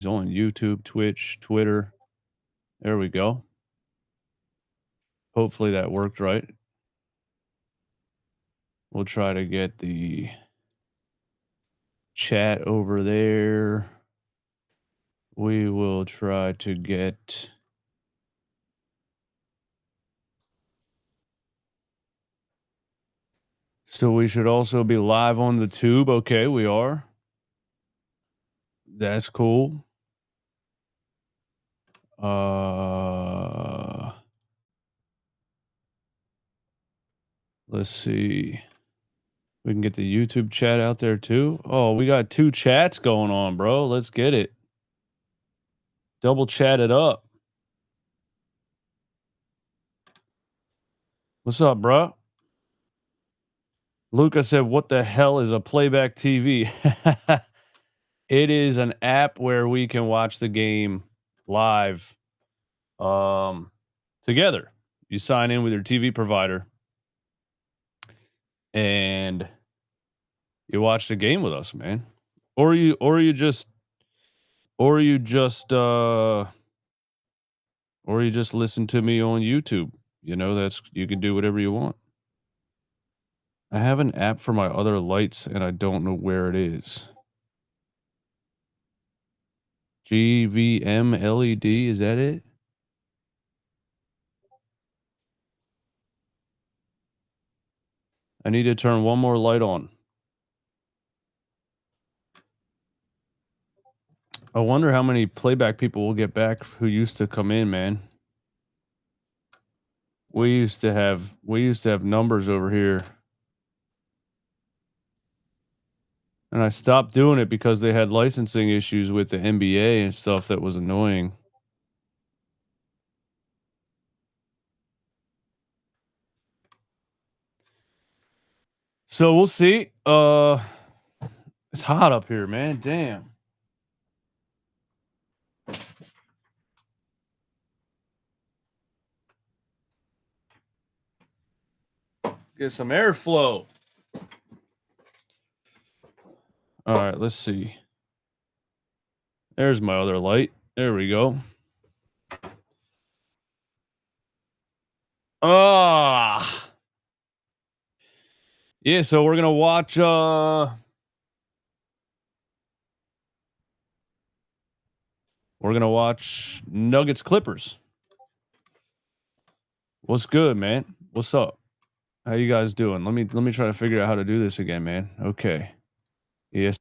He's on YouTube, Twitch, Twitter. There we go. Hopefully that worked right. We'll try to get the chat over there. We will try to get so we should also be live on the tube. Okay, we are. That's cool. Let's see. We can get the YouTube chat out there too. Oh, we got 2 chats going on, bro. Let's get it. Double chat it up. What's up, bro? Luca said, "What the hell is a Playback TV?" It is an app where we can watch the game live together. You sign in with your TV provider and you watch the game with us, man. Or you just listen to me on YouTube. You know, that's you can do whatever you want. I have an app for my other lights and I don't know where it is. GVM LED, is that it? I need to turn one more light on. I wonder how many playback people will get back who used to come in, man. We used to have numbers over here. And I stopped doing it because they had licensing issues with the NBA and stuff that was annoying. So we'll see. It's hot up here, man. Damn. Get some airflow. All right, let's see. There's my other light. There we go. Ah. Yeah, so we're gonna watch Nuggets Clippers. What's good, man? What's up? How you guys doing? Let me try to figure out how to do this again, man. Okay. Yes.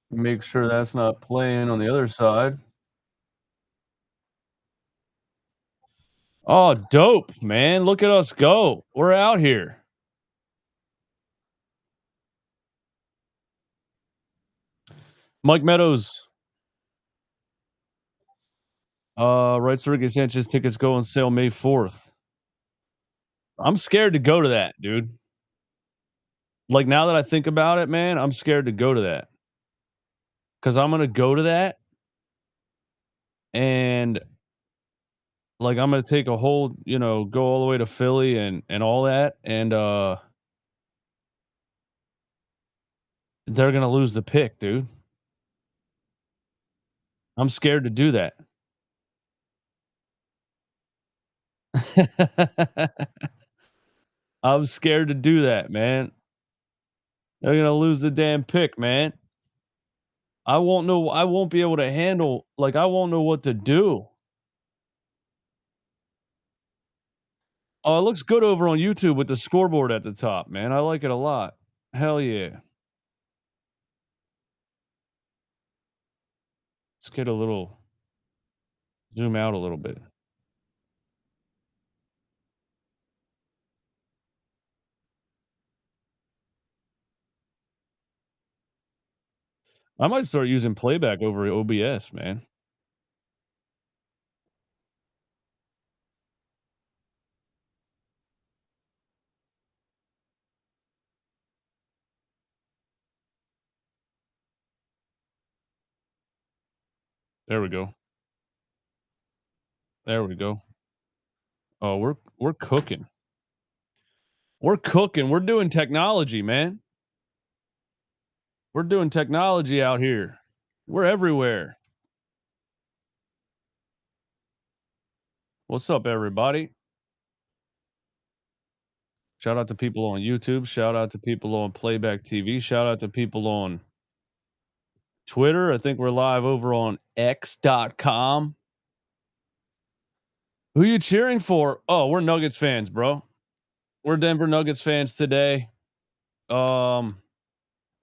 Make sure that's not playing on the other side. Oh, dope, man. Look at us go. We're out here. Mike Meadows. Right, Ricky Sanchez tickets go on sale May 4th. I'm scared to go to that, dude. Like, now that I think about it, man, I'm scared to go to that. Because I'm gonna go to that, and like I'm gonna take a whole, go all the way to Philly and all that, and they're gonna lose the pick, dude. I'm scared to do that. I'm scared to do that, man. They're gonna lose the damn pick, man. I won't be able to handle, like, I won't know what to do. Oh, it looks good over on YouTube with the scoreboard at the top, man. I like it a lot. Hell yeah. Let's get a little zoom out a little bit. I might start using playback over OBS, man. There we go. There we go. Oh, we're cooking. We're cooking. We're doing technology, man. We're doing technology out here. We're everywhere. What's up, everybody? Shout out to people on YouTube. Shout out to people on Playback TV. Shout out to people on Twitter. I think we're live over on X.com. Who you cheering for? Oh, we're Nuggets fans, bro. We're Denver Nuggets fans today.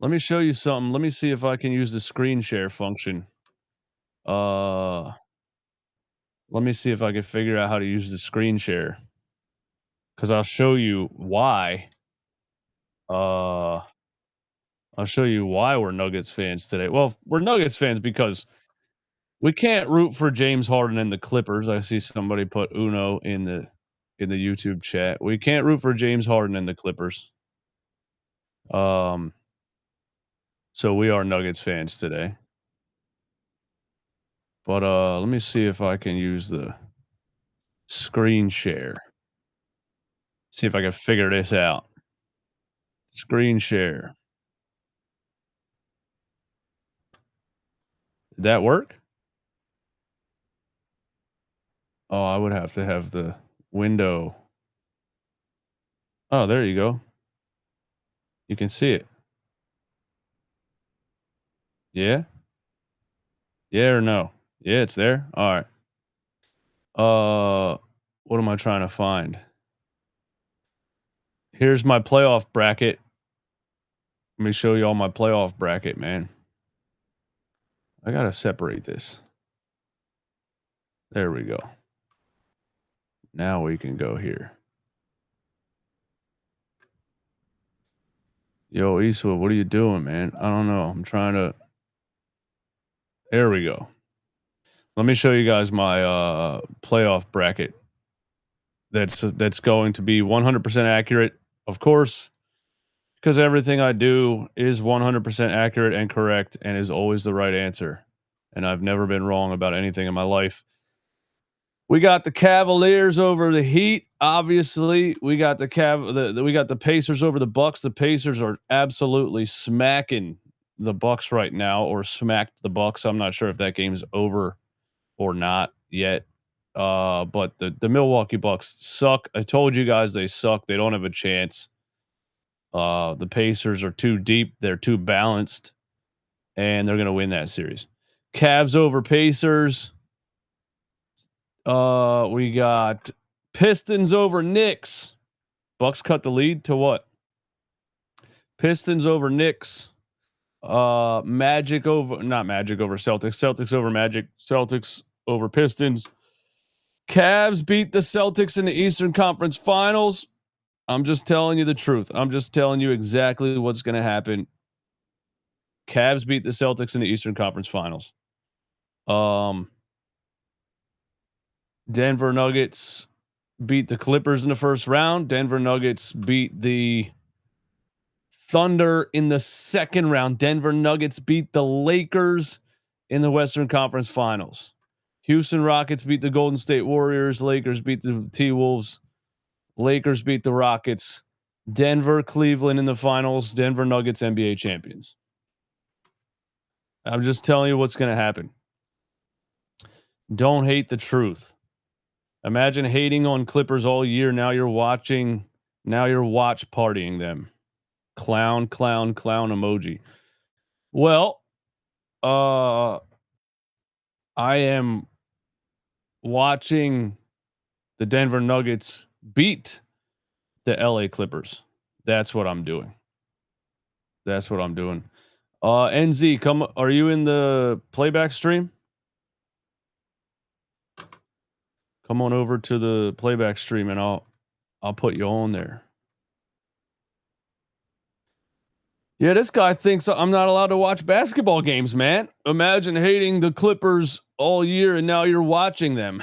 Let me show you something. Let me see if I can use the screen share function. Uh, let me see if I can figure out how to use the screen share because I'll show you why. Uh, I'll show you why we're Nuggets fans today. Well, we're Nuggets fans because we can't root for James Harden and the Clippers. I see somebody put Uno in the YouTube chat. We can't root for James Harden and the Clippers. Um, so we are Nuggets fans today. But let me see if I can use the screen share. See if I can figure this out. Screen share. Did that work? Oh, I would have to have the window. Oh, there you go. You can see it. Yeah? Yeah or no? Yeah, it's there. All right. What am I trying to find? Here's my playoff bracket. Let me show you all my playoff bracket, man. I gotta separate this. There we go. Now we can go here. Yo, Eastwood, what are you doing, man? I don't know. I'm trying to. There we go. Let me show you guys my playoff bracket. That's going to be 100% accurate, of course, because everything I do is 100% accurate and correct and is always the right answer. And I've never been wrong about anything in my life. We got the Cavaliers over the Heat. Obviously, we got we got the Pacers over the Bucks. The Pacers are absolutely smacking the Bucks right now, or smacked the Bucks. I'm not sure if that game's over or not yet. But the Milwaukee Bucks suck. I told you guys they suck. They don't have a chance. The Pacers are too deep. They're too balanced, and they're going to win that series. Cavs over Pacers. We got Pistons over Knicks. Bucks cut the lead to what? Pistons over Knicks. Magic over Celtics. Celtics over Magic. Celtics over Pistons. Cavs beat the Celtics in the Eastern Conference Finals. I'm just telling you the truth. I'm just telling you exactly what's going to happen. Cavs beat the Celtics in the Eastern Conference Finals. Denver Nuggets beat the Clippers in the first round. Denver Nuggets beat the Thunder in the second round. Denver Nuggets beat the Lakers in the Western Conference Finals. Houston Rockets beat the Golden State Warriors. Lakers beat the T-Wolves. Lakers beat the Rockets. Denver, Cleveland in the finals. Denver Nuggets NBA champions. I'm just telling you what's going to happen. Don't hate the truth. Imagine hating on Clippers all year. Now you're watch partying them. Clown emoji. Well, I am watching the Denver Nuggets beat the LA Clippers. That's what I'm doing. NZ, are you in the playback stream? Come on over to the playback stream and I'll put you on there. Yeah, this guy thinks I'm not allowed to watch basketball games, man. Imagine hating the Clippers all year and now you're watching them.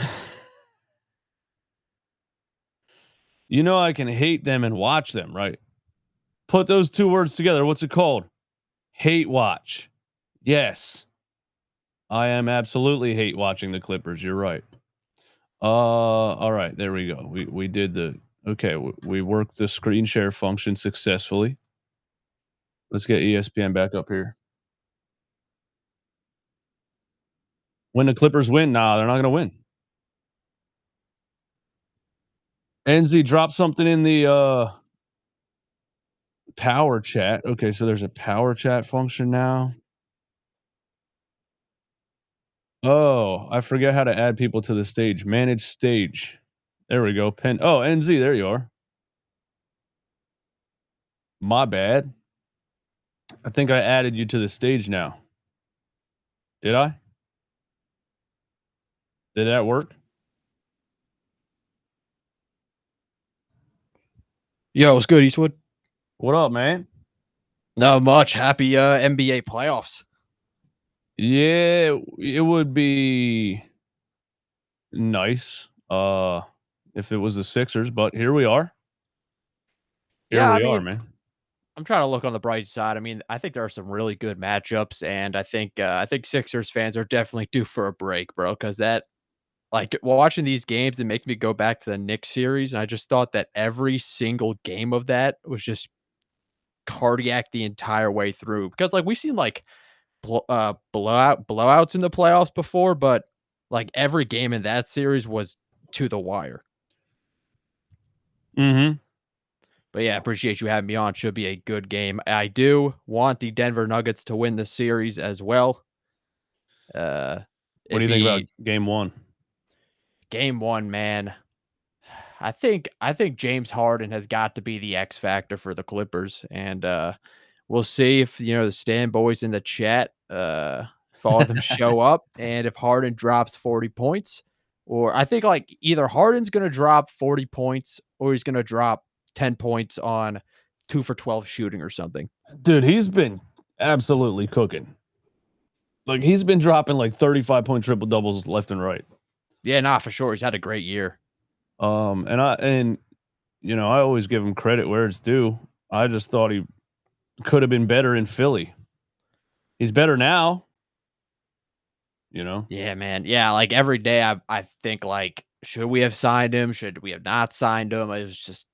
You know I can hate them and watch them, right? Put those two words together. What's it called? Hate watch. Yes. I am absolutely hate watching the Clippers. You're right. All right, there we go. We did we worked the screen share function successfully. Let's get ESPN back up here. When the Clippers win, nah, they're not gonna win. NZ, drop something in the, power chat. Okay, so there's a power chat function now. Oh, I forget how to add people to the stage. Manage stage. There we go. NZ, there you are. My bad. I think I added you to the stage now. Did I? Did that work? Yo, what's good, Eastwood? What up, man? Not much. Happy NBA playoffs. Yeah, it would be nice if it was the Sixers, but here we are. Here Yeah, I we are, mean, man. I'm trying to look on the bright side. I mean, I think there are some really good matchups, and I think Sixers fans are definitely due for a break, bro. Because watching these games, it makes me go back to the Knicks series, and I just thought that every single game of that was just cardiac the entire way through. Because we've seen blowouts in the playoffs before, but every game in that series was to the wire. Mhm. But yeah, appreciate you having me on. Should be a good game. I do want the Denver Nuggets to win the series as well. What do It'd you think about be game 1? game one, man. I think James Harden has got to be the X factor for the Clippers, and we'll see if the Stan boys in the chat, if all of them show up, and if Harden drops 40 points, or I think either Harden's gonna drop 40 points or he's gonna drop 10 points on 2 for 12 shooting or something. Dude, he's been absolutely cooking. Like, he's been dropping, 35-point triple doubles left and right. Yeah, nah, for sure. He's had a great year. And I always give him credit where it's due. I just thought he could have been better in Philly. He's better now. Yeah, man. Yeah, every day I think should we have signed him? Should we have not signed him? It was just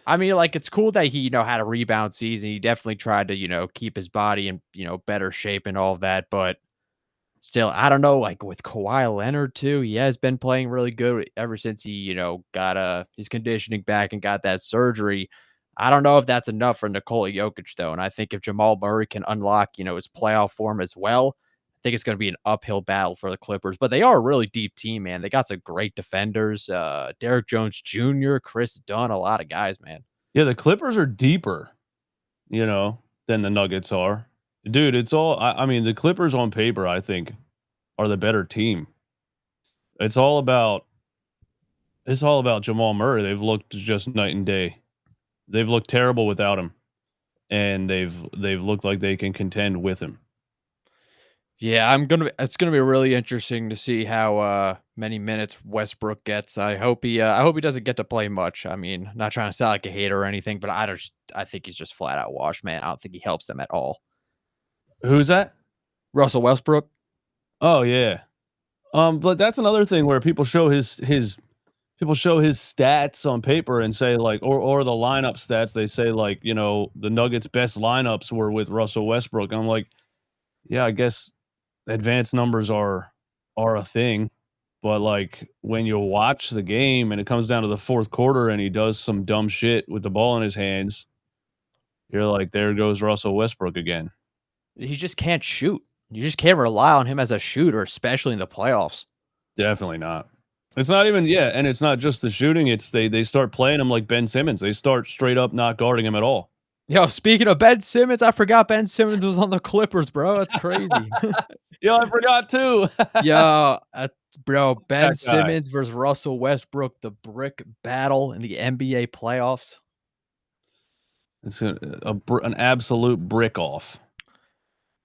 I mean, it's cool that he, had a rebound season. He definitely tried to, keep his body in, better shape and all of that. But still, I don't know, with Kawhi Leonard too, he has been playing really good ever since he, got his conditioning back and got that surgery. I don't know if that's enough for Nikola Jokic though. And I think if Jamal Murray can unlock, his playoff form as well, I think it's going to be an uphill battle for the Clippers. But they are a really deep team, man. They got some great defenders. Derrick Jones Jr., Chris Dunn, a lot of guys, man. Yeah, the Clippers are deeper, than the Nuggets are. Dude, it's all I mean, the Clippers on paper, I think, are the better team. It's all about Jamal Murray. They've looked just night and day. They've looked terrible without him, and they've looked like they can contend with him. Yeah, it's gonna be really interesting to see how many minutes Westbrook gets. I hope he doesn't get to play much. I mean, not trying to sound like a hater or anything, but I think he's just flat out washed, man. I don't think he helps them at all. Who's that? Russell Westbrook. Oh yeah. But that's another thing where people show his stats on paper and say or the lineup stats. They say the Nuggets' best lineups were with Russell Westbrook. I'm like, yeah, I guess advanced numbers are a thing, but when you watch the game and it comes down to the fourth quarter and he does some dumb shit with the ball in his hands, you're like, there goes Russell Westbrook again. He just can't shoot. You just can't rely on him as a shooter, especially in the playoffs. Definitely not. It's not even and it's not just the shooting. It's they start playing him like Ben Simmons. They start straight up not guarding him at all. Yo, speaking of Ben Simmons, I forgot Ben Simmons was on the Clippers, bro. That's crazy. Yo, I forgot too. Yo, bro, Ben Simmons versus Russell Westbrook, the brick battle in the NBA playoffs. It's an absolute brick off.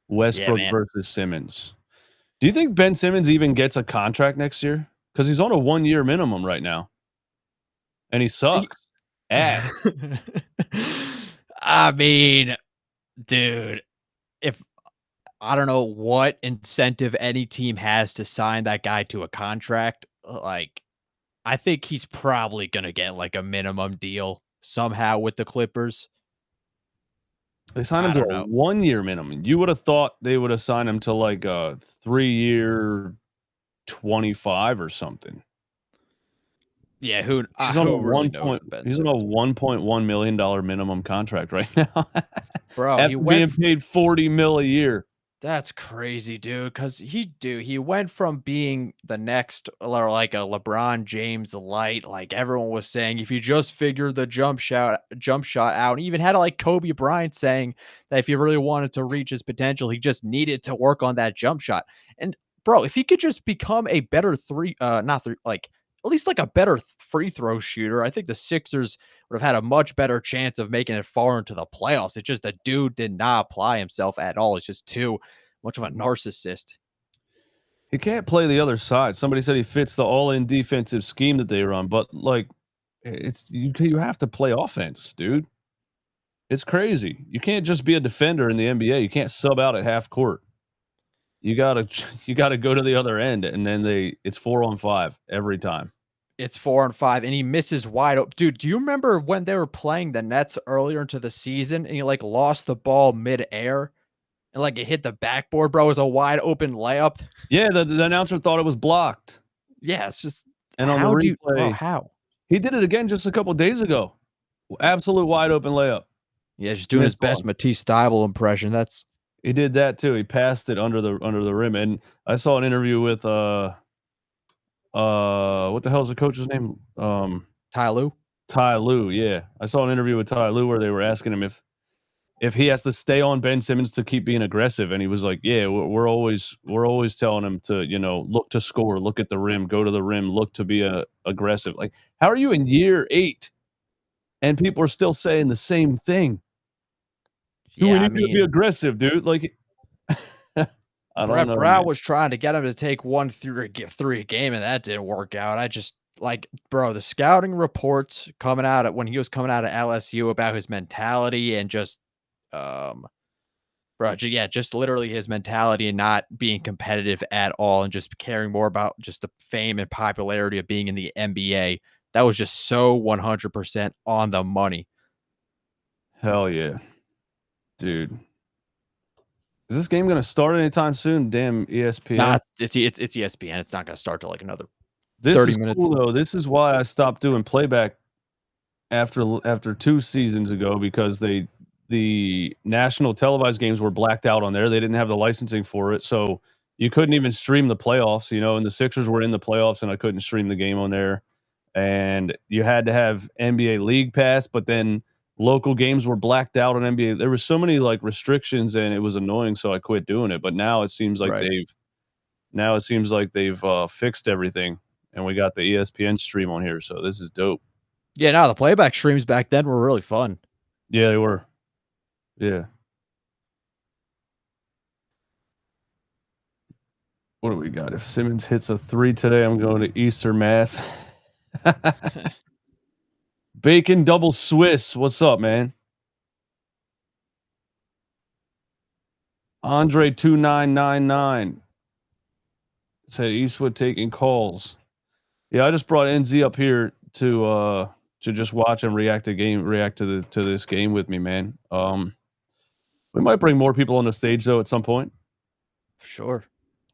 Westbrook versus Simmons. Do you think Ben Simmons even gets a contract next year? Because he's on a 1-year minimum right now, and he sucks. I mean, dude, if I don't know what incentive any team has to sign that guy to a contract, I think he's probably gonna get a minimum deal somehow with the Clippers. They signed him to a 1-year minimum. You would have thought they would have signed him to a 3-year, 25 or something. Yeah, who He's on a really knows with Ben he's on a Simmons? $1.1 million minimum contract right now. Bro, he After went being paid $40 million a year. That's crazy, dude. Because he went from being the next or like a LeBron James light, like everyone was saying, if you just figure the jump shot out, and even had like Kobe Bryant saying that if he really wanted to reach his potential, he just needed to work on that jump shot. And bro, if he could just become a better not three, like at least like a better free throw shooter, I think the Sixers would have had a much better chance of making it far into the playoffs. It's just the dude did not apply himself at all. It's just too much of a narcissist. He can't play the other side. Somebody said he fits the all-in defensive scheme that they run, but like it's you have to play offense, dude. It's crazy. You can't just be a defender in the NBA. You can't sub out at half court. You gotta you gotta go to the other end, and then it's 4-on-5 every time. It's 4-on-5, and he misses wide open. Dude, do you remember when they were playing the Nets earlier into the season and he like lost the ball midair and like it hit the backboard, bro? It was a wide open layup. Yeah, the announcer thought it was blocked. Yeah, it's just And on the replay, how? he did it again just a couple days ago. Absolute wide open layup. Yeah, just doing his best Matisse Thybulle impression. He did that too. He passed it under the rim. And I saw an interview with what the hell is the coach's name? Ty Lue. Ty Lue, yeah. I saw an interview with Ty Lue where they were asking him if he has to stay on Ben Simmons to keep being aggressive, and he was like, "Yeah, we're always telling him to, look to score, look at the rim, go to the rim, look to be aggressive." Like, how are you in year 8 and people are still saying the same thing? Yeah, We need you to be aggressive, dude. Like, I don't Brett know, Brown man. was trying to get him to take 1 through three a game, and that didn't work out. I just like, bro, the scouting reports coming out when he was coming out of LSU about his mentality and just, bro, yeah, just literally his mentality and not being competitive at all, and just caring more about just the fame and popularity of being in the NBA. That was just so 100% on the money. Hell yeah, dude. Is this game gonna start anytime soon? Damn ESPN. Nah, it's ESPN. It's not gonna start till like another This 30 is minutes. cool though. This is why I stopped doing playback after 2 seasons ago, because the national televised games were blacked out on there. They didn't have the licensing for it, so you couldn't even stream the playoffs, and the Sixers were in the playoffs, and I couldn't stream the game on there. And you had to have NBA League Pass, but then local games were blacked out on NBA. There were so many like restrictions, and it was annoying, so I quit doing it. But now it seems like they've fixed everything, and we got the ESPN stream on here, so this is dope. Yeah, no, the playback streams back then were really fun. Yeah, they were. Yeah. What do we got? If Simmons hits a 3 today, I'm going to Easter Mass. Bacon double Swiss. What's up, man? Andre 2999 said Eastwood taking calls. Yeah, I just brought NZ up here to just watch and react to this game with me, man. We might bring more people on the stage though at some point. Sure.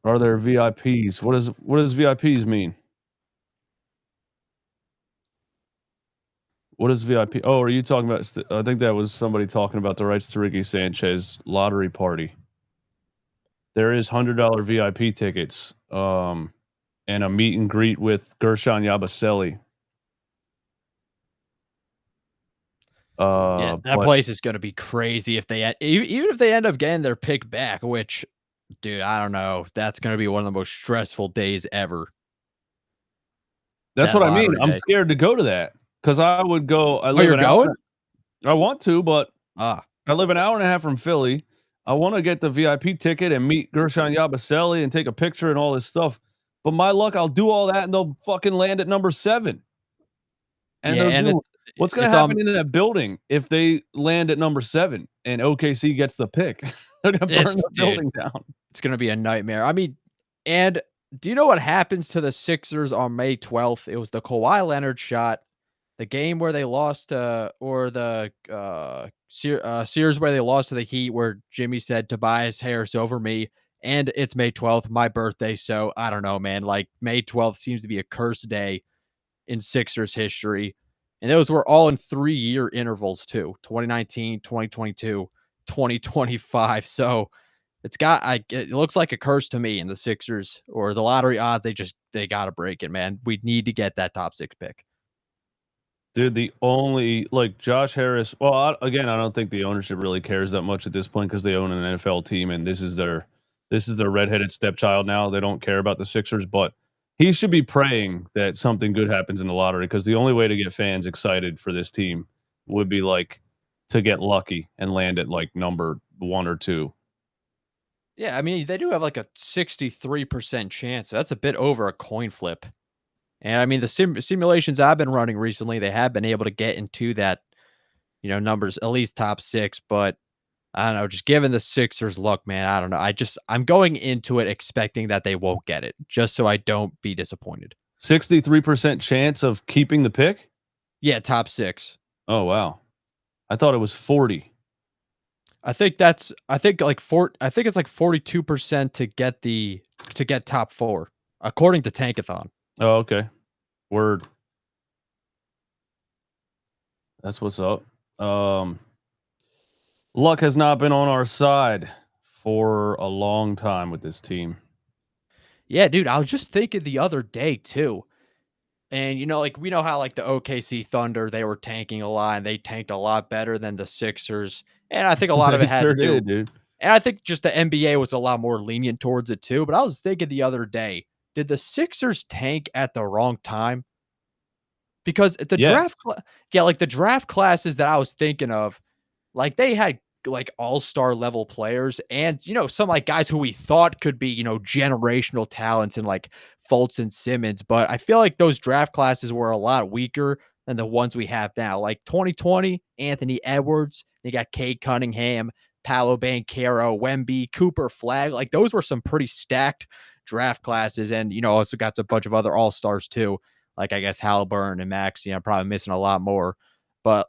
Are there VIPs? What does VIPs mean? What is VIP? Oh, are you talking about? I think that was somebody talking about the rights to Ricky Sanchez lottery party. There is $100 VIP tickets, and a meet and greet with Gershon Yabusele. Yeah, that place is gonna be crazy if they even if they end up getting their pick back. Which, dude, I don't know. That's gonna be one of the most stressful days ever. That's that what I mean. I'm day. scared to go to that because I would go. I live you're going? I want to, but I live an hour and a half from Philly. I want to get the VIP ticket and meet Gershon Yabusele and take a picture and all this stuff. But my luck, I'll do all that and they'll fucking land at number 7. And yeah, what's going to happen in that building if they land at number 7 and OKC gets the pick? They're going to burn the building down. It's going to be a nightmare. I mean, and do you know what happens to the Sixers on May 12th? It was the Kawhi Leonard shot, the game where they lost, or the series where they lost to the Heat, where Jimmy said Tobias Harris over me, And it's May 12th, my birthday. So I don't know, man. Like May 12th seems to be a cursed day in Sixers history. And those were all in 3-year intervals too. 2019, 2022, 2025. So it looks like a curse to me, and the Sixers or the lottery odds, they got to break it, man. We need to get that top 6 pick. Dude, the only like Josh Harris. Well, again, I don't think the ownership really cares that much at this point because they own an NFL team, and this is their redheaded stepchild now. They don't care about the Sixers, but he should be praying that something good happens in the lottery because the only way to get fans excited for this team would be like to get lucky and land at like number 1 or 2. Yeah, I mean, they do have like a 63% chance. So that's a bit over a coin flip. And I mean, the simulations I've been running recently, they have been able to get into that, numbers, at least top 6. But I don't know, just given the Sixers look, man, I don't know. I'm going into it expecting that they won't get it, just so I don't be disappointed. 63% chance of keeping the pick? Yeah, top 6. Oh, wow. I thought it was 40. I think it's like 42% to get top 4, according to Tankathon. Oh, okay. Word. That's what's up. Luck has not been on our side for a long time with this team. Yeah, dude, I was just thinking the other day too. And like we know how like the OKC Thunder, they were tanking a lot and they tanked a lot better than the Sixers. And I think a lot of it had to do, dude. And I think just the NBA was a lot more lenient towards it too. But I was thinking the other day, did the Sixers tank at the wrong time? Because the the draft classes that I was thinking of, like they had like all-star level players and some like guys who we thought could be generational talents and like Fultz and Simmons, but I feel like those draft classes were a lot weaker than the ones we have now. Like 2020, Anthony Edwards, they got Cade Cunningham, Paolo Banchero, Wemby, Cooper Flag. Like those were some pretty stacked draft classes, and also got a bunch of other all-stars too, like I guess Halliburton and Max. Probably missing a lot more, but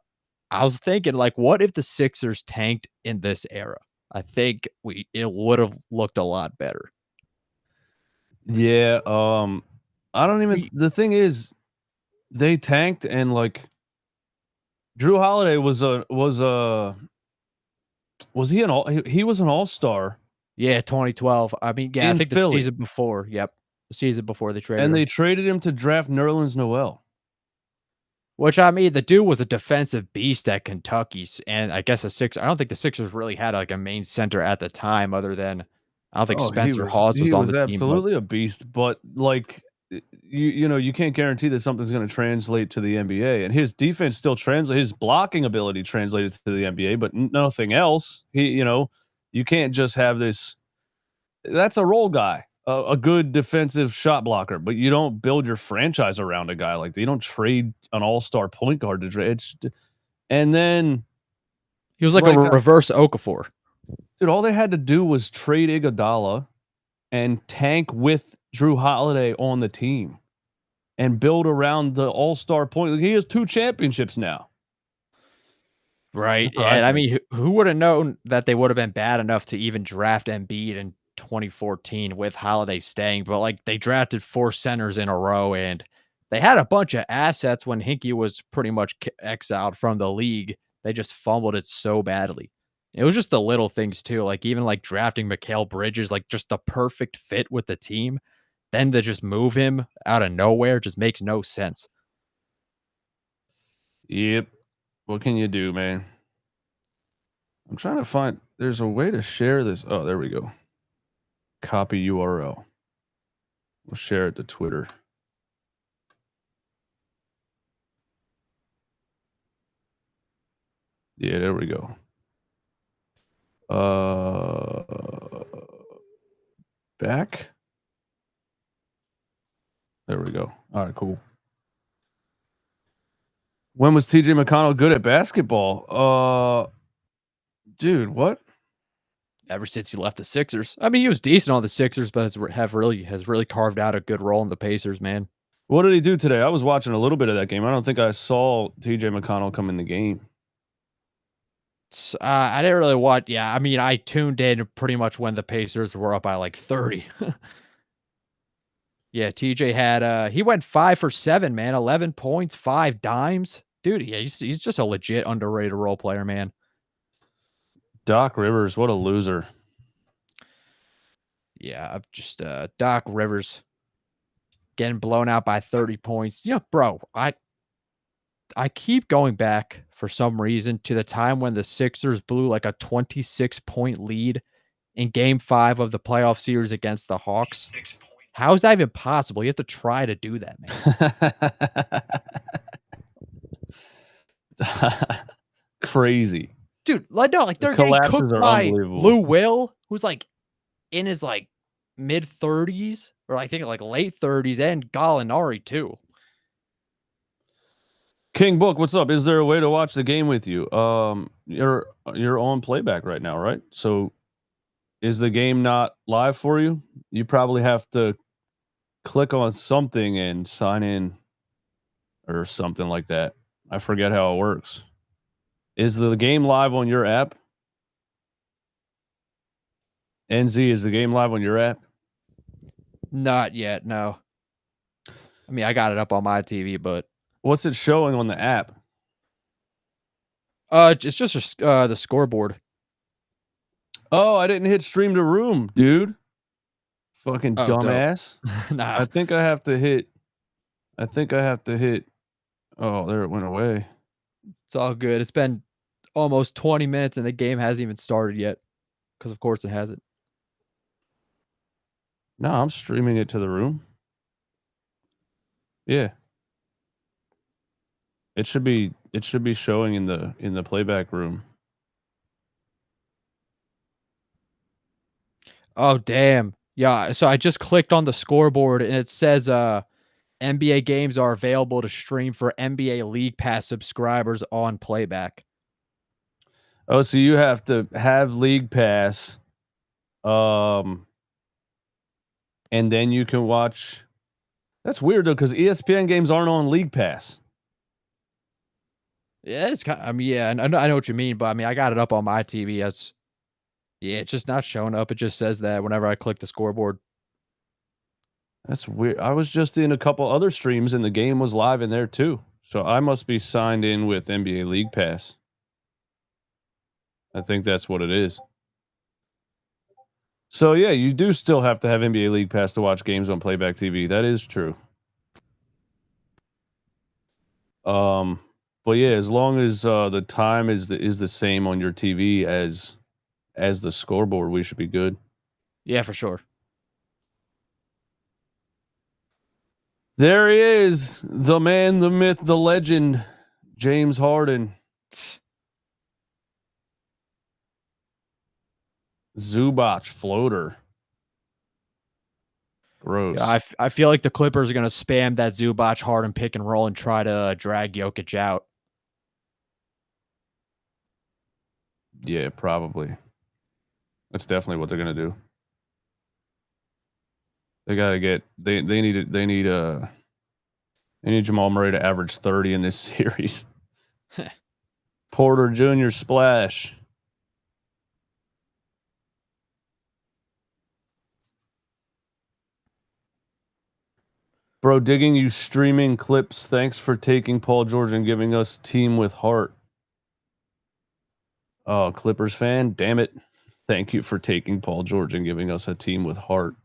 I was thinking, like, what if the Sixers tanked in this era? I think it would have looked a lot better. Yeah, I don't even. The thing is, they tanked and like Drew Holiday was he an all-star? Yeah, 2012. I mean, yeah, I think the Philly. season before. Yep, the season before they traded And him. they traded him to draft Nerlens Noel. Which, I mean, the dude was a defensive beast at Kentucky's, and I guess I don't think the Sixers really had like a main center at the time, other than I don't think Spencer Hawes was on the team. Absolutely a beast, but like you can't guarantee that something's going to translate to the NBA, and his defense still translates. His blocking ability translated to the NBA, but nothing else. You can't just have this. That's a role guy. A good defensive shot blocker, but you don't build your franchise around a guy like that. You don't trade an all-star point guard to trade. And then he was like a reverse Okafor. Dude, all they had to do was trade Iguodala and tank with Drew Holiday on the team and build around the all-star point. He has 2 championships now. Right. And I mean, who would have known that they would have been bad enough to even draft Embiid in 2014 with Holiday staying, but like they drafted 4 centers in a row and they had a bunch of assets when Hinkie was pretty much exiled from the league. They just fumbled it so badly. It was just the little things too, like even like drafting Mikal Bridges, like just the perfect fit with the team. Then to just move him out of nowhere just makes no sense. Yep. What can you do, man? I'm trying to find. There's a way to share this. Oh, there we go. Copy URL. We'll share it to Twitter. Yeah, there we go. Back. There we go. All right, cool. When was TJ McConnell good at basketball? Dude, what? Ever since he left the Sixers. I mean, he was decent on the Sixers, but has really carved out a good role in the Pacers, man. What did he do today? I was watching a little bit of that game. I don't think I saw TJ McConnell come in the game. I didn't really watch. Yeah, I mean, I tuned in pretty much when the Pacers were up by like 30. Yeah, TJ had he went 5 for 7, man. 11 points, 5 dimes. Dude, yeah, he's just a legit underrated role player, man. Doc Rivers, what a loser. Yeah, I'm just Doc Rivers getting blown out by 30 points. You know, bro, I keep going back for some reason to the time when the Sixers blew like a 26-point lead in game 5 of the playoff series against the Hawks. How is that even possible? You have to try to do that, man. Crazy. Dude, like no, like The they're getting collapses cooked are by unbelievable. Lou Will, who's like in his like mid-30s or I think like late 30s, and Gallinari too. King Book, what's up? Is there a way to watch the game with you? You're on playback right now, right? So is the game not live for you? You probably have to click on something and sign in or something like that. I forget how it works. Is the game live on your app? NZ, is the game live on your app? Not yet, no. I mean, I got it up on my TV, but what's it showing on the app? It's just the scoreboard. Oh, I didn't hit stream to room, dude. Fucking dumbass. Nah. I think I have to hit. Oh, there it went away. It's all good. It's been almost 20 minutes and the game hasn't even started yet. Because of course it hasn't. No, I'm streaming it to the room. Yeah. It should be showing in the playback room. Oh damn. Yeah, so I just clicked on the scoreboard and it says NBA games are available to stream for NBA League Pass subscribers on Playback. Oh, so you have to have League Pass, and then you can watch. That's weird though, because ESPN games aren't on League Pass. Yeah, it's kind. I mean, yeah, I know what you mean, but I mean, I got it up on my TV. Yeah, it's just not showing up. It just says that whenever I click the scoreboard. That's weird. I was just in a couple other streams and the game was live in there too. So I must be signed in with NBA League Pass. I think that's what it is. So yeah, you do still have to have NBA League Pass to watch games on Playback TV. That is true. But yeah, as long as the time is the same on your TV as the scoreboard, we should be good. Yeah, for sure. There he is, the man, the myth, the legend, James Harden. Zubac floater. Gross. Yeah, I feel like the Clippers are going to spam that Zubac Harden pick and roll and try to drag Jokic out. Yeah, probably. That's definitely what they're going to do. They got to get they need Jamal Murray to average 30 in this series. Porter Jr. splash. Bro, digging you streaming clips. Thanks for taking Paul George and giving us team with heart. Oh, Clippers fan, damn it. Thank you for taking Paul George and giving us a team with heart.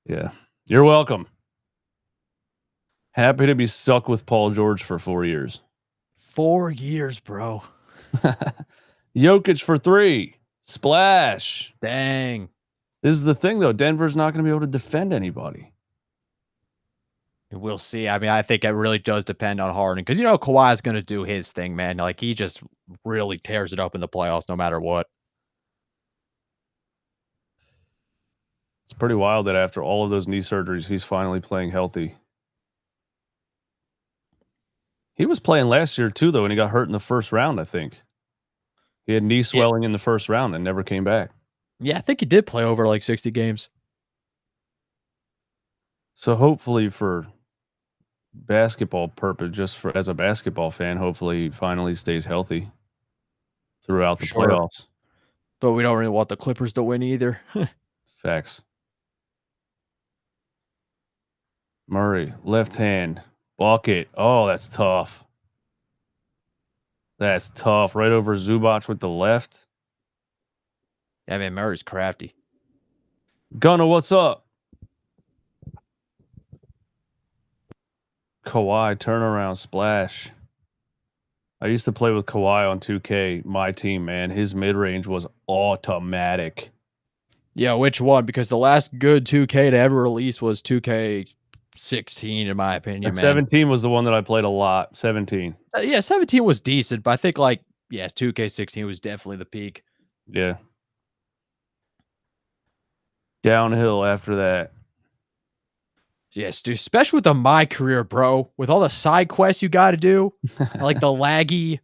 Yeah, you're welcome. Happy to be stuck with Paul George for 4 years. 4 years, bro. Jokic for 3. Splash. Dang. This is the thing, though. Denver's not going to be able to defend anybody. We'll see. I mean, I think it really does depend on Harden because, you know, Kawhi's going to do his thing, man. Like, he just really tears it up in the playoffs no matter what. It's pretty wild that after all of those knee surgeries, he's finally playing healthy. He was playing last year, too, though, and he got hurt in the first round, I think. He had knee swelling in the first round and never came back. Yeah, I think he did play over like 60 games. So hopefully for basketball purpose, just for as a basketball fan, hopefully he finally stays healthy. throughout the Sure. playoffs. But we don't really want the Clippers to win either. Facts. Murray, left hand, bucket. Oh, that's tough. That's tough. Right over Zubac with the left. Yeah, man, Murray's crafty. Gunner, what's up? Kawhi turnaround splash. I used to play with Kawhi on 2K, my team, man. His mid-range was automatic. Yeah, which one? Because the last good 2K to ever release was 2K16, in my opinion, And man. 17 was the one that I played a lot. 17. Yeah, 17 was decent, but I think, like, yeah, 2K16 was definitely the peak. Yeah. Downhill after that. Yes, dude, especially with the My Career, bro. With all the side quests you got to do, like the laggy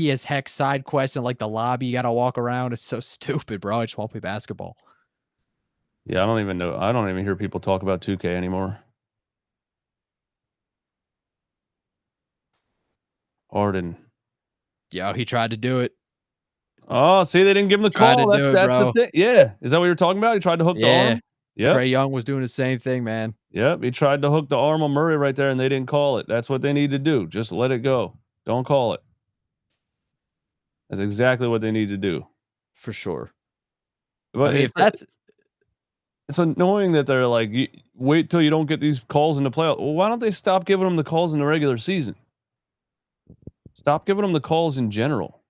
as heck side quest and like the lobby you got to walk around. It's so stupid, bro. I just want to play basketball. Yeah, I don't even know. I don't even hear people talk about 2K anymore. Harden. Yo, he tried to do it. Oh, see, they didn't give him the Tried to call. do That's it, the bro. thing. Yeah. Is that what you're talking about? He tried to hook the Yeah. arm? Yep. Trae Young was doing the same thing, man. Yep. He tried to hook the arm on Murray right there, and they didn't call it. That's what they need to do. Just let it go. Don't call it. That's exactly what they need to do. For sure. But I mean, if that's it's annoying that they're like, wait till you don't get these calls in the playoffs. Well, why don't they stop giving them the calls in the regular season? Stop giving them the calls in general.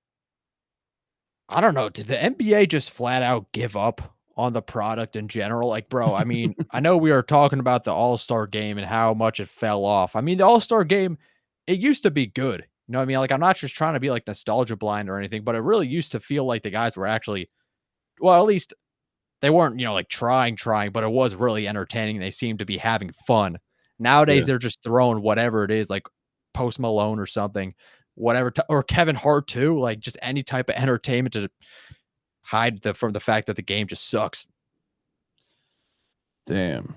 I don't know. Did the NBA just flat out give up on the product in general? Like, bro, I mean, I know we are talking about the All-Star game and how much it fell off. I mean, the All-Star game, it used to be good. You know what I mean? Like, I'm not just trying to be like nostalgia blind or anything, but it really used to feel like the guys were actually, well, at least they weren't, like trying, but it was really entertaining. They seemed to be having fun. Nowadays, they're just throwing whatever it is, like Post Malone or something, whatever, or Kevin Hart too, like just any type of entertainment to hide from the fact that the game just sucks. Damn.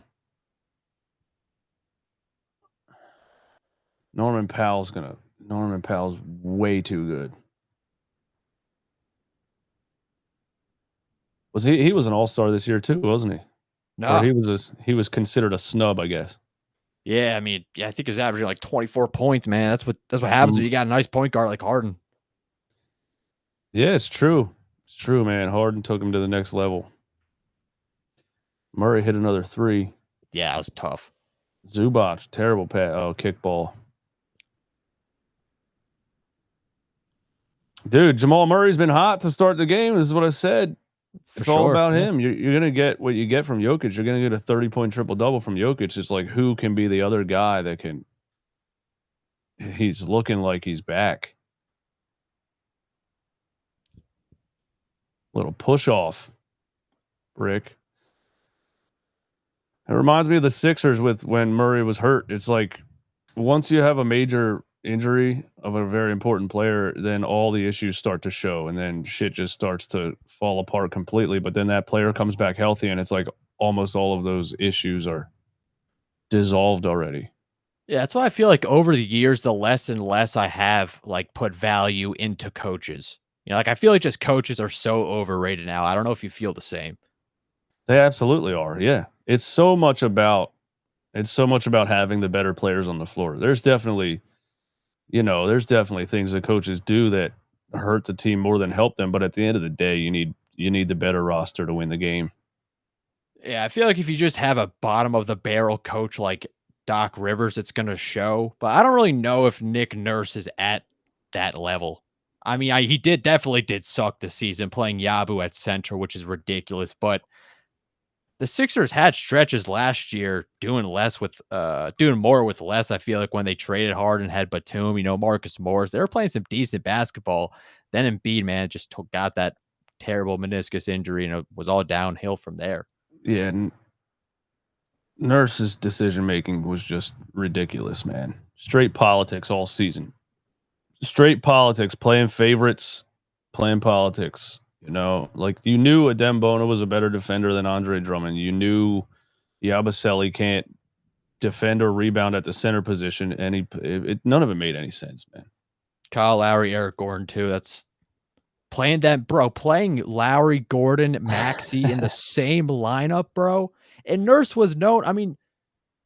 Norman Powell's way too good. Was he was an all-star this year too, wasn't he? No. Or he was considered a snub, I guess. Yeah, I mean, I think he was averaging like 24 points, man. That's what happens when you got a nice point guard like Harden. Yeah, it's true. It's true, man. Harden took him to the next level. Murray hit another 3. Yeah, it was tough. Zubac, terrible pass. Oh, kickball. Dude, Jamal Murray's been hot to start the game. This is what I said. It's all about him. You're going to get what you get from Jokic. You're going to get a 30-point triple-double from Jokic. It's like, who can be the other guy that can... He's looking like he's back. Little push-off. Rick. It reminds me of the Sixers with when Murray was hurt. It's like, once you have a major injury of a very important player, then all the issues start to show, and then shit just starts to fall apart completely. But then that player comes back healthy, and it's like almost all of those issues are dissolved already. Yeah, that's why I feel like over the years, the less and less I have like put value into coaches. Like I feel like just coaches are so overrated now. I don't know if you feel the same. They absolutely are. Yeah, it's so much about having the better players on the floor. There's definitely things that coaches do that hurt the team more than help them. But at the end of the day, you need the better roster to win the game. Yeah, I feel like if you just have a bottom of the barrel coach like Doc Rivers, it's going to show. But I don't really know if Nick Nurse is at that level. I mean, he definitely did suck this season playing Yabu at center, which is ridiculous. But the Sixers had stretches last year doing more with less. I feel like when they traded Harden, had Batum, Marcus Morris, they were playing some decent basketball. Then Embiid, man, just got that terrible meniscus injury, and it was all downhill from there. Yeah, Nurse's decision making was just ridiculous, man. Straight politics all season. Straight politics, playing favorites, playing politics. Like you knew Adem Bona was a better defender than Andre Drummond. You knew Yabusele can't defend or rebound at the center position, and none of it made any sense, man. Kyle Lowry, Eric Gordon too. playing them, bro, playing Lowry, Gordon, Maxey in the same lineup, bro. And Nurse was known. I mean,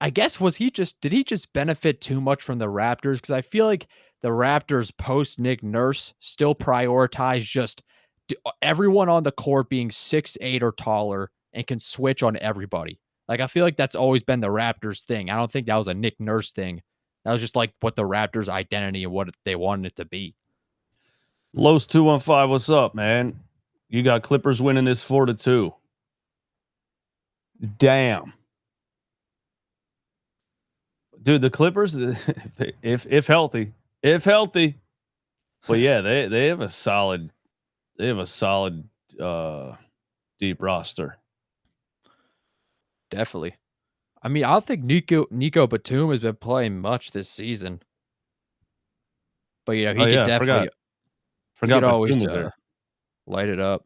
I guess did he just benefit too much from the Raptors? Because I feel like the Raptors post Nick Nurse still prioritize just everyone on the court being 6'8" or taller and can switch on everybody. Like, I feel like that's always been the Raptors thing. I don't think that was a Nick Nurse thing. That was just like what the Raptors' identity and what they wanted it to be. Los 215, what's up, man? You got Clippers winning this 4-2. Damn. Dude, the Clippers, if healthy. But yeah, they have a solid deep roster. Definitely. I mean, I don't think Nico Batum has been playing much this season. But you know, he could definitely forgot Batum always was there. Light it up.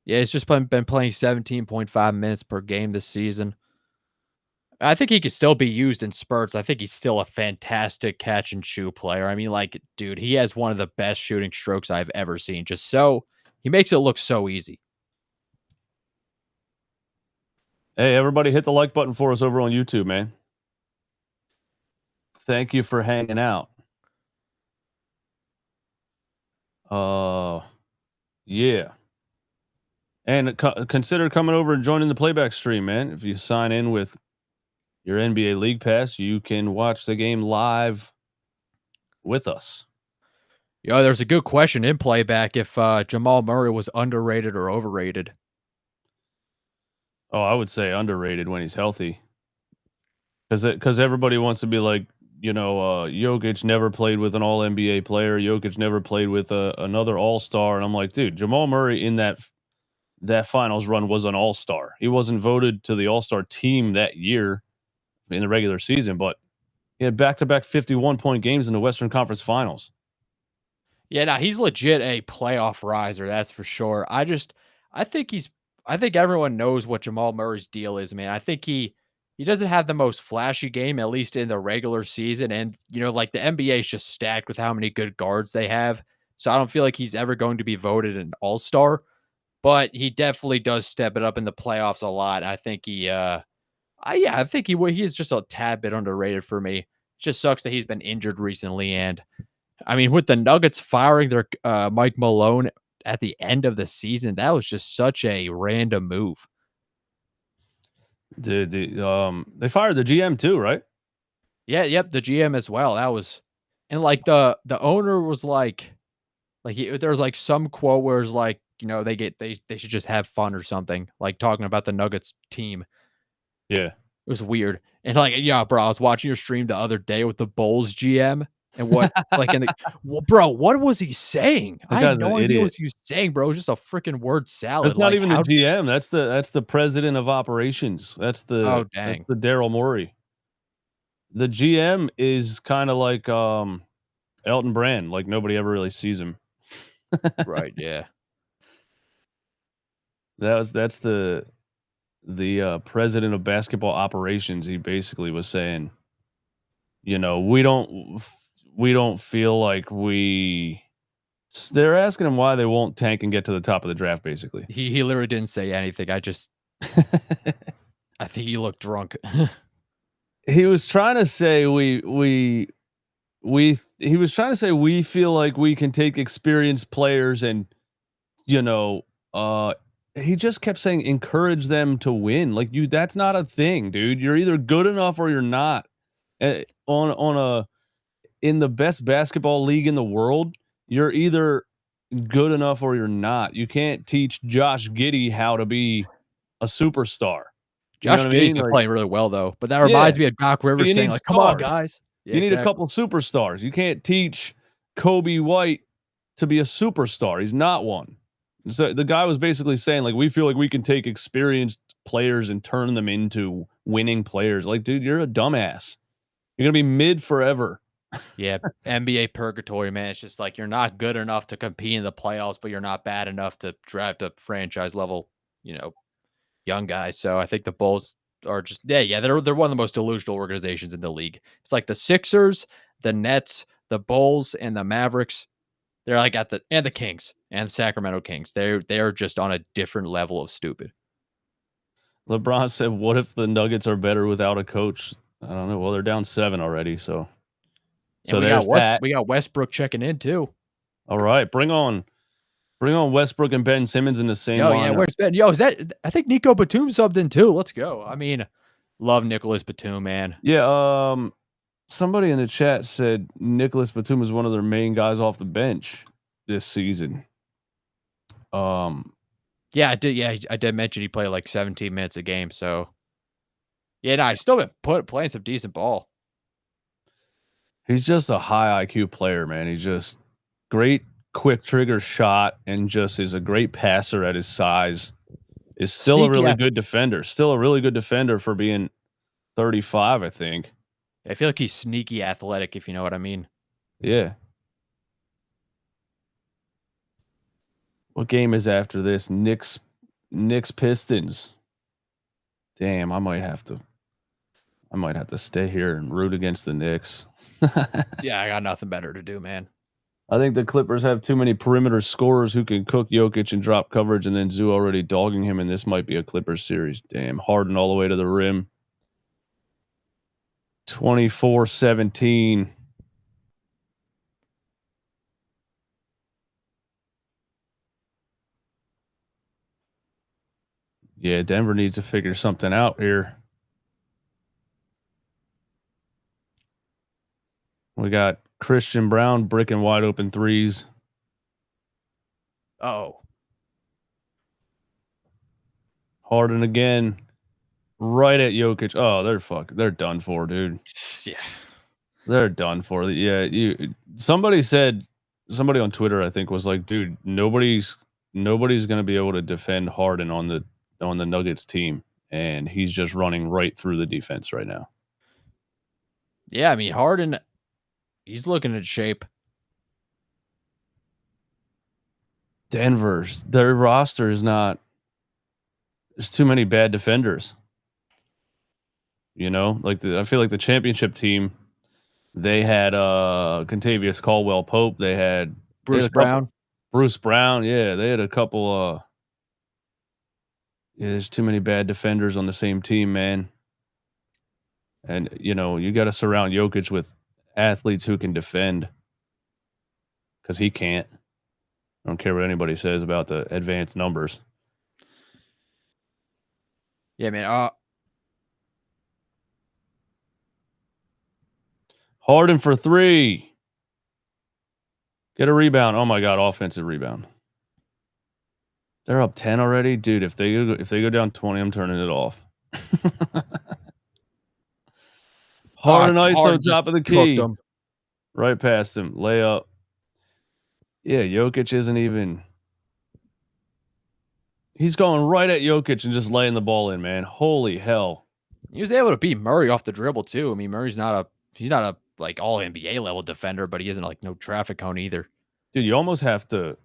Yeah, he's just been playing 17.5 minutes per game this season. I think he could still be used in spurts. I think he's still a fantastic catch and shoot player. I mean, like, dude, he has one of the best shooting strokes I've ever seen. He makes it look so easy. Hey, everybody hit the like button for us over on YouTube, man. Thank you for hanging out. Yeah. And consider coming over and joining the playback stream, man. If you sign in with your NBA League Pass, you can watch the game live with us. Yeah, there's a good question in playback if Jamal Murray was underrated or overrated. Oh, I would say underrated when he's healthy. Because everybody wants to be like, Jokic never played with an All NBA player. Jokic never played with another All Star, and I'm like, dude, Jamal Murray in that finals run was an All Star. He wasn't voted to the All Star team that year in the regular season, but he had back-to-back 51-point games in the Western Conference Finals. Yeah, now he's legit a playoff riser, that's for sure. I think everyone knows what Jamal Murray's deal is, man. I think he doesn't have the most flashy game, at least in the regular season. And, like, the NBA is just stacked with how many good guards they have. So I don't feel like he's ever going to be voted an all-star, but he definitely does step it up in the playoffs a lot. I think he is just a tad bit underrated for me. It just sucks that he's been injured recently. And I mean, with the Nuggets firing their Mike Malone at the end of the season, that was just such a random move. Dude, they fired the GM too, right? Yeah, yep, the GM as well. That was, and like the owner was like there was like some quote where it's like, they should just have fun or something, like talking about the Nuggets team. Yeah, it was weird. And like, yeah, bro, I was watching your stream the other day with the Bulls GM. And what, like, bro, what was he saying? I had no idea what he was saying, bro. It was just a freaking word salad. That's not even the GM. That's the president of operations. That's the Daryl Morey. The GM is kind of like Elton Brand. Like, nobody ever really sees him. Right? Yeah. That's the president of basketball operations. He basically was saying, we don't feel like they're asking him why they won't tank and get to the top of the draft, basically. He literally didn't say anything. I think he looked drunk. He was trying to say he was trying to say we feel like we can take experienced players and, he just kept saying encourage them to win. Like, that's not a thing, dude. You're either good enough or you're not. In the best basketball league in the world, you're either good enough or you're not. You can't teach Josh Giddey how to be a superstar. Josh Giddey's been playing really well, though. But that reminds me of Doc Rivers saying, like, come on, guys. Yeah, you need a couple superstars. You can't teach Kobe White to be a superstar. He's not one. So the guy was basically saying, like, we feel like we can take experienced players and turn them into winning players. Like, dude, you're a dumbass. You're going to be mid forever. Yeah, NBA purgatory, man. It's just like you're not good enough to compete in the playoffs, but you're not bad enough to draft a franchise level, young guys. So I think the Bulls are just they're one of the most delusional organizations in the league. It's like the Sixers, the Nets, the Bulls, and the Mavericks. They're like at the Kings and Sacramento Kings. They're just on a different level of stupid. LeBron said, "What if the Nuggets are better without a coach?" I don't know. Well, they're down 7 already, so And there's that. We got Westbrook checking in too. All right, bring on Westbrook and Ben Simmons in the same Yo, yeah, lineup. where's Ben? Yo, is that I think Nico Batum subbed in too. Let's go. I mean, love Nicholas Batum, man. Yeah, somebody in the chat said Nicholas Batum is one of their main guys off the bench this season. Yeah, I did. Yeah, I did mention he played like 17 minutes a game. So, yeah, no, he's still been playing some decent ball. He's just a high IQ player, man. He's just great, quick trigger shot, and just is a great passer at his size. Is still a really good defender. Still a really good defender for being 35, I think. I feel like he's sneaky athletic, if you know what I mean. Yeah. What game is after this? Knicks Pistons. Damn, I might have to stay here and root against the Knicks. Yeah, I got nothing better to do, man. I think the Clippers have too many perimeter scorers who can cook Jokic and drop coverage, and then Zoo already dogging him, and this might be a Clippers series. Damn, Harden all the way to the rim. 24-17. Yeah, Denver needs to figure something out here. We got Christian Brown bricking wide open threes. Oh. Harden again. Right at Jokic. Oh, they're done for, dude. Yeah. They're done for. Yeah, somebody on Twitter, I think, was like, dude, nobody's gonna be able to defend Harden on the Nuggets team. And he's just running right through the defense right now. Yeah, I mean, Harden, he's looking in shape. Their roster is not. There's too many bad defenders. You know, like I feel like the championship team, they had Contavious Caldwell Pope. They had Bruce Brown. Bruce Brown. Yeah, they had a couple. Yeah, there's too many bad defenders on the same team, man. And you know, you got to surround Jokic with athletes who can defend, because he can't. I don't care what anybody says about the advanced numbers. Yeah, man. Harden for 3. Get a rebound. Oh my God, offensive rebound. They're up 10 already, dude. If they go down 20, I'm turning it off. Harden ISO top of the key. Right past him. Layup. Yeah, Jokic isn't even. He's going right at Jokic and just laying the ball in, man. Holy hell. He was able to beat Murray off the dribble too. I mean, Murray's not a like all NBA level defender, but he isn't like no traffic cone either. Dude, you almost have to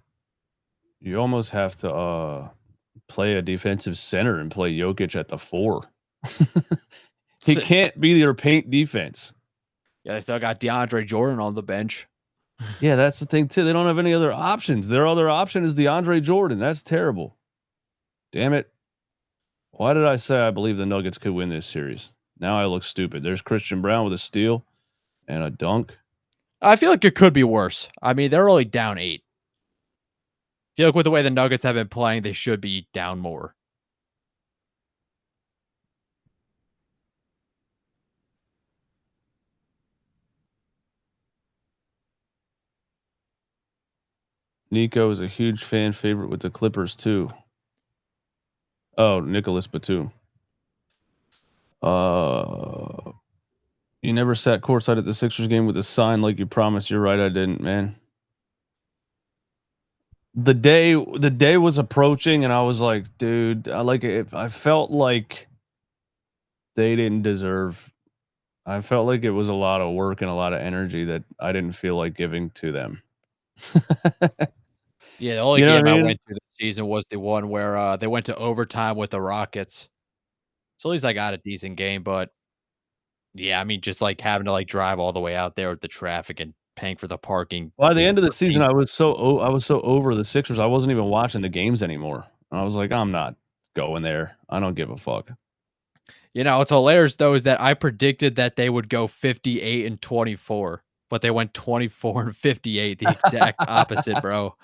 play a defensive center and play Jokic at the 4. He can't be your paint defense. Yeah, they still got DeAndre Jordan on the bench. Yeah, that's the thing too. They don't have any other options. Their other option is DeAndre Jordan. That's terrible. Damn it. Why did I say I believe the Nuggets could win this series? Now I look stupid. There's Christian Brown with a steal and a dunk. I feel like it could be worse. I mean, they're only down 8. I feel like with the way the Nuggets have been playing, they should be down more. Nico is a huge fan favorite with the Clippers too. Oh, Nicholas Batum. You never sat courtside at the Sixers game with a sign like you promised. You're right, I didn't, man. The day was approaching, and I was like, dude, I felt like they didn't deserve. I felt like it was a lot of work and a lot of energy that I didn't feel like giving to them. Yeah, the only game I went to this season was the one where they went to overtime with the Rockets. So at least I got a decent game, but yeah, I mean, just like having to like drive all the way out there with the traffic and paying for the parking. By the end of the for season, team. I was so over the Sixers, I wasn't even watching the games anymore. I was like, I'm not going there. I don't give a fuck. You know, what's hilarious though is that I predicted that they would go 58-24, but they went 24-58, the exact opposite, bro.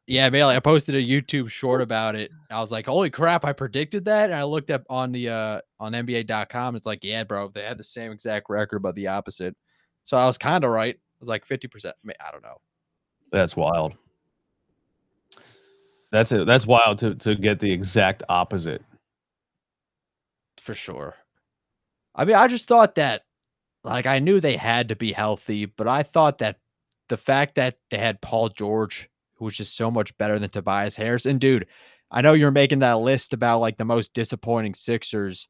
Yeah, man, like, I posted a YouTube short about it. I was like, "Holy crap, I predicted that?" And I looked up on the on NBA.com. It's like, "Yeah, bro, they had the same exact record, but the opposite." So I was kind of right. It was like 50%. I don't know. That's wild. That's it. That's wild to get the exact opposite. For sure. I mean, I just thought that, like, I knew they had to be healthy, but I thought that the fact that they had Paul George, who was just so much better than Tobias Harris, and dude, I know you're making that list about like the most disappointing Sixers.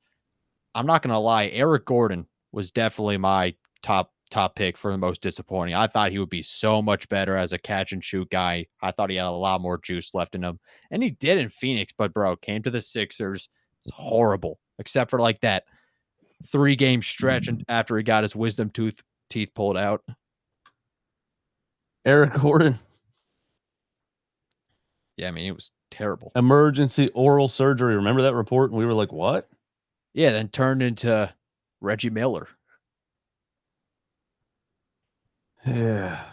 I'm not gonna lie, Eric Gordon was definitely my top pick for the most disappointing. I thought he would be so much better as a catch and shoot guy. I thought he had a lot more juice left in him, and he did in Phoenix. But bro, came to the Sixers, it's horrible, except for like that 3-game stretch and after he got his wisdom teeth pulled out. Eric Gordon, Yeah, I mean, it was terrible. emergency oral surgery. Remember that report? And we were like, what? Yeah, then turned into Reggie Miller. Yeah.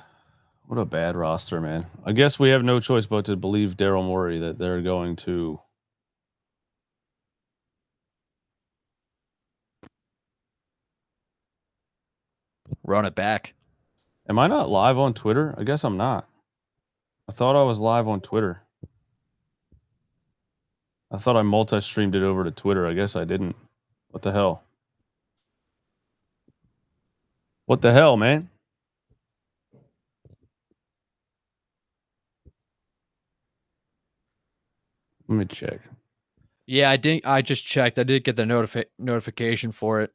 What a bad roster, man. I guess we have no choice but to believe Daryl Morey that they're going to Run it back. Am I not live on Twitter? I guess I'm not. I thought I was live on Twitter. I thought I multi-streamed it over to Twitter. I guess I didn't. What the hell? What the hell, man? Let me check. Yeah, I just checked. I did get the notification for it.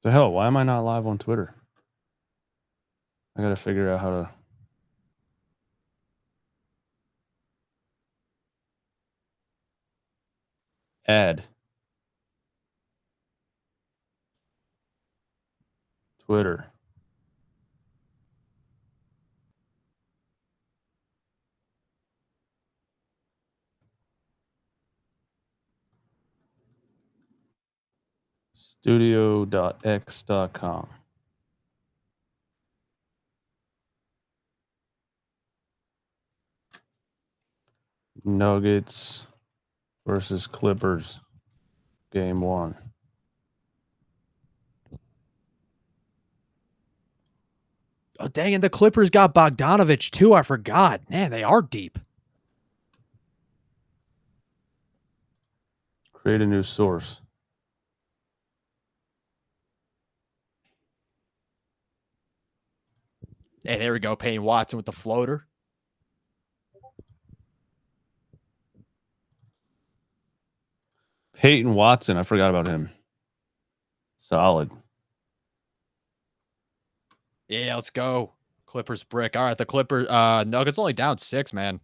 The hell? Why am I not live on Twitter? I got to figure out how to. Add. Twitter. Studio.x.com. Nuggets versus Clippers. Game 1. Oh, dang, and the Clippers got Bogdanovich too. I forgot. Man, they are deep. Create a new source. Hey, there we go. Payne Watson with the floater. Peyton Watson. I forgot about him. Solid. Yeah, let's go. Clippers brick. All right, the Clippers. Nuggets only down 6, man.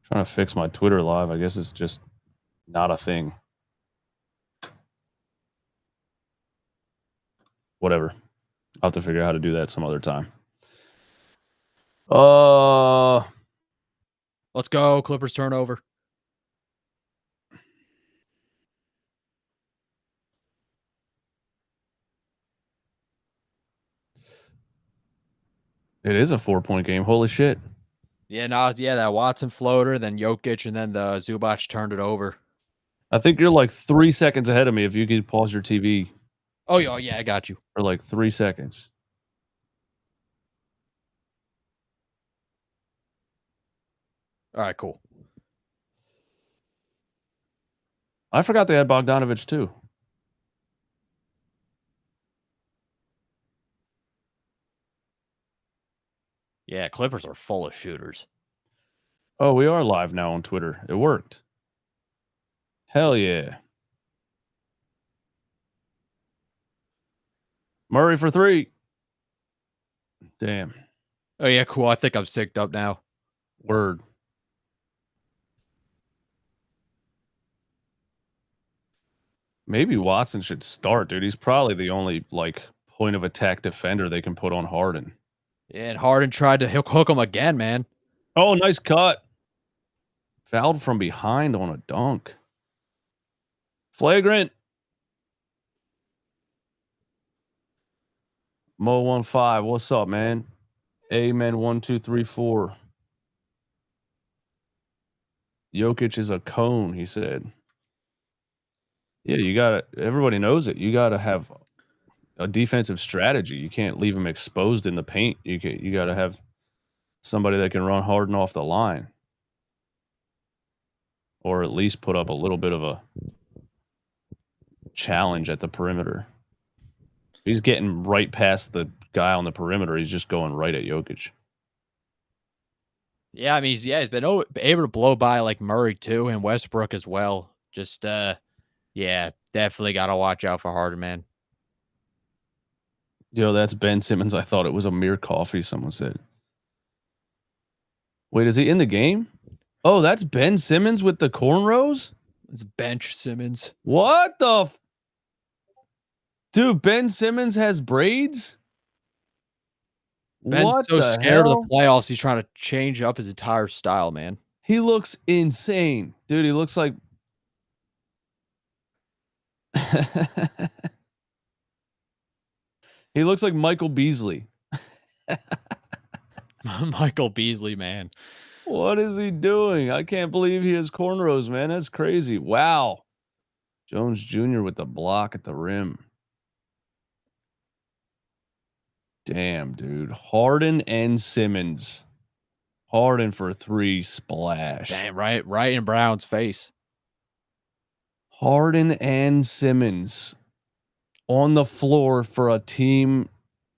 Trying to fix my Twitter live. I guess it's just not a thing. Whatever. I'll have to figure out how to do that some other time. Let's go. Clippers turnover. It is a 4-point game. Holy shit. Yeah, no, yeah, that Watson floater, then Jokic, and then the Zubac turned it over. I think you're like 3 seconds ahead of me if you could pause your TV Oh, yeah, I got you. for like 3 seconds. All right, cool. I forgot they had Bogdanovich too. Yeah, Clippers are full of shooters. Oh, we are live now on Twitter. It worked. Hell yeah. Murray for 3. Damn. Oh, yeah, cool. I think I'm synced up now. Word. Maybe Watson should start, dude. He's probably the only, like, point of attack defender they can put on Harden. Yeah, and Harden tried to hook him again, man. Oh, nice cut. Fouled from behind on a dunk. Flagrant. Mo15, what's up, man? Amen 1, 2, 3, 4. Jokic is a cone, he said. Yeah, you gotta. Everybody knows it. You gotta have a defensive strategy. You can't leave him exposed in the paint. You gotta have somebody that can run Harden off the line, or at least put up a little bit of a challenge at the perimeter. He's getting right past the guy on the perimeter. He's just going right at Jokic. Yeah, I mean, he's been able to blow by like Murray too, and Westbrook as well. Just yeah, definitely got to watch out for Harden, man. Yo, that's Ben Simmons. I thought it was Amir Coffee. Someone said. Wait, is he in the game? Oh, that's Ben Simmons with the cornrows? It's bench Simmons. What the dude, Ben Simmons has braids? Ben's What so the scared hell? of the playoffs, he's trying to change up his entire style, man. He looks insane. Dude, he looks like he looks like Michael Beasley. Michael Beasley, man. What is he doing? I can't believe he has cornrows, man. That's crazy. Wow. Jones Jr. with the block at the rim. Damn, dude. Harden and Simmons. Harden for 3 splash. Damn, right in Brown's face. Harden and Simmons on the floor for a team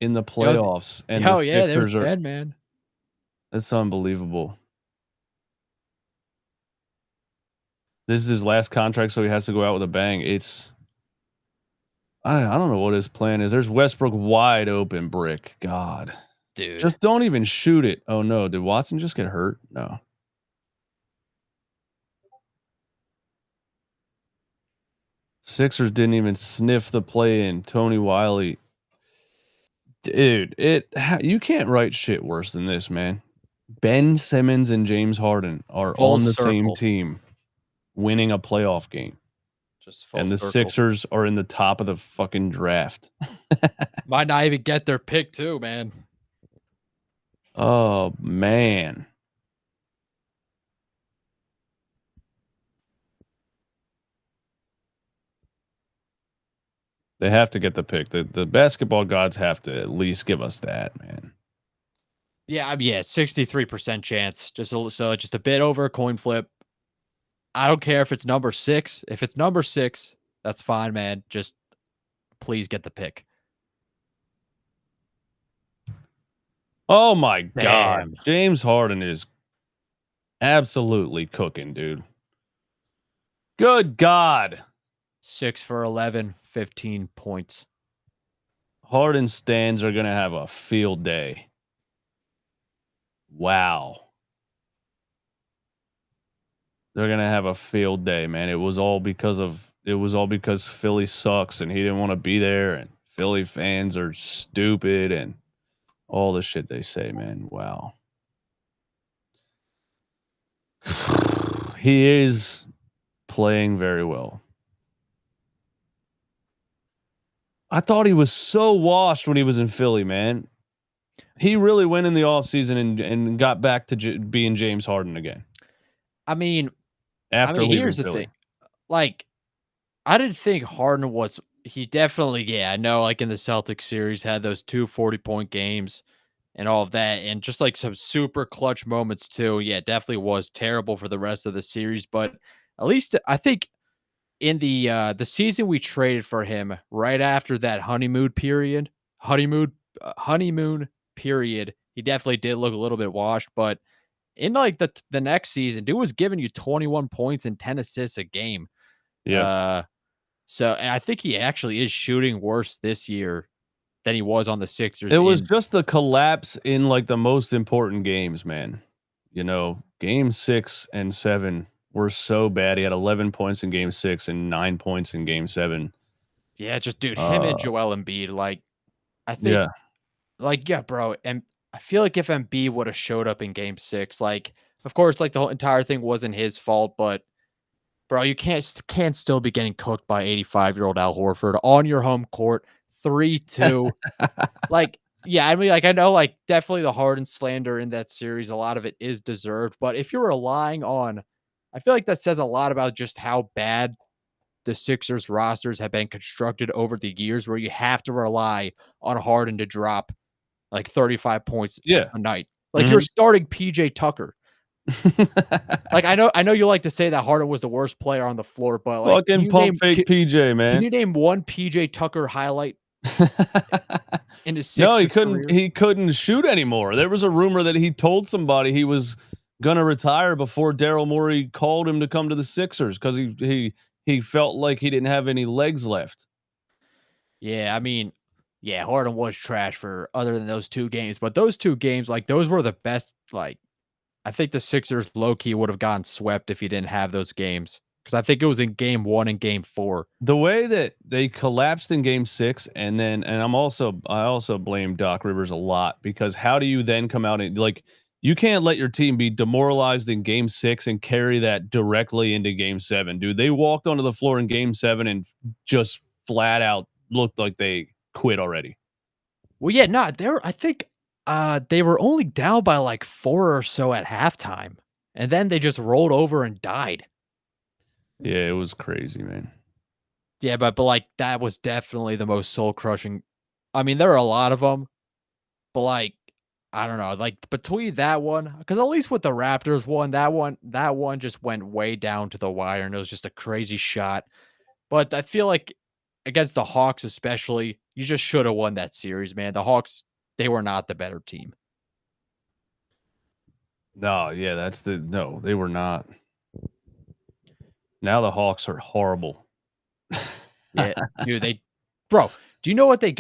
in the playoffs. And oh, the yeah, there's Sixers Ben, man. That's unbelievable. This is his last contract, so he has to go out with a bang. I don't know what his plan is. There's Westbrook wide open brick. God. Dude. Just don't even shoot it. Oh no. Did Watson just get hurt? No. Sixers didn't even sniff the play in. Tony Wiley. Dude, you can't write shit worse than this, man. Ben Simmons and James Harden are Full on the circle. same team winning a playoff game. Just full And the circle. Sixers are in the top of the fucking draft. Might not even get their pick too, man. Oh, man. They have to get the pick. The basketball gods have to at least give us that, man. Yeah, 63% chance. Just a bit over a coin flip. I don't care if it's number 6. If it's number 6, that's fine, man. Just please get the pick. Oh my God. Damn. James Harden is absolutely cooking, dude. Good God. 6 for 11, 15 points. Harden stands are going to have a field day. Wow. They're going to have a field day, man. It was all because Philly sucks and he didn't want to be there and Philly fans are stupid and all the shit they say, man. Wow. He is playing very well. I thought he was so washed when he was in Philly, man. He really went in the offseason and got back to being James Harden again. I mean, here's the thing. Like, I didn't think Harden was. He definitely, I know, like in the Celtics series, had those 2 40-point games and all of that, and just like some super clutch moments too. Yeah, definitely was terrible for the rest of the series, but at least I think in the season we traded for him right after that honeymoon period, he definitely did look a little bit washed, but in like the next season, dude was giving you 21 points and 10 assists a game. Yeah. So and I think he actually is shooting worse this year than he was on the Sixers It was in just the collapse in, like, the most important games, man. You know, game 6 and 7 were so bad. He had 11 points in game 6 and 9 points in game 7. yeah, just dude, him and Uh, Joel Embiid, like, I think, yeah. like, yeah, bro, and I feel like if Embiid would have showed up in game 6, like, of course, like, the whole entire thing wasn't his fault, but bro, you can't still be getting cooked by 85-year-old Al Horford on your home court, 3-2. Like, yeah, I mean, like, I know, like, definitely the Harden slander in that series, a lot of it is deserved, but if you're relying on I feel like that says a lot about just how bad the Sixers rosters have been constructed over the years where you have to rely on Harden to drop, like, 35 points Yeah. a night. Like, you're Mhm. starting PJ Tucker. Like, I know you like to say that Harden was the worst player on the floor, but, like, Fucking pump fake PJ, can man. you name one PJ Tucker highlight in his No, Sixers career? he couldn't shoot anymore. There was a rumor that he told somebody he was gonna retire before Daryl Morey called him to come to the Sixers because he felt like he didn't have any legs left. Yeah, I mean, yeah, Harden was trash for other than those 2 games, but those 2 games, like, those were the best, like, I think the Sixers low-key would have gotten swept if he didn't have those games, because I think it was in game 1 and game 4. The way that they collapsed in game 6 and I also blame Doc Rivers a lot because how do you then come out and like you can't let your team be demoralized in game 6 and carry that directly into game 7. Dude, they walked onto the floor in game 7 and just flat out looked like they quit already. Well, yeah, no, I think, they were only down by, like, 4 or so at halftime, and then they just rolled over and died. Yeah, it was crazy, man. Yeah, but, like, that was definitely the most soul-crushing. I mean, there are a lot of them, but, like, I don't know, like, between that one, because at least with the Raptors one, that one just went way down to the wire, and it was just a crazy shot. But I feel like against the Hawks especially, you just shoulda won that series, man. The Hawks, they were not the better team. No, yeah, no, they were not. Now the Hawks are horrible. Yeah, dude, bro, do you know what the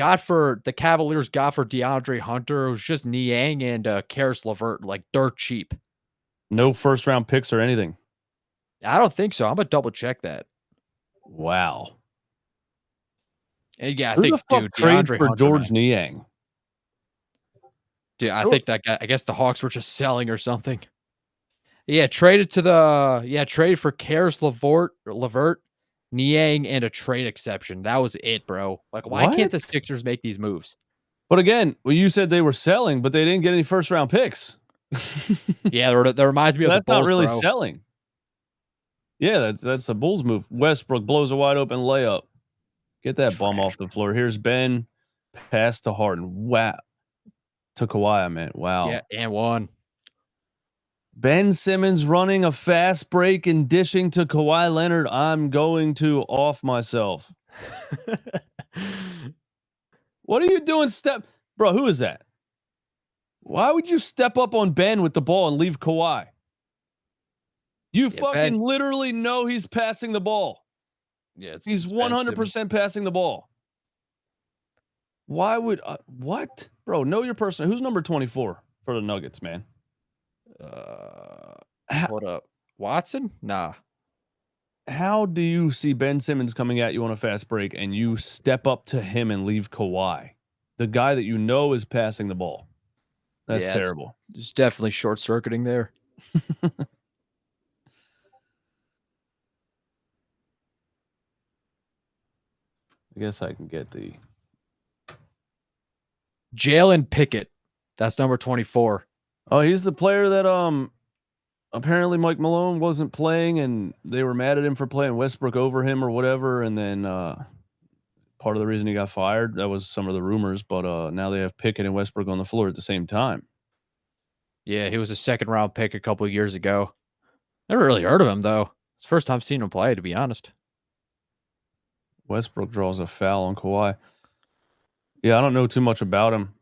Cavaliers got for DeAndre Hunter? It was just Niang and, Karis LeVert, like, dirt cheap. No first round picks or anything. I don't think so. I'm gonna double check that. Wow. And yeah, I Who the think, fuck dude, trade DeAndre for Hunter, George man. Niang? Dude, I think that guy, I guess the Hawks were just selling or something. Traded for Karis LeVert, Niang, and a trade exception. That was it, bro. Like, why can't What? the Sixers make these moves? But again, well, you said they were selling, but they didn't get any first round picks. Yeah, that reminds me of the That's not Bulls, really bro. selling. Yeah, that's the Bulls move. Westbrook blows a wide open layup. Get that bum Trash. off the floor. Here's Ben. Pass to Harden. Wow. To Kawhi, I meant. Yeah, Wow. and one. Ben Simmons running a fast break and dishing to Kawhi Leonard. I'm going to off myself. What are you doing? Bro, who is that? Why would you step up on Ben with the ball and leave Kawhi? You Yeah, Ben. fucking literally know he's passing the ball. Yeah, He's it's Ben 100% Simmons. passing the ball. Why would what? Bro, know your person. Who's number 24 for the Nuggets, man? Hold up. Watson? Nah. How do you see Ben Simmons coming at you on a fast break and you step up to him and leave Kawhi, the guy that you know is passing the ball? That's Yeah, terrible. it's definitely short circuiting there. I guess I can get the Jalen Pickett. That's number 24. Oh, he's the player that apparently Mike Malone wasn't playing and they were mad at him for playing Westbrook over him or whatever, and then part of the reason he got fired, that was some of the rumors, but now they have Pickett and Westbrook on the floor at the same time. Yeah, he was a second round pick a couple of years ago. Never really heard of him though. It's the first time seeing him play, to be honest. Westbrook draws a foul on Kawhi. Yeah, I don't know too much about him,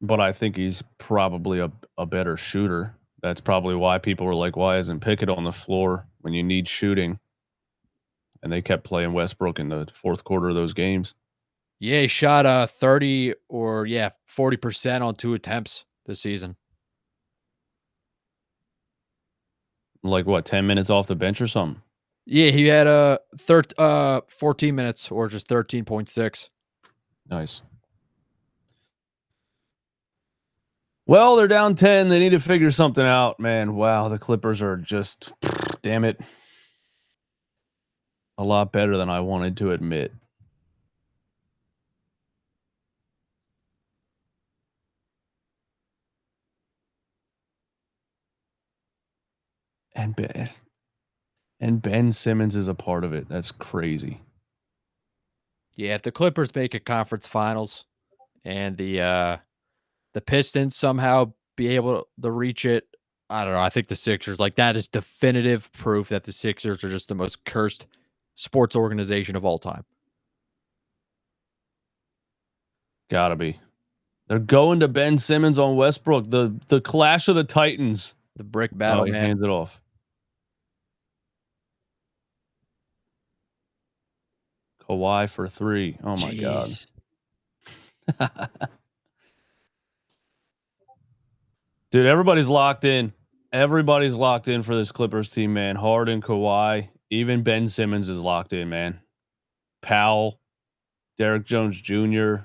but I think he's probably a better shooter. That's probably why people were like, why isn't Pickett on the floor when you need shooting? And they kept playing Westbrook in the fourth quarter of those games. Yeah, he shot 30 or 40% on 2 attempts this season. Like what, 10 minutes off the bench or something? Yeah, he had 14 minutes or just 13.6. Nice. Well, they're down 10. They need to figure something out, man. Wow, the Clippers are just, damn it, a lot better than I wanted to admit. And Ben Simmons is a part of it. That's crazy. Yeah, if the Clippers make a conference finals and the Pistons somehow be able to reach it, I don't know. I think the Sixers, like, that is definitive proof that the Sixers are just the most cursed sports organization of all time. Gotta be. They're going to Ben Simmons on Westbrook. The clash of the Titans. The brick battle, He man. hands it off. Kawhi for 3. Oh my god. Dude, everybody's locked in. Everybody's locked in for this Clippers team, man. Harden, Kawhi, even Ben Simmons is locked in, man. Powell, Derek Jones Jr.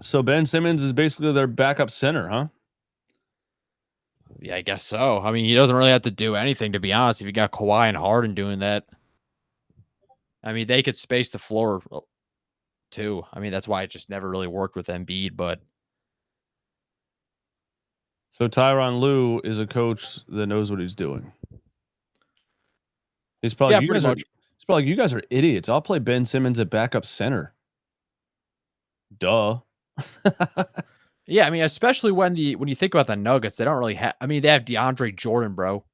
So Ben Simmons is basically their backup center, huh? Yeah, I guess so. I mean, he doesn't really have to do anything, to be honest, if you got Kawhi and Harden doing that. I mean, they could space the floor too. I mean, that's why it just never really worked with Embiid, but So Tyronn Lue is a coach that knows what he's doing. He's probably pretty much. He's probably like, you guys are idiots. I'll play Ben Simmons at backup center. Duh. Yeah, I mean, especially when you think about the Nuggets, they don't really have. I mean, they have DeAndre Jordan, bro,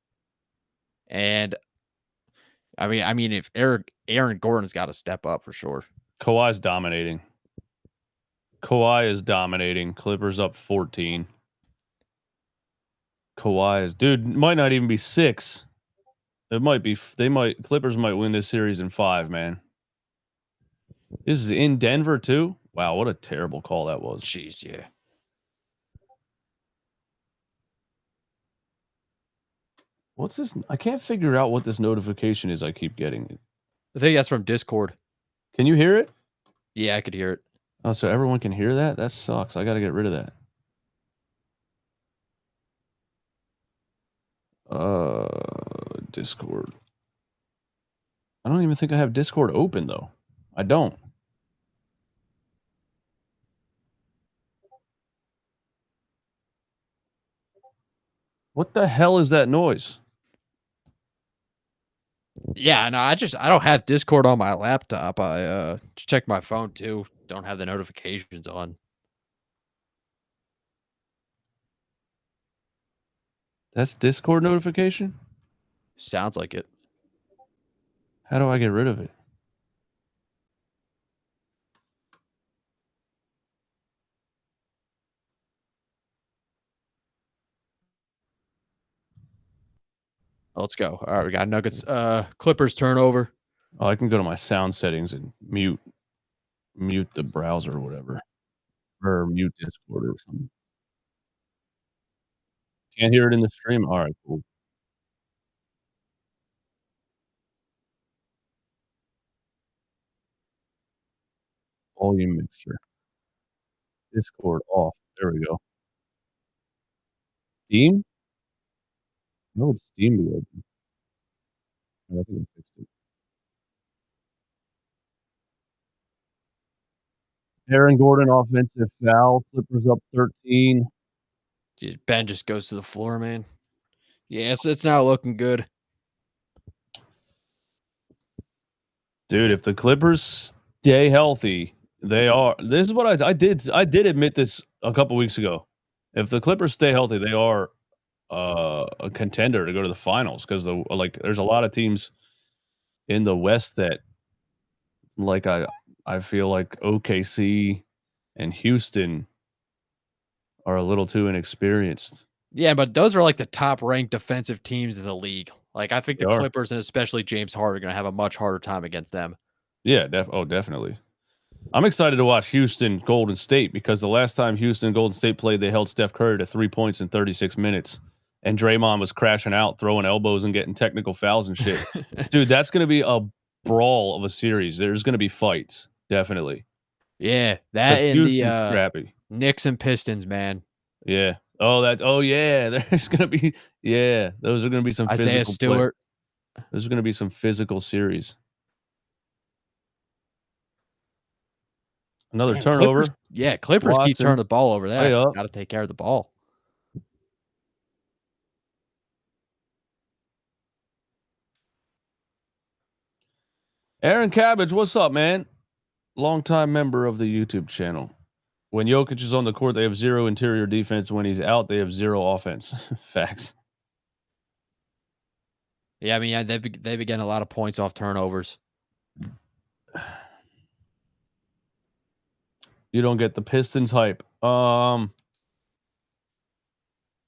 and I mean, if Aaron Gordon's got to step up for sure. Kawhi's dominating. Kawhi is dominating. Clippers up 14. Kawhi is, dude, might not even be 6. It might be. Clippers might win this series in 5, man. This is in Denver too. Wow, what a terrible call that was. Jeez, yeah. What's this? I can't figure out what this notification is I keep getting. I think that's from Discord. Can you hear it? Yeah, I could hear it. Oh, so everyone can hear that? That sucks. I got to get rid of that. Discord. I don't even think I have Discord open though. I don't. What the hell is that noise? Yeah, no, I don't have Discord on my laptop. I check my phone too. Don't have the notifications on. That's Discord notification? Sounds like it. How do I get rid of it? Let's go. All right, we got Nuggets. Clippers turnover. Oh, I can go to my sound settings and mute the browser or whatever. Or mute Discord or something. Can't hear it in the stream? All right, cool. Volume mixer. Discord off. There we go. Steam? No, it's Steam to open. I think I fixed it. Aaron Gordon offensive foul. Clippers up 13. Ben just goes to the floor, man. Yeah, it's not looking good. Dude, if the Clippers stay healthy, they are. This is what I did admit this a couple weeks ago. If the Clippers stay healthy, they are a contender to go to the finals because there's a lot of teams in the West that like I feel like OKC and Houston are a little too inexperienced. Yeah, but those are like the top ranked defensive teams in the league. Like, I think They the are. Clippers and especially James Harden are gonna have a much harder time against them. Yeah, definitely. I'm excited to watch Houston Golden State because the last time Houston Golden State played, they held Steph Curry to 3 points in 36 minutes, and Draymond was crashing out, throwing elbows and getting technical fouls and shit. Dude, that's gonna be a brawl of a series. There's gonna be fights, definitely. Yeah, that Because and the, Houston's scrappy. Knicks and Pistons, man. Yeah. Oh, yeah. There's gonna be yeah. Those are gonna be some Isaiah physical play. Stewart. Those are gonna be some physical series. Another Damn, Clippers turnover. yeah, Clippers keep turning Watson, the ball over there. layup. Gotta take care of the ball. Aaron Cabbage, what's up, man? Longtime member of the YouTube channel. When Jokic is on the court, they have zero interior defense. When he's out, they have zero offense. Facts. Yeah, I mean, yeah, they've been getting a lot of points off turnovers. You don't get the Pistons hype. Yeah,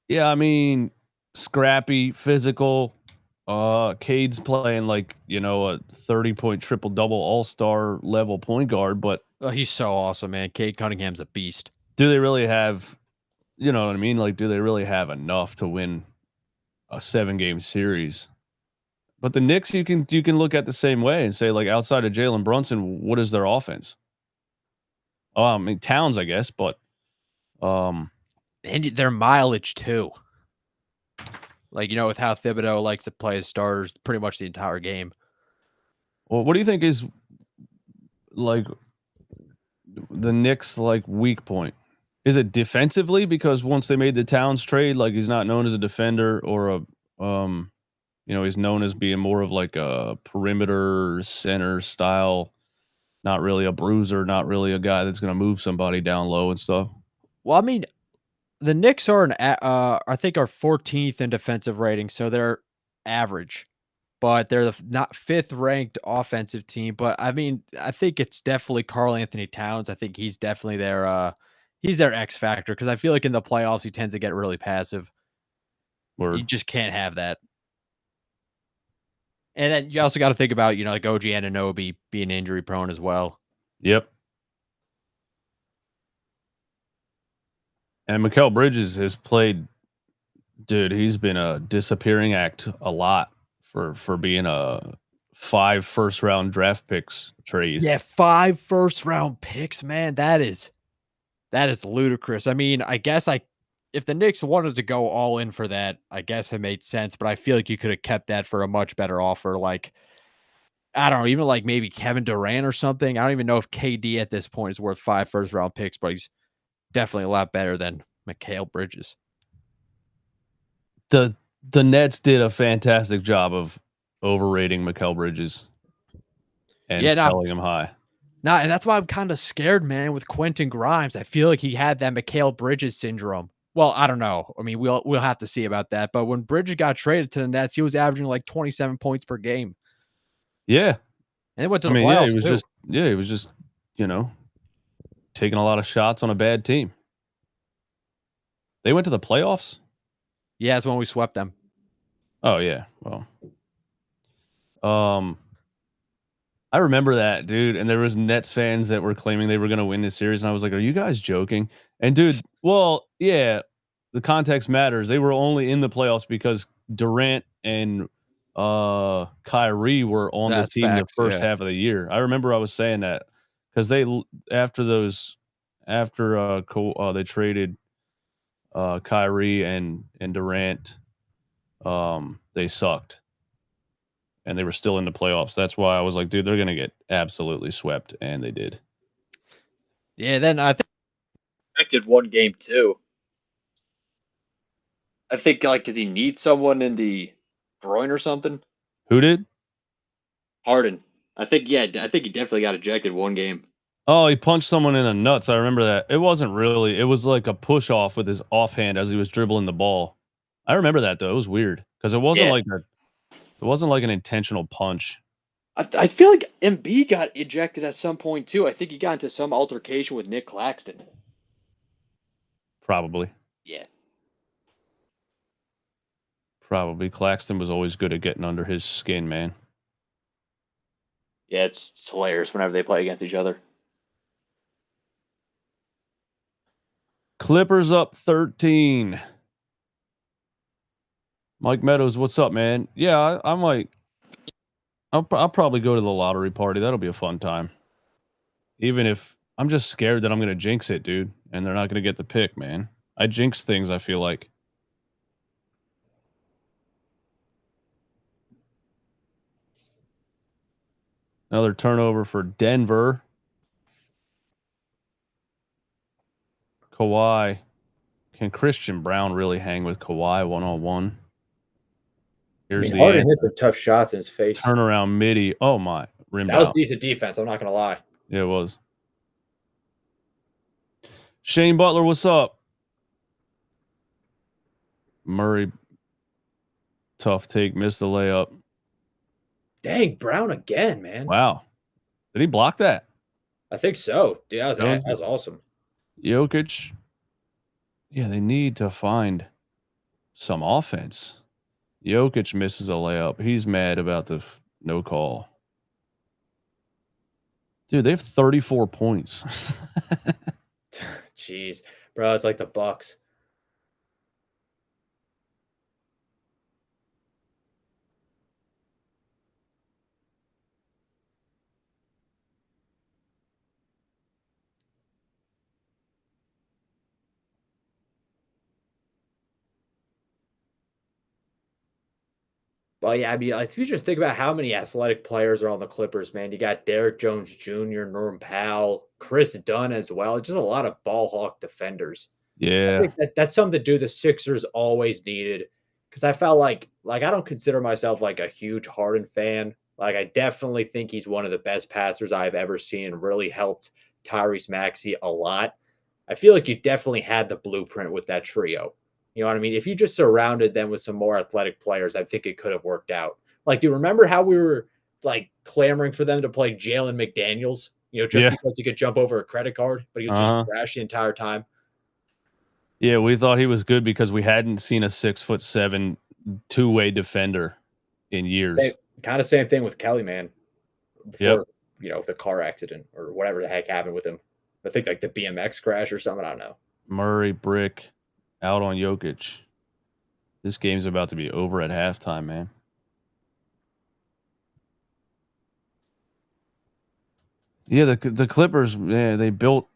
I mean, scrappy, physical. Cade's playing like, a 30-point triple-double all-star level point guard, but Oh, he's so awesome, man. Cade Cunningham's a beast. do they really have, you know what I mean? Like, do they really have enough to win a 7-game series? But the Knicks, you can look at the same way and say, like, outside of Jalen Brunson, what is their offense? Oh, I mean, Towns, I guess, but And their mileage too. Like, with how Thibodeau likes to play his starters pretty much the entire game. well, what do you think is like the Knicks like weak point? Is it defensively because once they made the Towns trade, like he's not known as a defender or he's known as being more of like a perimeter center style, not really a bruiser, not really a guy that's going to move somebody down low and stuff. Well, I mean, the Knicks are I think are 14th in defensive rating, so they're average. But they're not 5th ranked offensive team. But I mean, I think it's definitely Karl Anthony Towns. I think he's definitely he's their X factor because I feel like in the playoffs he tends to get really passive. Word. You just can't have that. And then you also got to think about, like OG Anunoby being injury prone as well. Yep. And Mikal Bridges has played, dude, he's been a disappearing act a lot for being a 5 first-round draft picks trade. Yeah, 5 first-round picks, man. That is ludicrous. I mean, I guess if the Knicks wanted to go all in for that, I guess it made sense, but I feel like you could have kept that for a much better offer. Like, I don't know, even like maybe Kevin Durant or something. I don't even know if KD at this point is worth 5 first-round picks, but he's definitely a lot better than Mikal Bridges. The Nets did a fantastic job of overrating Mikal Bridges and selling him high. Nah, and that's why I'm kind of scared, man, with Quentin Grimes. I feel like he had that Mikal Bridges syndrome. Well, I don't know. I mean, we'll have to see about that. But when Bridges got traded to the Nets, he was averaging like 27 points per game. Yeah. And it went to the playoffs, he was just, taking a lot of shots on a bad team. They went to the playoffs? Yeah, that's when we swept them. Oh, yeah. Well. I remember that, dude, and there was Nets fans that were claiming they were gonna win this series, and I was like, "Are you guys joking?" And dude, well, yeah, the context matters. They were only in the playoffs because Durant and Kyrie were on the team the first half of the year. I remember I was saying that because they they traded Kyrie and Durant, they sucked. And they were still in the playoffs. That's why I was like, dude, they're going to get absolutely swept. And they did. Yeah, then I think affected one game too. I think like because he needs someone in the groin or something. Who did? Harden. I think he definitely got ejected one game. Oh, he punched someone in the nuts. I remember that. It wasn't really. It was like a push off with his offhand as he was dribbling the ball. I remember that though. It was weird because it wasn't like an intentional punch. I feel like MB got ejected at some point too. I think he got into some altercation with Nick Claxton. Probably. Yeah. Probably. Claxton was always good at getting under his skin, man. Yeah, it's hilarious whenever they play against each other. Clippers up 13. Mike Meadows, what's up, man? Yeah, I might. I'll probably go to the lottery party. That'll be a fun time. Even if I'm just scared that I'm going to jinx it, dude, and they're not going to get the pick, man. I jinx things, I feel like. Another turnover for Denver. Kawhi. Can Christian Brown really hang with Kawhi one-on-one? Here's the Harden answer. hit some tough shots in his face. Turnaround midi. Oh, my. Rimmed That was out. decent defense. I'm not going to lie. Yeah, it was. Shane Butler, what's up? Murray, tough take, missed the layup. Dang, Brown again, man. Wow. Did he block that? I think so. Dude, that was awesome. Jokic. Yeah, they need to find some offense. Jokic misses a layup. He's mad about the no call. Dude, they have 34 points. Jeez, bro, it's like the Bucks. Well, yeah, I mean, if you just think about how many athletic players are on the Clippers, man, you got Derrick Jones Jr., Norm Powell, Chris Dunn as well. Just a lot of ball hawk defenders. Yeah. I think that's something the Sixers always needed, because I felt like I don't consider myself like a huge Harden fan. Like, I definitely think he's one of the best passers I've ever seen and really helped Tyrese Maxey a lot. I feel like you definitely had the blueprint with that trio. You know what I mean? If you just surrounded them with some more athletic players, I think it could have worked out. Like, do you remember how we were like clamoring for them to play Jalen McDaniels? You know, just because he could jump over a credit card, but he was just trash the entire time. Yeah, we thought he was good because we hadn't seen a 6'7" two-way defender in years. Kind of same thing with Kelly, man. Before the car accident or whatever the heck happened with him. I think like the BMX crash or something. I don't know. Murray brick out on Jokic. This game's about to be over at halftime, man. Yeah, the Clippers, yeah, they built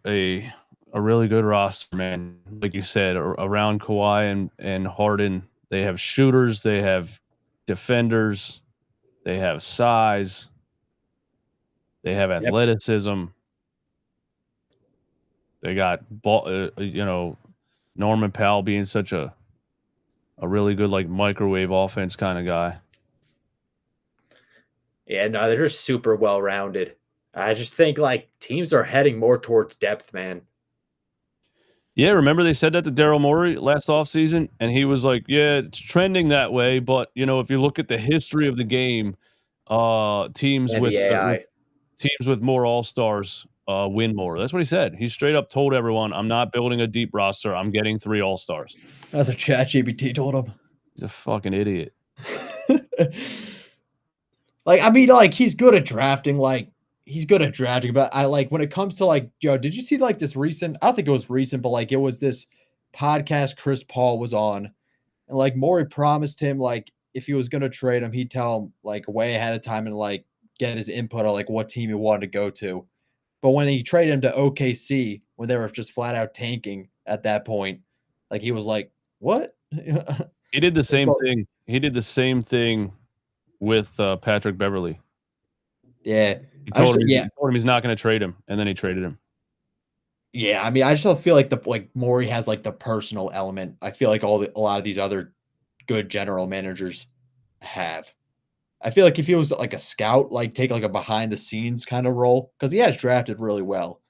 a really good roster, man. Like you said, around Kawhi and Harden. They have shooters, they have defenders, they have size, they have athleticism. They got Norman Powell being such a really good like microwave offense kind of guy. Yeah, no, they're just super well rounded. I just think like teams are heading more towards depth, man. Yeah, remember they said that to Daryl Morey last offseason, and he was like, yeah, it's trending that way. But, if you look at the history of the game, teams with more all-stars win more. That's what he said. He straight up told everyone, I'm not building a deep roster. I'm getting 3 all-stars. That's what ChatGPT told him. He's a fucking idiot. He's good at drafting. But I when it comes to did you see this recent? I don't think it was recent, but it was this podcast Chris Paul was on, and Morey promised him if he was gonna trade him, he'd tell him way ahead of time and get his input on what team he wanted to go to. But when he traded him to OKC, when they were just flat out tanking at that point, he was like, "What?" He did the same thing. He did the same thing with Patrick Beverley. Yeah. He told him he's not going to trade him, and then he traded him. Yeah, I mean, I just don't feel like Morey has the personal element. I feel like a lot of these other good general managers have. I feel like if he was a scout, take a behind the scenes kind of role, because he has drafted really well.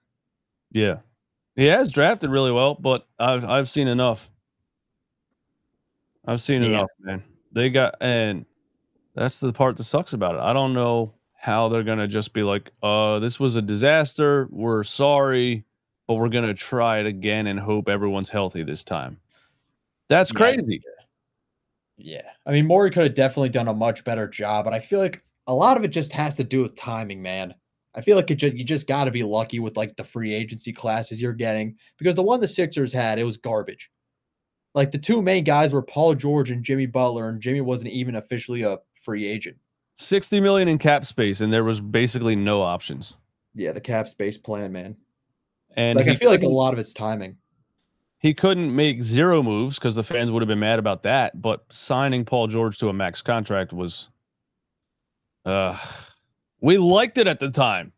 Yeah, he has drafted really well, but I've seen enough. I've seen enough, man. And that's the part that sucks about it. I don't know how they're gonna just be like, this was a disaster. We're sorry, but we're gonna try it again and hope everyone's healthy this time. That's crazy. Yeah. I mean, Morey could have definitely done a much better job, but I feel like a lot of it just has to do with timing, man. I feel like you just got to be lucky with like the free agency classes you're getting because the one the Sixers had, it was garbage. Like the two main guys were Paul George and Jimmy Butler, and Jimmy wasn't even officially a free agent. $60 million in cap space, and there was basically no options. Yeah, the cap space plan, man. And like I feel like a lot of it's timing. He couldn't make 0 moves because the fans would have been mad about that. But signing Paul George to a max contract was, we liked it at the time,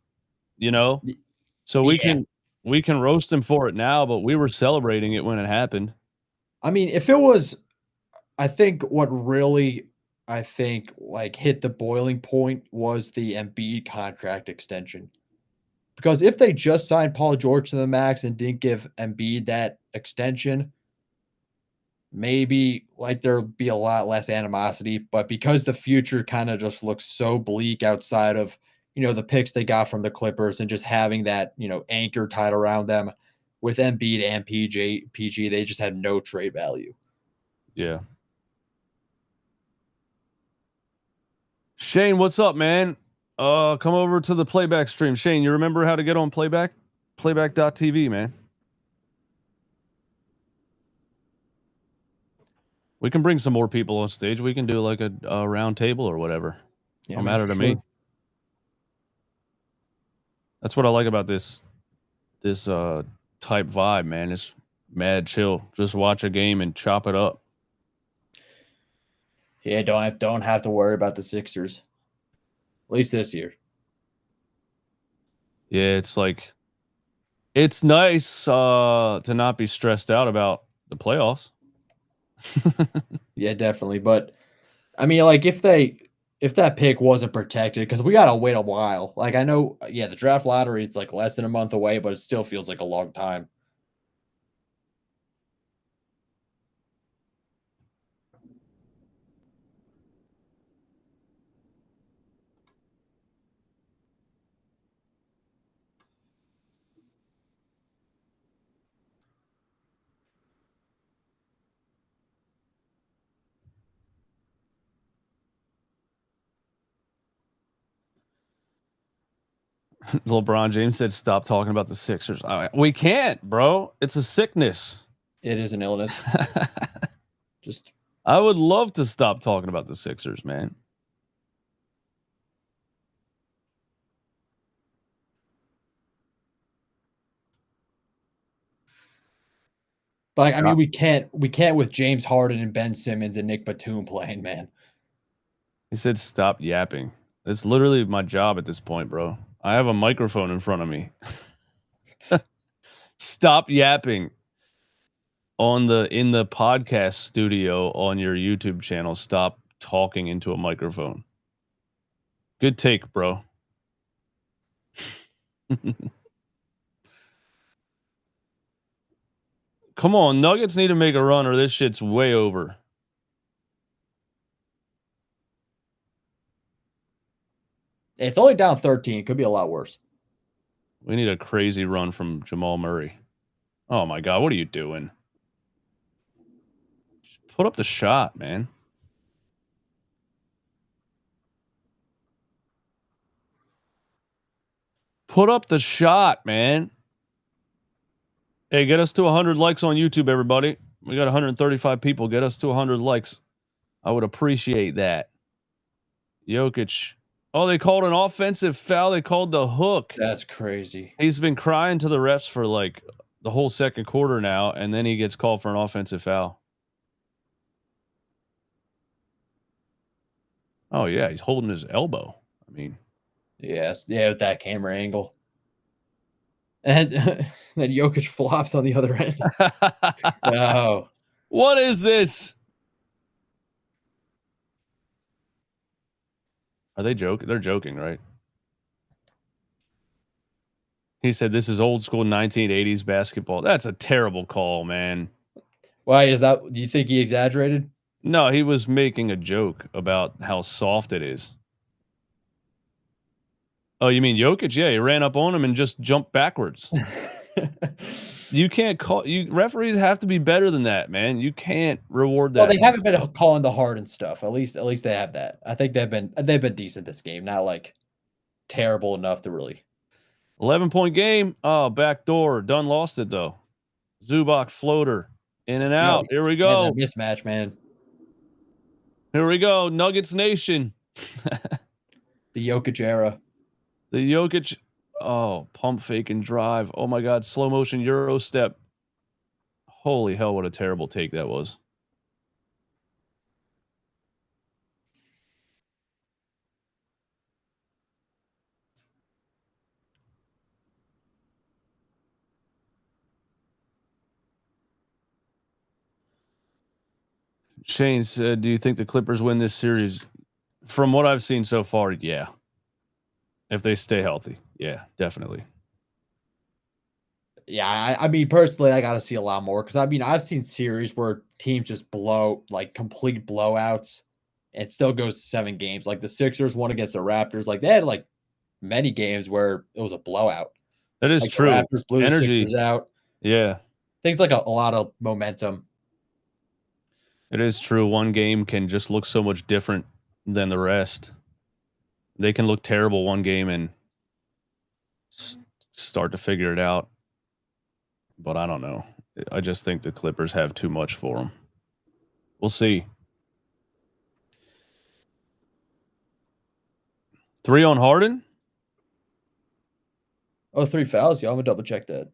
you know. So we can roast him for it now, but we were celebrating it when it happened. I mean, if it was, I think what really, like hit the boiling point was the Embiid contract extension. Because if they just signed Paul George to the max and didn't give Embiid that extension, maybe like there'd be a lot less animosity. But because the future kind of just looks so bleak outside of, you know, the picks they got from the Clippers and just having that, you know, anchor tied around them with Embiid and PG, they just had no trade value. Yeah. Shane, what's up, man? Come over to the playback stream. Shane, you remember how to get on playback? Playback.tv, man. We can bring some more people on stage. We can do like a round table or whatever. Yeah, Don't matter to me. That's what I like about this type vibe, man. It's mad chill. Just watch a game and chop it up. Yeah, don't have to worry about the Sixers. At least this year. Yeah, it's like it's nice to not be stressed out about the playoffs. Yeah, definitely. But I mean, like if that pick wasn't protected, because we gotta wait a while. Like I know, yeah, the draft lottery, it's like less than a month away, but it still feels like a long time. LeBron James said, "Stop talking about the Sixers." We can't, bro. It's a sickness. It is an illness. Just I would love to stop talking about the Sixers, man. But I mean, we can't with James Harden and Ben Simmons and Nick Batum playing, man. He said, "Stop yapping." It's literally my job at this point, bro. I have a microphone in front of me. Stop yapping in the podcast studio on your YouTube channel. Stop talking into a microphone. Good take, bro. Come on, Nuggets need to make a run or this shit's way over. It's only down 13. It could be a lot worse. We need a crazy run from Jamal Murray. Oh my God, what are you doing? Just put up the shot, man. Put up the shot, man. Hey, get us to 100 likes on YouTube, everybody. We got 135 people. Get us to 100 likes. I would appreciate that. Jokic. Oh, they called an offensive foul. They called the hook. That's crazy. He's been crying to the refs for like the whole second quarter now, and then he gets called for an offensive foul. Oh, yeah, he's holding his elbow. I mean, yes, yeah, with that camera angle. And then Jokic flops on the other end. No. What is this? Are they joking? They're joking, right? He said this is old school 1980s basketball. That's a terrible call, man. Why is that? Do you think he exaggerated? No, he was making a joke about how soft it is. Oh, you mean Jokic? Yeah, he ran up on him and just jumped backwards. You can't call referees have to be better than that, man. You can't reward that. Well, they haven't been calling the hard and stuff. At least they have that. I think they've been decent this game, not like terrible enough to really. 11-point game. Oh, backdoor. Dunn lost it though. Zubac floater in and out. Here we go. That mismatch, man. Here we go. Nuggets Nation. The Jokic era. The Jokic. Oh, pump fake and drive. Oh my God. Slow motion Euro step. Holy hell, what a terrible take that was. Shane said, do you think the Clippers win this series? From what I've seen so far, yeah. If they stay healthy. Yeah, definitely. Yeah, I mean, personally, I got to see a lot more because I mean, I've seen series where teams just blow like complete blowouts, and it still goes to 7 games. Like the Sixers won against the Raptors, like they had like many games where it was a blowout. That is like true. The Raptors blew Energy. the Sixers out. Yeah, things like a lot of momentum. It is true. One game can just look so much different than the rest. They can look terrible one game and start to figure it out. But I don't know. I just think the Clippers have too much for them. We'll see. 3 on Harden? Oh, 3 fouls. Yeah, I'm gonna double check that.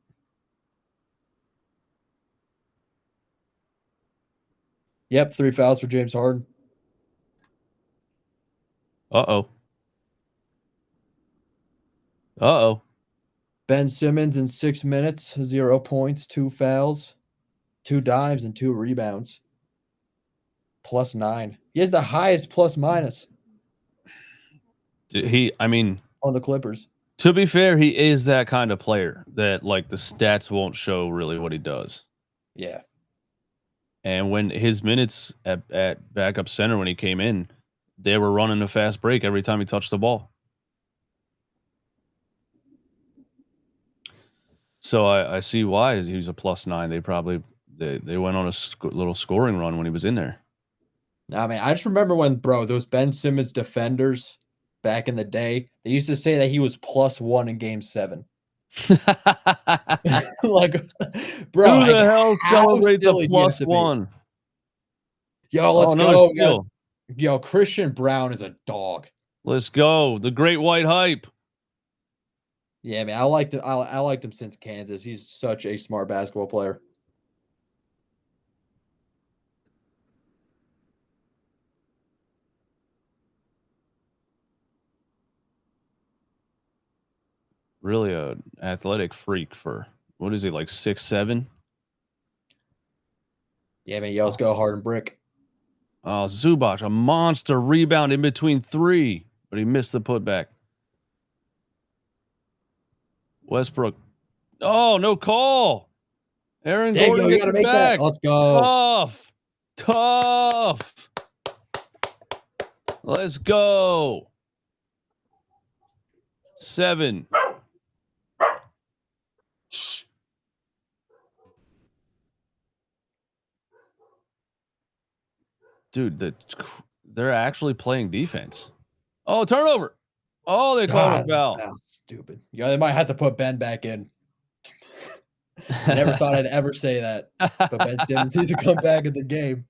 Yep, 3 fouls for James Harden. Uh-oh. Uh-oh. Ben Simmons in 6 minutes, 0 points, 2 fouls, 2 dimes, and 2 rebounds. +9. He has the highest plus minus. I mean, on the Clippers. To be fair, he is that kind of player that like the stats won't show really what he does. Yeah. And when his minutes at backup center when he came in, they were running a fast break every time he touched the ball. So I see why he was a +9. They probably they went on a little scoring run when he was in there. I mean, I just remember when, those Ben Simmons defenders back in the day, they used to say that he was +1 in Game 7. Like, bro, who the hell celebrates a +1? Yo, let's go. Yo, Christian Brown is a dog. Let's go. The great white hype. Yeah, man, I liked him. I liked him since Kansas. He's such a smart basketball player. Really a athletic freak for, what is he, like 6'7"? Yeah, man, yo, let's go hard and brick. Oh, Zubac, a monster rebound in between 3, but he missed the putback. Westbrook. Oh, no call. Aaron Gordon, you gotta make back. That. Let's go. Tough. Let's go. 7. Shh. Dude, they're actually playing defense. Oh, turnover. Oh, they called a foul. Stupid. Yeah, they might have to put Ben back in. I never thought I'd ever say that. But Ben Simmons needs to come back in the game.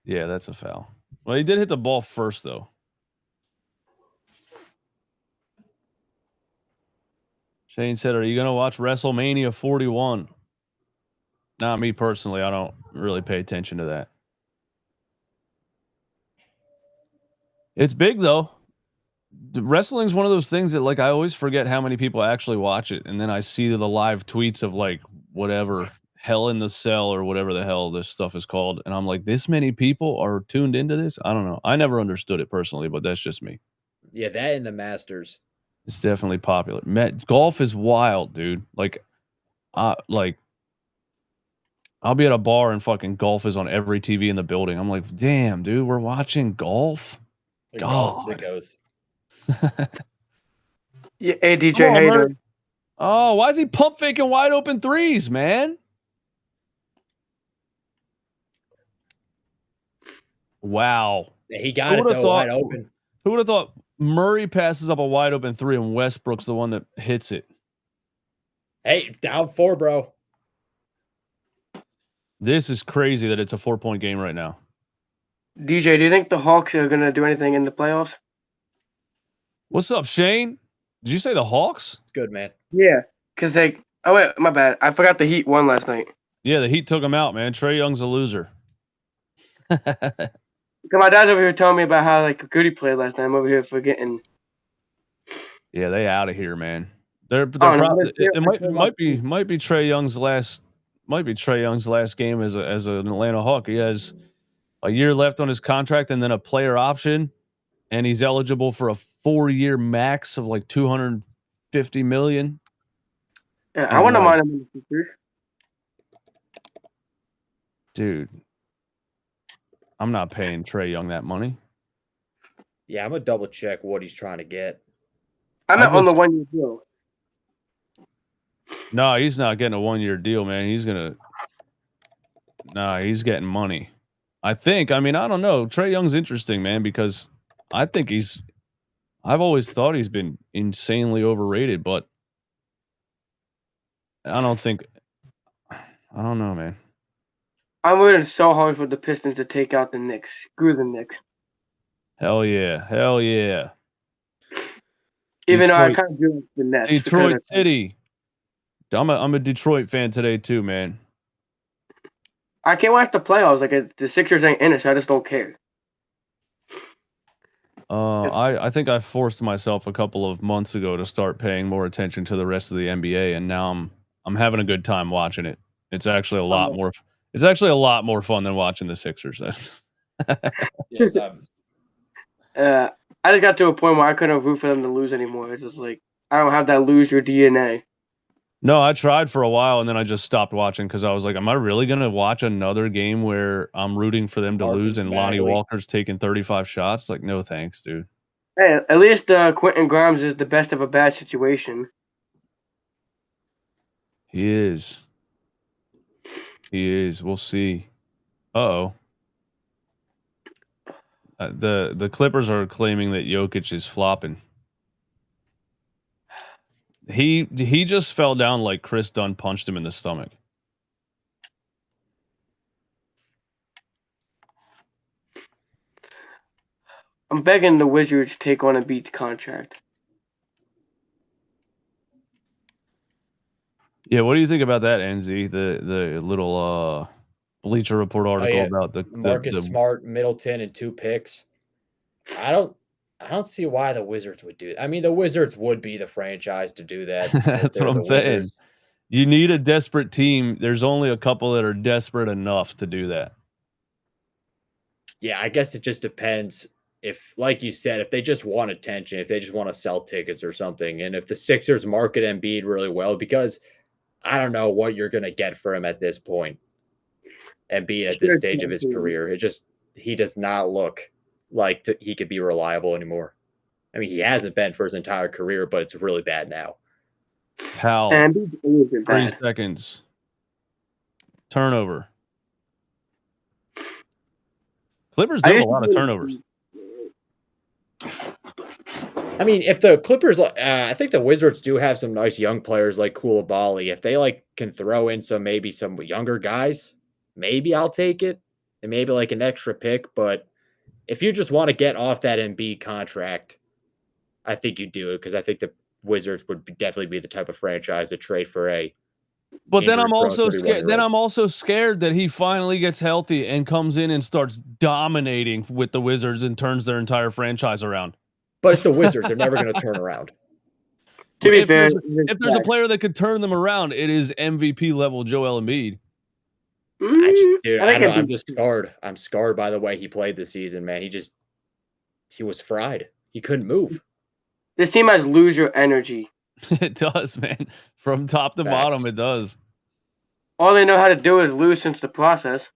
Yeah, that's a foul. Well, he did hit the ball first, though. Shane said, are you going to watch WrestleMania 41? Not me personally. I don't really pay attention to that. It's big, though. Wrestling's one of those things that, like, I always forget how many people actually watch it. And then I see the live tweets of, like, whatever, Hell in the Cell or whatever the hell this stuff is called. And I'm like, this many people are tuned into this? I don't know. I never understood it personally, but that's just me. Yeah, that and the Masters. It's definitely popular. Golf is wild, dude. Like, I'll be at a bar and fucking golf is on every TV in the building. I'm like, damn, dude, we're watching golf? God. Sickos. Yeah, hey DJ, how you doing? Oh, why is he pump faking wide open threes, man? Wow. He got Who it would've though, thought- wide open. Who would have thought Murray passes up a wide open three and Westbrook's the one that hits it? Hey, down 4, bro. This is crazy that it's a 4-point game right now. DJ, do you think the Hawks are gonna do anything in the playoffs? What's up, Shane? Did you say the Hawks? Good, man. Yeah, because like, oh wait, my bad. I forgot the Heat won last night. Yeah, the Heat took him out, man. Trae Young's a loser. Because my dad's over here telling me about how like good he played last night. I'm over here forgetting. Yeah, they out of here, man. They're no, probably they're- it might be Trae Young's last game as an Atlanta Hawk. He has a year left on his contract and then a player option, and he's eligible for a 4-year max of like $250 million. Yeah, I wouldn't mind him in the future. Dude, I'm not paying Trae Young that money. Yeah, I'm gonna double check what he's trying to get. I'm not I on the would- 1 year deal. No, he's not getting a 1-year deal, man. He's getting money. I think. I mean, I don't know. Trae Young's interesting, man, because I think I've always thought he's been insanely overrated, but I don't know, man. I'm rooting so hard for the Pistons to take out the Knicks. Screw the Knicks. Hell yeah. Even though I Detroit- kind of do like the Nets. Detroit because City. I'm a Detroit fan today too, man. I can't watch the playoffs. Like the Sixers ain't in it, so I just don't care. I think I forced myself a couple of months ago to start paying more attention to the rest of the NBA, and now I'm having a good time watching it. It's actually a lot more. It's actually a lot more fun than watching the Sixers. Yes, I just got to a point where I couldn't root for them to lose anymore. It's just like I don't have that lose your DNA. No, I tried for a while and then I just stopped watching because I was like, am I really going to watch another game where I'm rooting for them to Marcus lose and Lonnie Bagley. Walker's taking 35 shots? Like, no thanks, dude. Hey, at least Quentin Grimes is the best of a bad situation. He is. We'll see. Uh-oh. The Clippers are claiming that Jokic is flopping. He just fell down like Chris Dunn punched him in the stomach. I'm begging the Wizards to take on a Embiid's contract. Yeah, what do you think about that, NZ? The little Bleacher Report article yeah. about the Marcus Smart, Middleton, and 2 picks. I don't see why the Wizards would do that. I mean, the Wizards would be the franchise to do that. That's what I'm saying. You need a desperate team. There's only a couple that are desperate enough to do that. Yeah, I guess it just depends if, like you said, if they just want attention, if they just want to sell tickets or something, and if the Sixers market Embiid really well, because I don't know what you're going to get for him at this point. Embiid at this stage of his career, he does not look like he could be reliable anymore. I mean, he hasn't been for his entire career, but it's really bad now. Hal, And Embiid's always been 3 bad. seconds. Turnover. Clippers do have a lot of turnovers. I mean, if the Clippers, I think the Wizards do have some nice young players like Koulibaly. If they can throw in some younger guys, maybe I'll take it, and maybe like an extra pick. But if you just want to get off that Embiid contract, I think you do it because I think the Wizards would definitely be the type of franchise to trade for a. But then I'm injury-prone also scared. 31-year-old. Then I'm also scared that he finally gets healthy and comes in and starts dominating with the Wizards and turns their entire franchise around. But it's the Wizards; they're never going to turn around. To be If fair, If there's a player that could turn them around, it is MVP level Joel Embiid. I'm just scarred. I'm scarred by the way he played this season, man. He was fried. He couldn't move. This team has loser energy. It does, man. From top to Facts. bottom, it does. All they know how to do is lose since the process.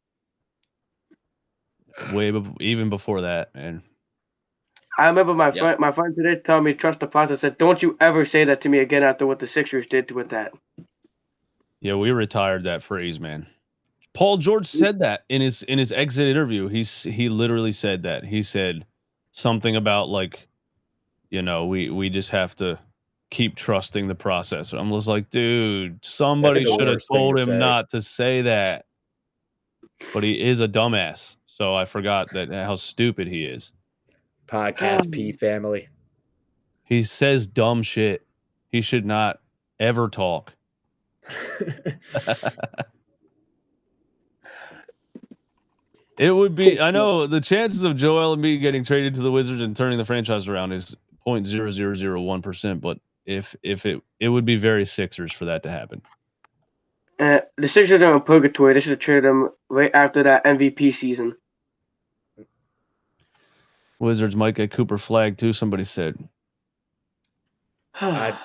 Even before that, man. I remember my friend today telling me trust the process. Said, "Don't you ever say that to me again after what the Sixers did with that." Yeah, we retired that phrase, man. Paul George said that in his exit interview. He literally said that. He said something about like, we just have to keep trusting the process. I'm just like, dude, somebody should have told him not to say that. But he is a dumbass, so I forgot how stupid he is. Podcast P family. He says dumb shit. He should not ever talk. It would be. I know the chances of Joel Embiid getting traded to the Wizards and turning the franchise around is 0.0001%. But if it would be very Sixers for that to happen. The Sixers are in purgatory. They should have traded him right after that MVP season. Wizards might get Cooper flagged too. Somebody said. I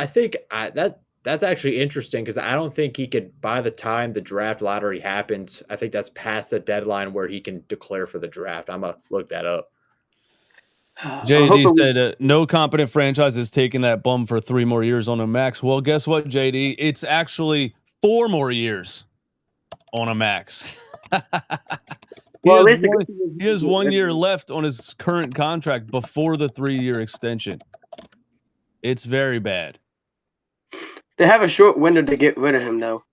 think that's actually interesting because I don't think he could, by the time the draft lottery happens, I think that's past the deadline where he can declare for the draft. I'm gonna look that up. JD said no competent franchise is taking that bum for 3 more years on a max. Well, guess what, JD? It's actually 4 more years on a max. He has 1 year left on his current contract before the 3-year extension. It's very bad. They have a short window to get rid of him, though.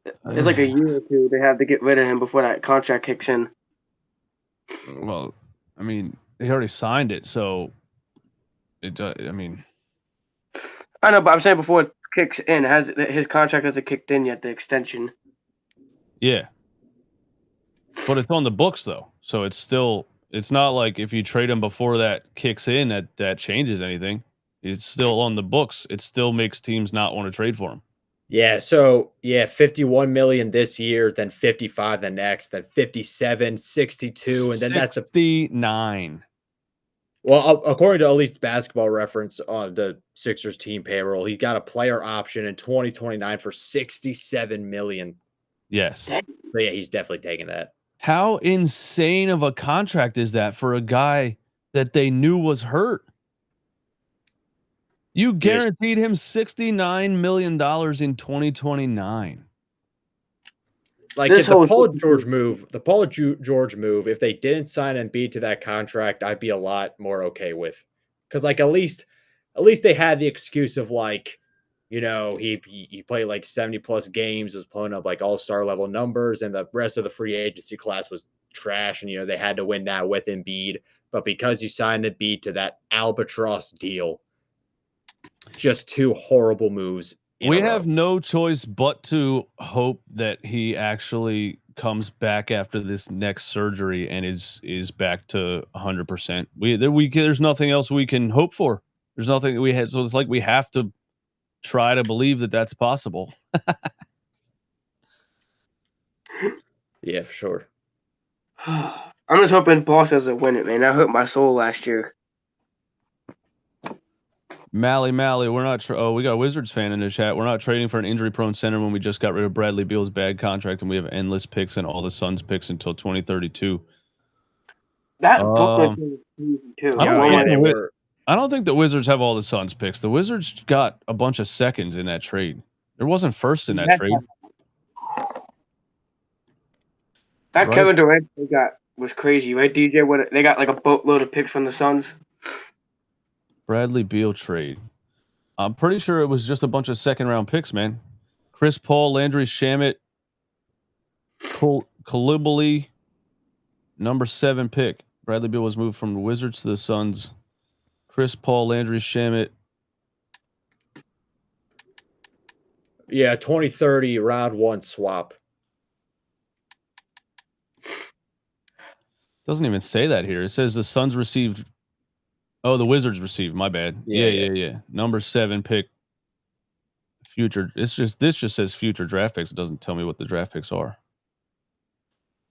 It's like a year or two they have to get rid of him before that contract kicks in. Well, I mean, he already signed it, so I mean, I know, but I'm saying before it kicks in, his contract hasn't kicked in yet. The extension. Yeah, but it's on the books though, so it's not like if you trade him before that kicks in that changes anything. It's still on the books. It still makes teams not want to trade for him. Yeah, so 51 million this year, then 55 the next, then 57, 62, and then that's 69. Well, according to at least Basketball Reference on the Sixers team payroll, he's got a player option in 2029 for 67 million. Yes. So yeah, he's definitely taking that. How insane of a contract is that for a guy that they knew was hurt? You guaranteed him $69 million in 2029. Like the Paul George move, if they didn't sign Embiid to that contract, I'd be a lot more okay with. Because like at least they had the excuse of like, he played like 70 plus games, was pulling up like all-star level numbers, and the rest of the free agency class was trash, and they had to win that with Embiid. But because you signed Embiid to that albatross deal, just 2 horrible moves. We have no choice but to hope that he actually comes back after this next surgery and is back to 100%. There's nothing else we can hope for. There's nothing we had, so it's like we have to try to believe that that's possible. Yeah, for sure. I'm just hoping Boss doesn't win it, man. That hurt my soul last year. Mally, we're not. We got a Wizards fan in the chat. We're not trading for an injury-prone center when we just got rid of Bradley Beal's bad contract, and we have endless picks and all the Suns picks until 2032. That Brooklyn too. I don't think the Wizards have all the Suns picks. The Wizards got a bunch of seconds in that trade. There wasn't first in that trade. That right? Kevin Durant they got was crazy, right, DJ? They got like a boatload of picks from the Suns. Bradley Beal trade. I'm pretty sure it was just a bunch of second-round picks, man. Chris Paul, Landry Shamet, Coulibaly, number 7 pick. Bradley Beal was moved from the Wizards to the Suns. Chris Paul, Landry Shamet. Yeah, 2030 round 1 swap. Doesn't even say that here. It says the Suns received. Oh, the Wizards received. My bad. Yeah. Number 7 pick. Future. This just says future draft picks. It doesn't tell me what the draft picks are.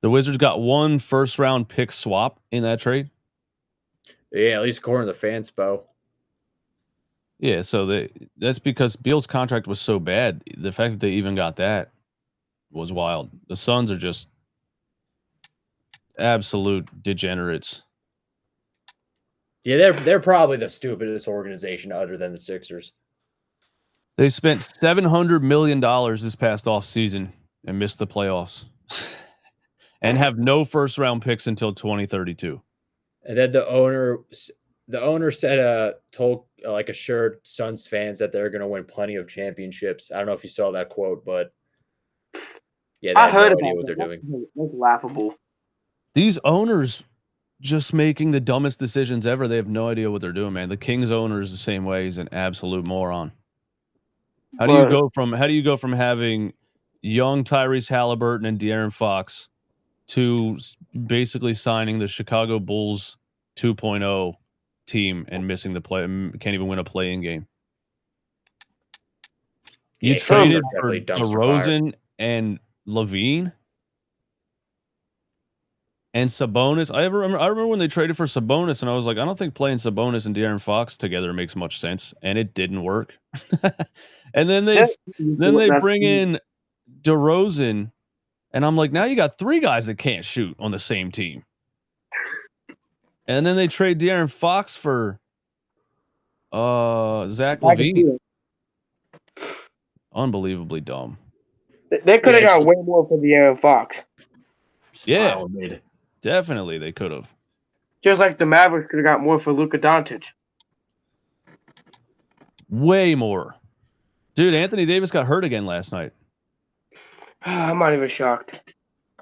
The Wizards got 1 first-round pick swap in that trade. Yeah, at least according to the fans, Bo. Yeah, so that's because Beal's contract was so bad. The fact that they even got that was wild. The Suns are just absolute degenerates. Yeah, they're probably the stupidest organization other than the Sixers. They spent $700 million this past offseason and missed the playoffs and have no first-round picks until 2032. And then the owner said assured Suns fans that they're going to win plenty of championships. I don't know if you saw that quote, but yeah, they I have heard no about idea what they're that. doing. That's laughable. These owners just making the dumbest decisions ever. They have no idea what they're doing, man. The Kings owner is the same way. He's an absolute moron. How do you go from having young Tyrese Halliburton and De'Aaron Fox to basically signing the Chicago Bulls 2.0 team and missing the play, can't even win a play-in game? You Yeah, traded Kings are for definitely dumpster fire. DeRozan and Levine and Sabonis. I remember when they traded for Sabonis, and I was like, I don't think playing Sabonis and De'Aaron Fox together makes much sense, and it didn't work. And then they bring in DeRozan, and I'm like, now you got 3 guys that can't shoot on the same team. And then they trade De'Aaron Fox for Zach LaVine. Unbelievably dumb. They could have got way more for De'Aaron Fox. Yeah, definitely they could have. Just like the Mavericks could have got more for Luka Doncic. Way more. Dude, Anthony Davis got hurt again last night. I'm not even shocked.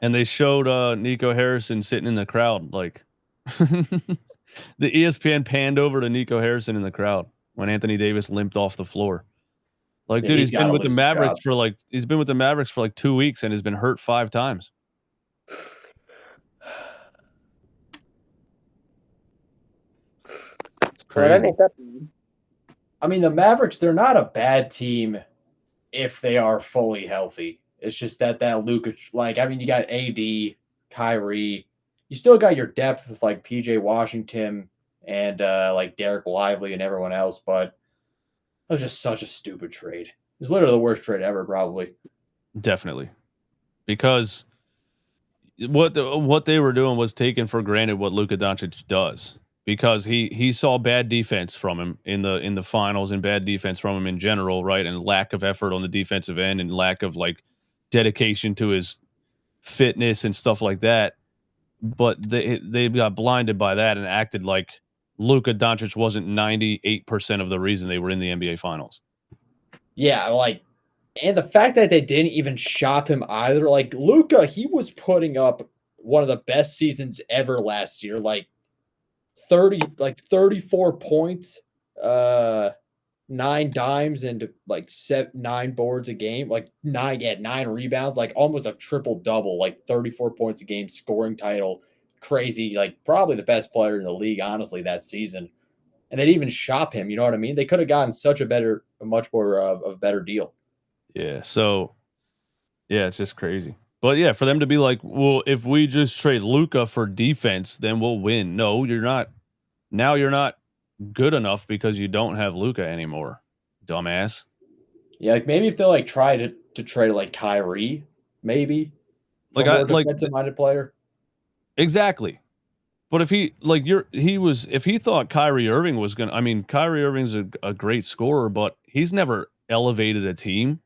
And they showed Nico Harrison sitting in the crowd. Like, the ESPN panned over to Nico Harrison in the crowd when Anthony Davis limped off the floor. Like, dude, he's been with the Mavericks for like 2 weeks and has been hurt 5 times. It's crazy. I mean, the Mavericks, they're not a bad team if they are fully healthy. It's just that Luka, you got AD, Kyrie. You still got your depth with like PJ Washington and like Derek Lively and everyone else, but it was just such a stupid trade. It was literally the worst trade ever, probably. Definitely. Because what they were doing was taking for granted what Luka Doncic does. Because he saw bad defense from him in the finals and bad defense from him in general, right? And lack of effort on the defensive end and lack of like dedication to his fitness and stuff like that. But they got blinded by that and acted like Luka Doncic wasn't 98% of the reason they were in the NBA Finals. Yeah, and the fact that they didn't even shop him either. Like Luka, he was putting up one of the best seasons ever last year. 34 points, 9 dimes, and 9 boards a game, 9 rebounds, almost a triple double, 34 points a game, scoring title, crazy, probably the best player in the league, honestly, that season. And they didn't even shop him, you know what I mean? They could have gotten such a much more of a better deal. Yeah, so yeah, it's just crazy. But yeah, for them to be like, well, if we just trade Luka for defense, then we'll win. No, you're not. Now you're not good enough because you don't have Luka anymore, dumbass. Yeah, maybe if they try to trade Kyrie, maybe a defensive-minded player. Exactly. But if if he thought Kyrie Irving was gonna, I mean, Kyrie Irving's a great scorer, but he's never elevated a team.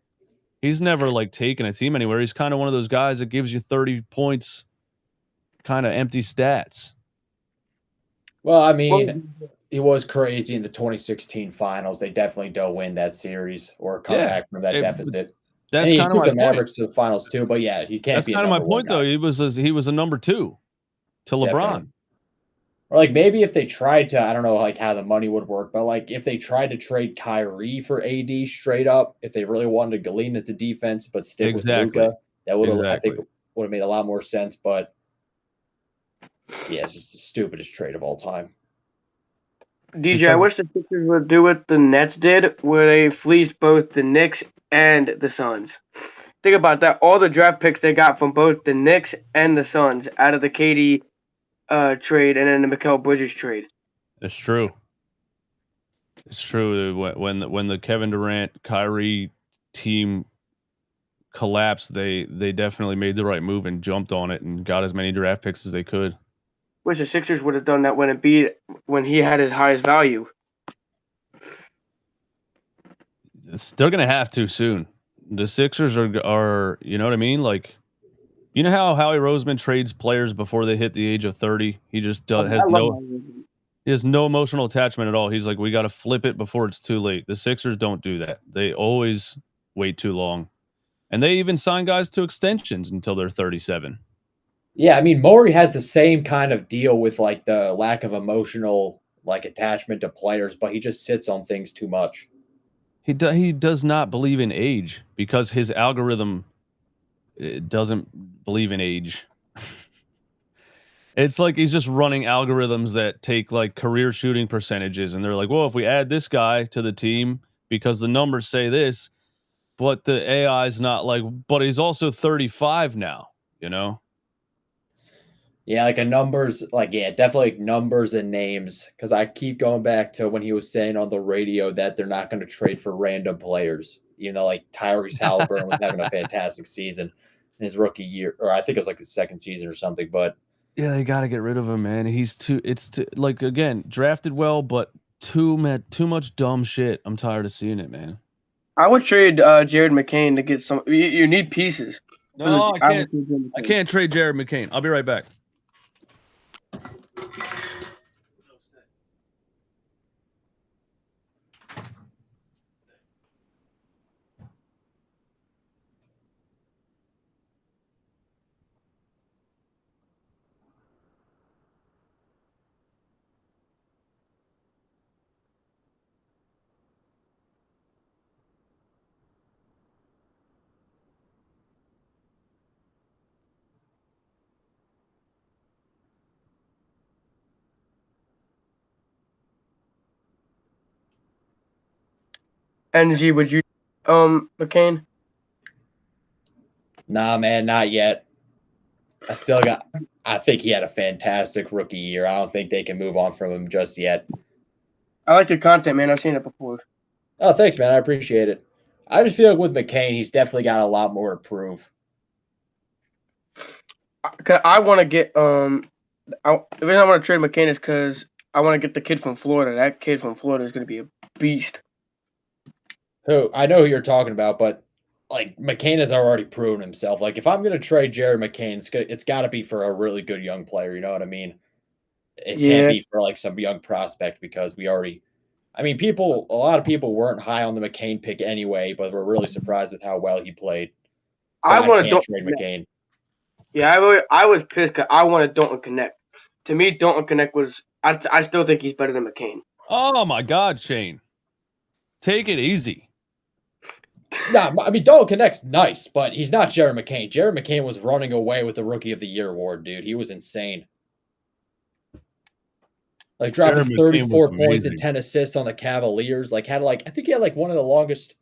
He's never taken a team anywhere. He's kind of one of those guys that gives you 30 points, kind of empty stats. Well, I mean, it was crazy in the 2016 finals. They definitely don't win that series or come back from that deficit. That's kind of my point. Mavericks to the finals too, but yeah, he can't. That's kind of my point, though. He was a number 2 to LeBron. Definitely. Or maybe if they tried to, I don't know how the money would work, but if they tried to trade Kyrie for AD straight up, if they really wanted to lean into defense but stick with Luka, that would have I think would have made a lot more sense. But yeah, it's just the stupidest trade of all time. DJ, I wish the Sixers would do what the Nets did, where they fleeced both the Knicks and the Suns. Think about that. All the draft picks they got from both the Knicks and the Suns out of the KD trade and then the Mikal Bridges trade. It's true. It's true. When the Kevin Durant, Kyrie team collapsed, they definitely made the right move and jumped on it and got as many draft picks as they could. Wish the Sixers would have done that when he had his highest value. They're gonna have to soon. The Sixers are you know what I mean? Like, you know how Howie Roseman trades players before they hit the age of 30? He just has no emotional attachment at all. He's like, we got to flip it before it's too late. The Sixers don't do that. They always wait too long, and they even sign guys to extensions until they're 37. Yeah, I mean, Morey has the same kind of deal with like the lack of emotional like attachment to players, but he just sits on things too much. He does not believe in age because his algorithm doesn't believe in age. It's like he's just running algorithms that take like career shooting percentages, and they're like, well, if we add this guy to the team because the numbers say this, but the AI is not like, but he's also 35 now, you know? Yeah, like definitely numbers and names. Because I keep going back to when he was saying on the radio that they're not going to trade for random players. You know, like Tyrese Halliburton was having a fantastic season in his rookie year, or I think it was like his second season or something. But yeah, they got to get rid of him, man. It's too like, again, drafted well, but too much dumb shit. I'm tired of seeing it, man. I would trade Jared McCain to get some. You need pieces. No, I can't trade Jared McCain. I'll be right back. NG, would you McCain? nah, man, not yet. I think he had a fantastic rookie year. I don't think they can move on from him just yet. I like your content, man. I've seen it before. Oh, thanks, man. I appreciate it. I just feel like with McCain, he's definitely got a lot more to prove. I want to get the reason I want to trade McCain is because I want to get the kid from Florida. That kid from Florida is going to be a beast. Who I know who you're talking about, but like McCain has already proven himself. Like if I'm going to trade Jared McCain, it's got to be for a really good young player. You know what I mean? It can't be for like some young prospect because a lot of people weren't high on the McCain pick anyway, but were really surprised with how well he played. So I want to trade McCain. Yeah, I was pissed because I wanted Dalton Connect. To me, Dalton Connect was. I still think he's better than McCain. Oh my God, Shane, take it easy. Nah, I mean Dalton Connect's nice, but he's not Jared McCain. Jared McCain was running away with the Rookie of the Year award, dude. He was insane. Like dropping 34 points and 10 assists on the Cavaliers. I think he had one of the longest.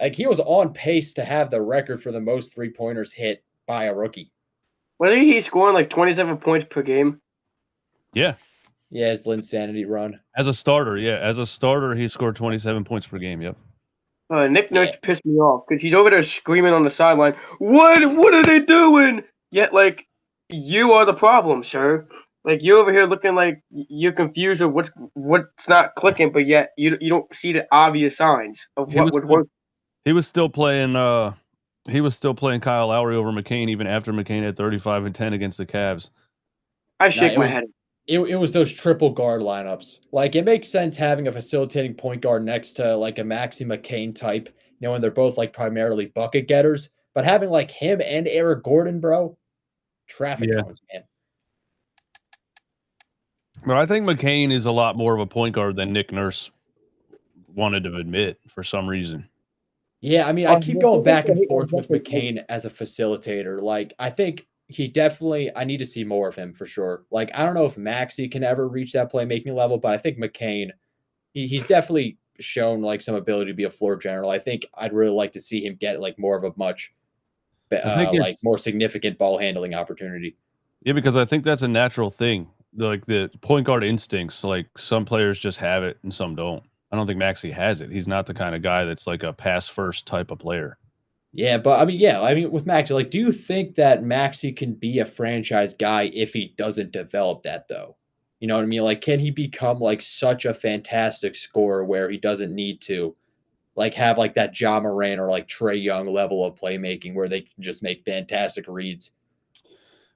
Like he was on pace to have the record for the most 3-pointers hit by a rookie. Wasn't he scoring 27 points per game? Yeah. Yeah, his Linsanity run. As a starter, yeah. As a starter, he scored 27 points per game, yep. Nick Nurse pissed me off because he's over there screaming on the sideline, What are they doing? Yet, you are the problem, sir. You're over here looking like you're confused of what's not clicking, but yet you don't see the obvious signs of what would work. He was still playing Kyle Lowry over McCain even after McCain had 35 and 10 against the Cavs. I shake my head. It was those triple guard lineups. It makes sense having a facilitating point guard next to a Maxi McCain type, when they're both primarily bucket getters. But having him and Eric Gordon, bro, traffic cones, man. But I think McCain is a lot more of a point guard than Nick Nurse wanted to admit for some reason. Yeah, I mean, I keep going back and forth with McCain as a facilitator. I think I need to see more of him for sure. I don't know if Maxey can ever reach that playmaking level, but I think McCain, he's definitely shown some ability to be a floor general. I think I'd really like to see him get more of a more significant ball handling opportunity. Yeah, because I think that's a natural thing. The point guard instincts, some players just have it and some don't. I don't think Maxey has it. He's not the kind of guy that's a pass first type of player. Yeah, but I mean, with Maxi, like, do you think that Maxi can be a franchise guy if he doesn't develop that, though? You know what I mean? Like, can he become like such a fantastic scorer where he doesn't need to like have like that Ja Morant or like Trey Young level of playmaking where they can just make fantastic reads?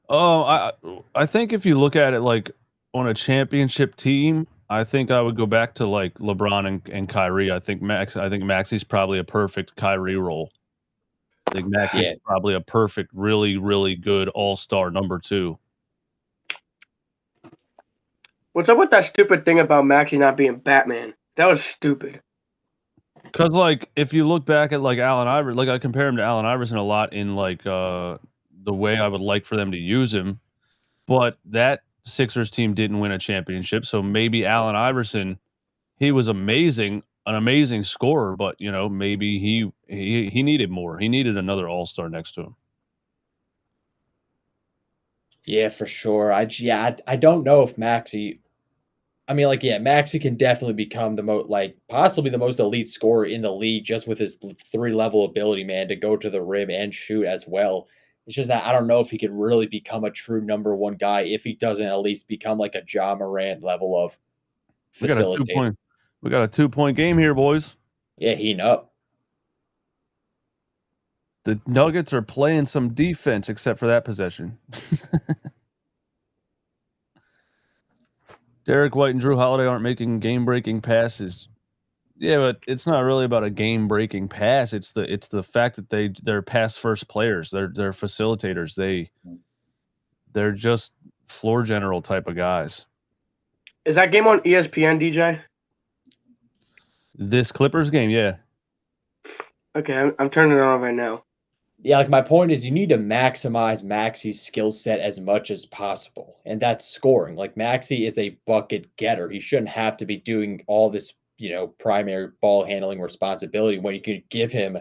Oh, I think if you look at it like on a championship team, I think I would go back to like LeBron and Kyrie. I think Maxi's probably a perfect Kyrie role. I think Maxi's Yeah. probably a perfect, really, really good all-star number 2. What's up with that stupid thing about Maxie not being Batman? That was stupid. Because like if you look back at like Allen Iverson, like I compare him to Allen Iverson a lot in like the way I would like for them to use him, but that Sixers team didn't win a championship, so maybe Allen Iverson, he was amazing, an amazing scorer, but you know maybe he needed more. He needed another all-star next to him. Yeah, for sure. I don't know if Maxi. I mean, like, yeah, Maxi can definitely become the most, like, possibly the most elite scorer in the league just with his 3-level ability, man, to go to the rim and shoot as well. It's just that I don't know if he can really become a true number 1 guy if he doesn't at least become like a Ja Morant level of We got a facilitator. we got a 2-point game here, boys. Yeah, heating up. The Nuggets are playing some defense except for that possession. Derek White and Drew Holiday aren't making game-breaking passes. Yeah, but it's not really about a game-breaking pass. It's the fact that they're pass-first players. They're facilitators. They're just floor general type of guys. Is that game on ESPN, DJ? This Clippers game, yeah. Okay, I'm turning it on right now. Yeah, like my point is you need to maximize Maxi's skill set as much as possible. And that's scoring. Like Maxi is a bucket getter. He shouldn't have to be doing all this, primary ball handling responsibility when you can give him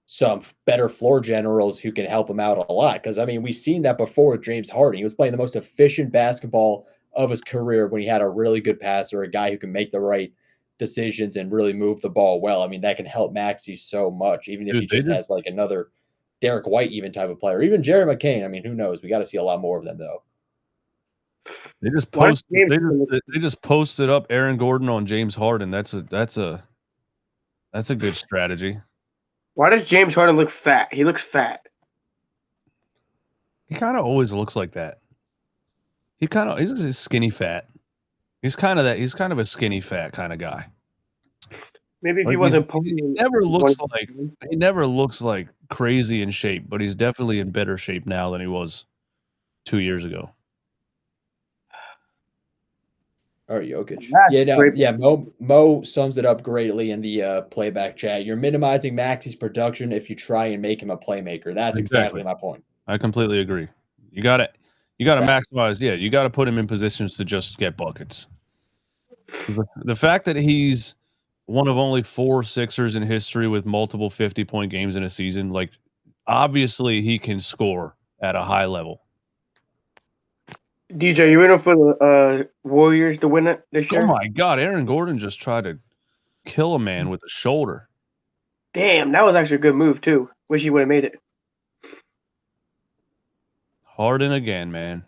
some better floor generals who can help him out a lot. Because I mean, we've seen that before with James Harden. He was playing the most efficient basketball of his career when he had a really good passer, a guy who can make the right decisions and really move the ball well. I mean, that can help Maxi so much, even if he just has like another Derek White even type of player, even Jerry McCain. I mean, who knows? We got to see a lot more of them though. They just posted up Aaron Gordon on James Harden. That's a good strategy. Why does James Harden look fat? He looks fat. He kind of always looks like that. He's skinny fat. He's kind of a skinny fat kind of guy. Maybe if he wasn't he never looks like crazy in shape, but he's definitely in better shape now than he was 2 years ago. All right, Jokic. Mo sums it up greatly in the playback chat. You're minimizing Maxi's production if you try and make him a playmaker. That's exactly my point. I completely agree. You got to maximize. Yeah, you got to put him in positions to just get buckets. The fact that he's one of only 4 Sixers in history with multiple 50-point games in a season, like obviously he can score at a high level. DJ, you ready for the Warriors to win it this year? Oh my God, Aaron Gordon just tried to kill a man with a shoulder. Damn, that was actually a good move too. Wish he would have made it. Harden again, man.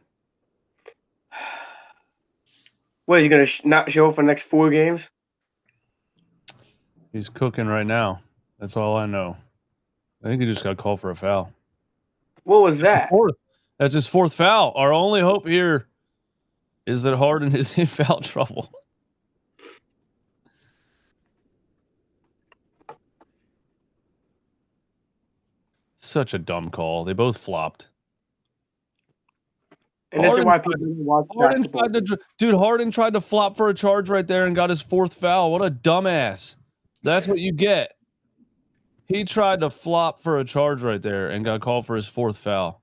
What, are you going to not show up for the next 4 games? He's cooking right now. That's all I know. I think he just got called for a foul. What was that? That's his 4th foul. Our only hope here is that Harden is in foul trouble. Such a dumb call. They both flopped. And this is why people watch Harden tried to flop for a charge right there and got his 4th foul. What a dumbass. That's what you get. He tried to flop for a charge right there and got called for his 4th foul.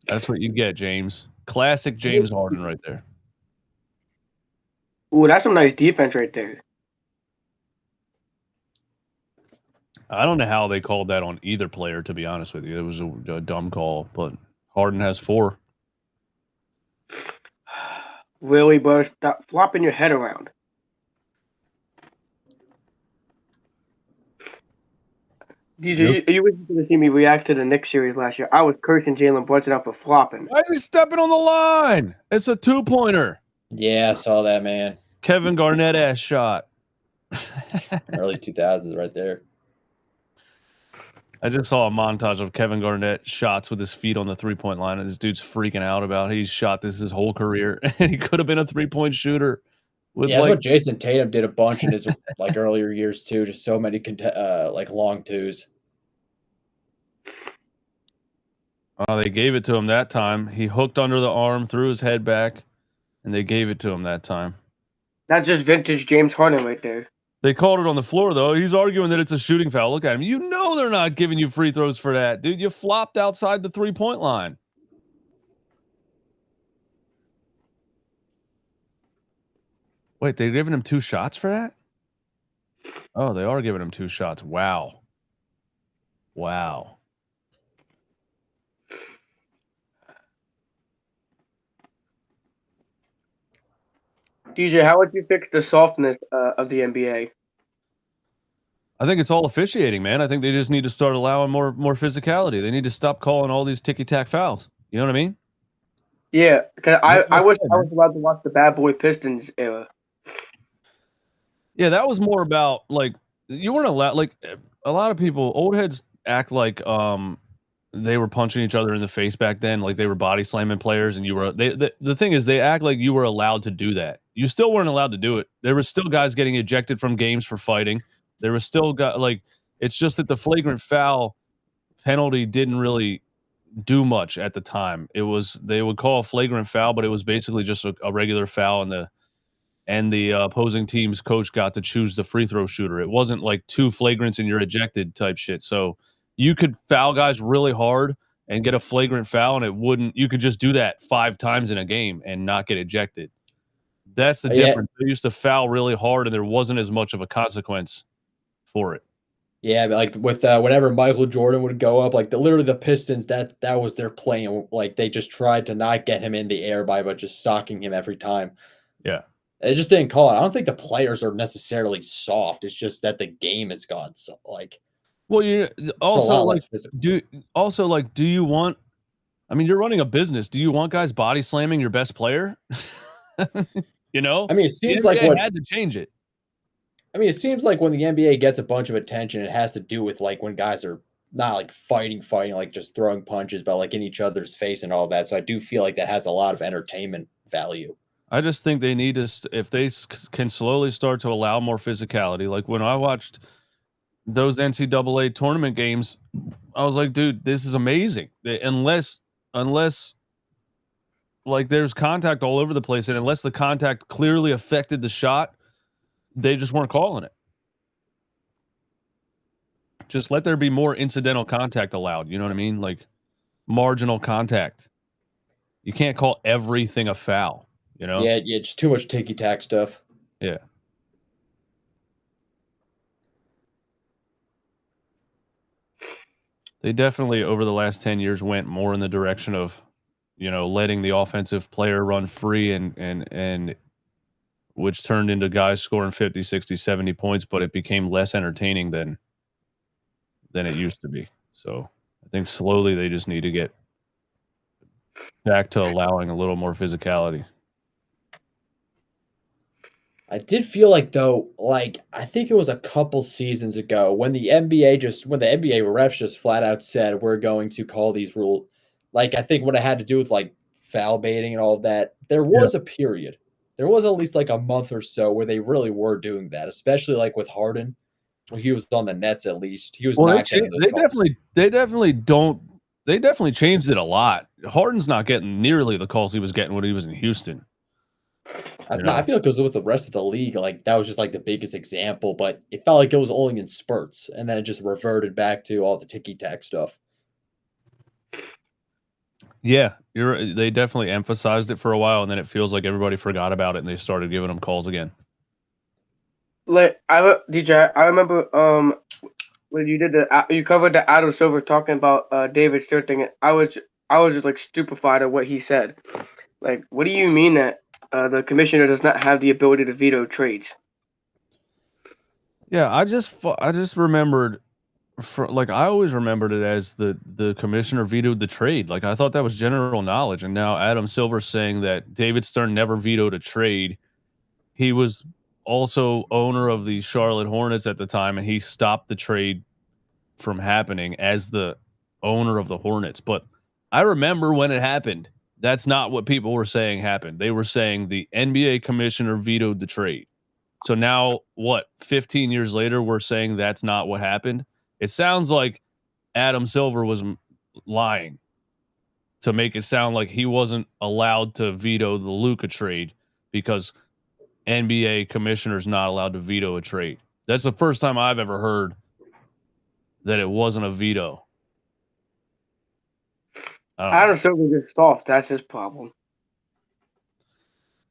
That's what you get, James. Classic James Harden right there. Ooh, that's some nice defense right there. I don't know how they called that on either player, to be honest with you. It was a dumb call, but Harden has 4. Really, bro? Stop flopping your head around. DJ, you were going to see me react to the Knicks series last year. I was cursing Jalen Brunson out for flopping. Why is he stepping on the line? It's a 2-pointer. Yeah, I saw that, man. Kevin Garnett ass shot. Early 2000s right there. I just saw a montage of Kevin Garnett shots with his feet on the 3-point line, and this dude's freaking out about he's shot this his whole career, and he could have been a 3-point shooter. Yeah, that's what Jason Tatum did a bunch in his like earlier years too. Just so many like long twos. Oh, they gave it to him that time. He hooked under the arm, threw his head back, and they gave it to him that time. That's just vintage James Harden right there. They called it on the floor, though. He's arguing that it's a shooting foul. Look at him. You know they're not giving you free throws for that, dude. You flopped outside the 3-point line. Wait, they're giving him 2 shots for that? Oh, they are giving him 2 shots. Wow. Wow. DJ, how would you fix the softness of the NBA? I think it's all officiating, man. I think they just need to start allowing more physicality. They need to stop calling all these ticky-tack fouls. You know what I mean? Yeah, because I wish I was allowed to watch the Bad Boy Pistons era. Yeah, that was more about like you weren't allowed. Like a lot of people, old heads act like they were punching each other in the face back then, like they were body slamming players, and you were. The thing is, they act like you were allowed to do that. You still weren't allowed to do it. There were still guys getting ejected from games for fighting. There was still it's just that the flagrant foul penalty didn't really do much at the time. It was they would call a flagrant foul, but it was basically just a regular foul, and the opposing team's coach got to choose the free throw shooter. It wasn't like 2 flagrants and you're ejected type shit. So you could foul guys really hard and get a flagrant foul, and you could just do that 5 times in a game and not get ejected. That's the difference. They used to foul really hard and there wasn't as much of a consequence for it. Yeah, but like with whenever Michael Jordan would go up, like literally the Pistons, that was their plan. Like they just tried to not get him in the air but just socking him every time. Yeah. They just didn't call it. I don't think the players are necessarily soft. It's just that the game has gone so like. Well, you also do you want? I mean, you're running a business. Do you want guys body slamming your best player? You know, I mean, it seems like what had to change it. I mean, it seems like when the NBA gets a bunch of attention, it has to do with like when guys are not like fighting, like just throwing punches, but like in each other's face and all that. So I do feel like that has a lot of entertainment value. I just think they need to, if they can slowly start to allow more physicality. Like when I watched those NCAA tournament games, I was like, dude, this is amazing. Unless like there's contact all over the place, and unless the contact clearly affected the shot, they just weren't calling it. Just let there be more incidental contact allowed. You know what I mean? Like marginal contact. You can't call everything a foul. You know? Yeah, just too much ticky-tack stuff. Yeah. They definitely, over the last 10 years, went more in the direction of, letting the offensive player run free and which turned into guys scoring 50, 60, 70 points, but it became less entertaining than it used to be. So I think slowly they just need to get back to allowing a little more physicality. I did feel like though, like I think it was a couple seasons ago when the NBA refs just flat out said we're going to call these rules. Like I think when it had to do with like foul baiting and all of that, there was a period. There was at least like a month or so where they really were doing that, especially like with Harden. When he was on the Nets, at least he was. Well, not they definitely changed it a lot. Harden's not getting nearly the calls he was getting when he was in Houston. I feel like it was with the rest of the league. Like that was just like the biggest example, but it felt like it was only in spurts, and then it just reverted back to all the ticky-tack stuff. Yeah, they definitely emphasized it for a while, and then it feels like everybody forgot about it, and they started giving them calls again. Like DJ, I remember when you covered the Adam Silver talking about David Stern thing. I was just like stupefied at what he said. Like, what do you mean that the commissioner does not have the ability to veto trades? Yeah, I just remembered like I always remembered it as the commissioner vetoed the trade. Like I thought that was general knowledge, and now Adam Silver's saying that David Stern never vetoed a trade. He was also owner of the Charlotte Hornets at the time, and he stopped the trade from happening as the owner of the Hornets. But I remember when it happened. That's not what people were saying happened. They were saying the NBA commissioner vetoed the trade. So now, what, 15 years later, we're saying that's not what happened? It sounds like Adam Silver was lying to make it sound like he wasn't allowed to veto the Luka trade because NBA commissioner's not allowed to veto a trade. That's the first time I've ever heard that it wasn't a veto. Adam Silver gets soft. That's his problem.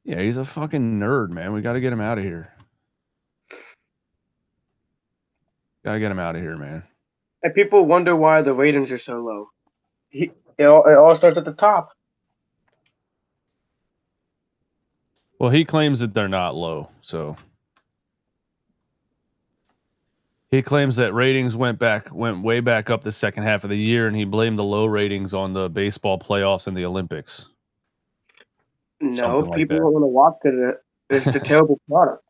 Yeah, he's a fucking nerd, man. We got to get him out of here. Got to get him out of here, man. And people wonder why the ratings are so low. It all starts at the top. Well, he claims that they're not low, so he claims that ratings went way back up the second half of the year, and he blamed the low ratings on the baseball playoffs and the Olympics. No, people don't want to watch it. It's the terrible product.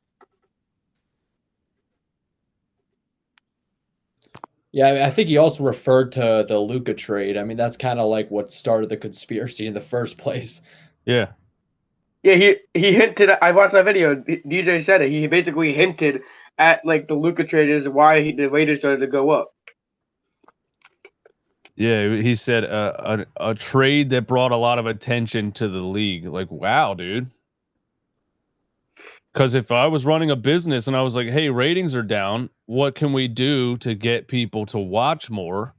Yeah, I think he also referred to the Luka trade. I mean, that's kind of like what started the conspiracy in the first place. Yeah. Yeah, he hinted. I watched that video. DJ said it. He basically hinted at like the Luka trade is why the Raiders started to go up. Yeah, he said a trade that brought a lot of attention to the league. Like, wow, dude. Because if I was running a business and I was like, hey, ratings are down, what can we do to get people to watch more?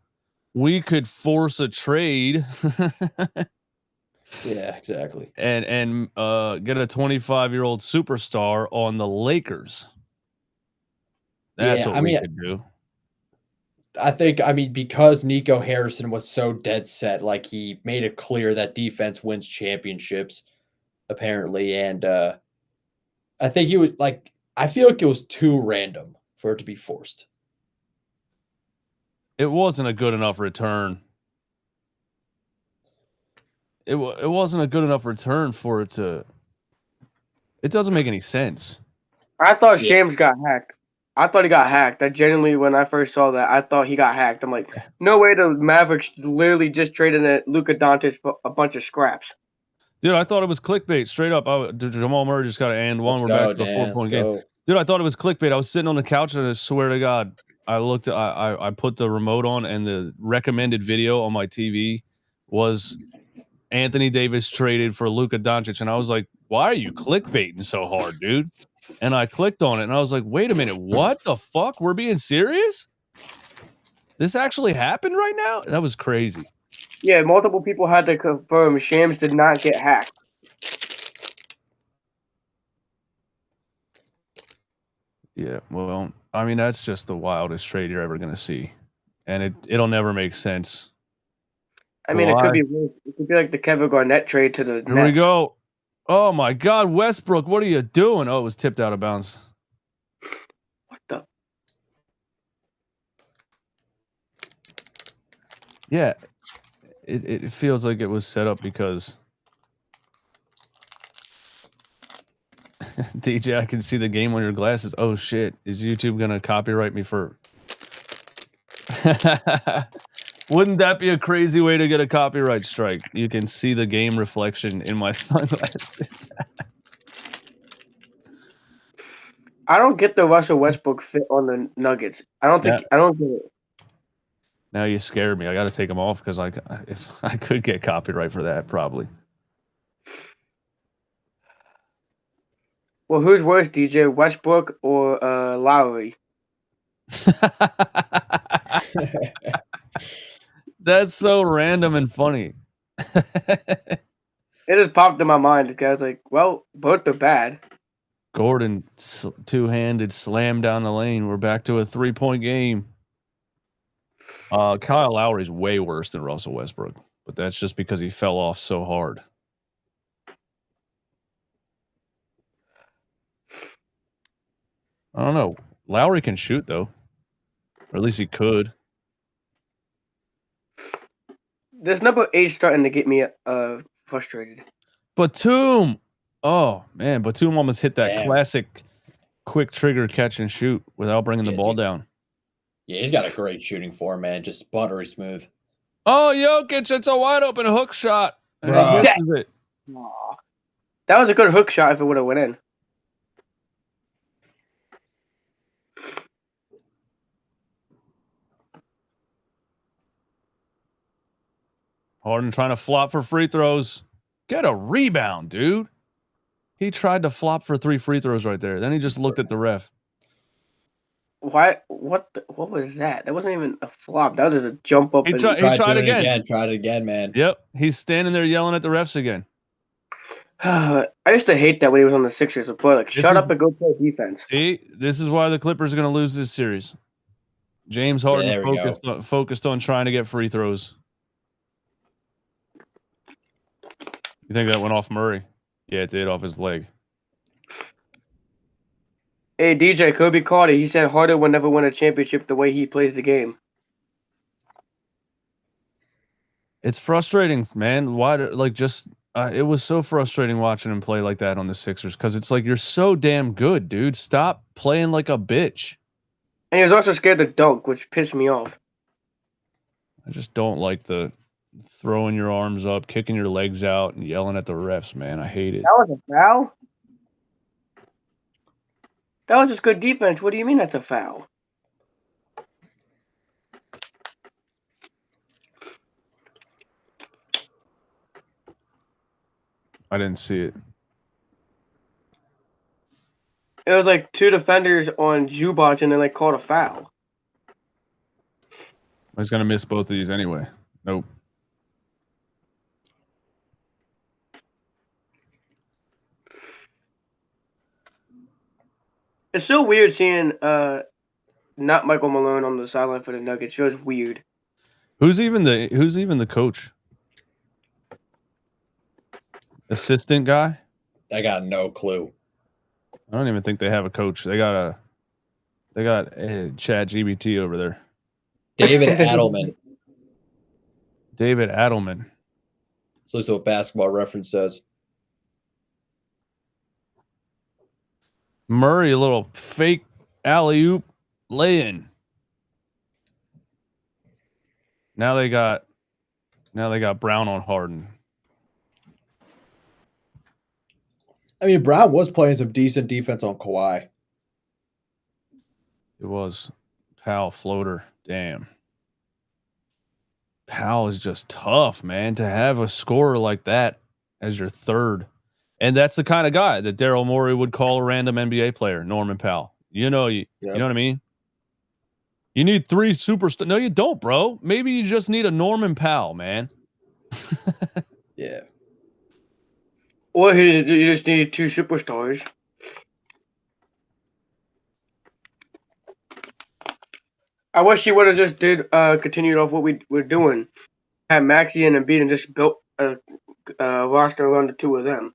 We could force a trade. Yeah, exactly. And get a 25-year-old superstar on the Lakers. That's what we could do. I mean, because Nico Harrison was so dead set, like he made it clear that defense wins championships, apparently. And I think he was like, I feel like it was too random for it to be forced. It wasn't a good enough return. It wasn't a good enough return for it to. It doesn't make any sense. I thought Shams got hacked. I thought he got hacked. I genuinely, when I first saw that, I thought he got hacked. I'm like, no way the Mavericks literally just traded Luka Doncic for a bunch of scraps. Dude, I thought it was clickbait. Straight up, Jamal Murray just got an and one. We're back to a 4-point game. Dude, I thought it was clickbait. I was sitting on the couch and I swear to God, I put the remote on and the recommended video on my TV was Anthony Davis traded for Luka Doncic. And I was like, why are you clickbaiting so hard, dude? And I clicked on it and I was like, wait a minute, what the fuck? We're being serious? This actually happened right now? That was crazy. Yeah, multiple people had to confirm Shams did not get hacked. Yeah, well, I mean, that's just the wildest trade you're ever going to see. And it'll never make sense. I mean, it could be worse. It could be like the Kevin Garnett trade to the Nets. Here we go. Oh, my God, Westbrook, what are you doing? Oh, it was tipped out of bounds. What the? Yeah, it feels like it was set up because... DJ, I can see the game on your glasses. Oh, shit. Is YouTube going to copyright me for... Wouldn't that be a crazy way to get a copyright strike? You can see the game reflection in my sunglasses. I don't get the Russell Westbrook fit on the Nuggets. I don't get it. Now you scared me. I got to take them off because if I could get copyright for that, probably. Well, who's worse, DJ, Westbrook or Lowry? That's so random and funny. It just popped in my mind because I was like, well, both are bad. Gordon, two-handed slam down the lane. We're back to a 3-point game. Kyle Lowry's way worse than Russell Westbrook, but that's just because he fell off so hard. I don't know. Lowry can shoot, though. Or at least he could. This number 8 starting to get me frustrated. Batum. Oh man, Batum almost hit that Damn. classic quick trigger catch and shoot without bringing the ball down. Yeah, he's got a great shooting form, man. Just buttery smooth. Oh, Jokic, it's a wide open hook shot. And he Bruh. misses it. Aw. That was a good hook shot if it would have went in. Harden trying to flop for free throws. Get a rebound, dude. He tried to flop for 3 free throws right there. Then he just looked at the ref. Why? What was that? That wasn't even a flop. That was just a jump up. He and tried doing it again. Tried it again, man. Yep. He's standing there yelling at the refs again. I used to hate that when he was on the Sixers. But like, shut up and go play defense. See, this is why the Clippers are going to lose this series. James Harden focused on trying to get free throws. You think that went off Murray? Yeah, it did, off his leg. Hey, DJ, Kobe Carter, he said Harden will never win a championship the way he plays the game. It's frustrating, man. Why? It was so frustrating watching him play like that on the Sixers because it's like you're so damn good, dude. Stop playing like a bitch. And he was also scared to dunk, which pissed me off. I just don't like the throwing your arms up, kicking your legs out, and yelling at the refs, man. I hate it. That was a foul? That was just good defense. What do you mean that's a foul? I didn't see it. It was like 2 defenders on Zubac and then like called a foul. I was gonna miss both of these anyway. Nope. It's so weird seeing not Michael Malone on the sideline for the Nuggets. It was weird. Who's even the coach? Assistant guy? I got no clue. I don't even think they have a coach. They got Chat GBT over there. David Adelman. David Adelman. So this is what Basketball Reference says. Murray, a little fake alley-oop lay-in. Now they got Brown on Harden. I mean, Brown was playing some decent defense on Kawhi. It was Powell floater. Damn. Powell is just tough, man, to have a scorer like that as your third. And that's the kind of guy that Daryl Morey would call a random NBA player, Norman Powell. You know what I mean? You need 3 superstars. No, you don't, bro. Maybe you just need a Norman Powell, man. Yeah. Or you just need 2 superstars. I wish he would have just continued off what we were doing. Had Maxey and Embiid and just built a roster around the 2 of them.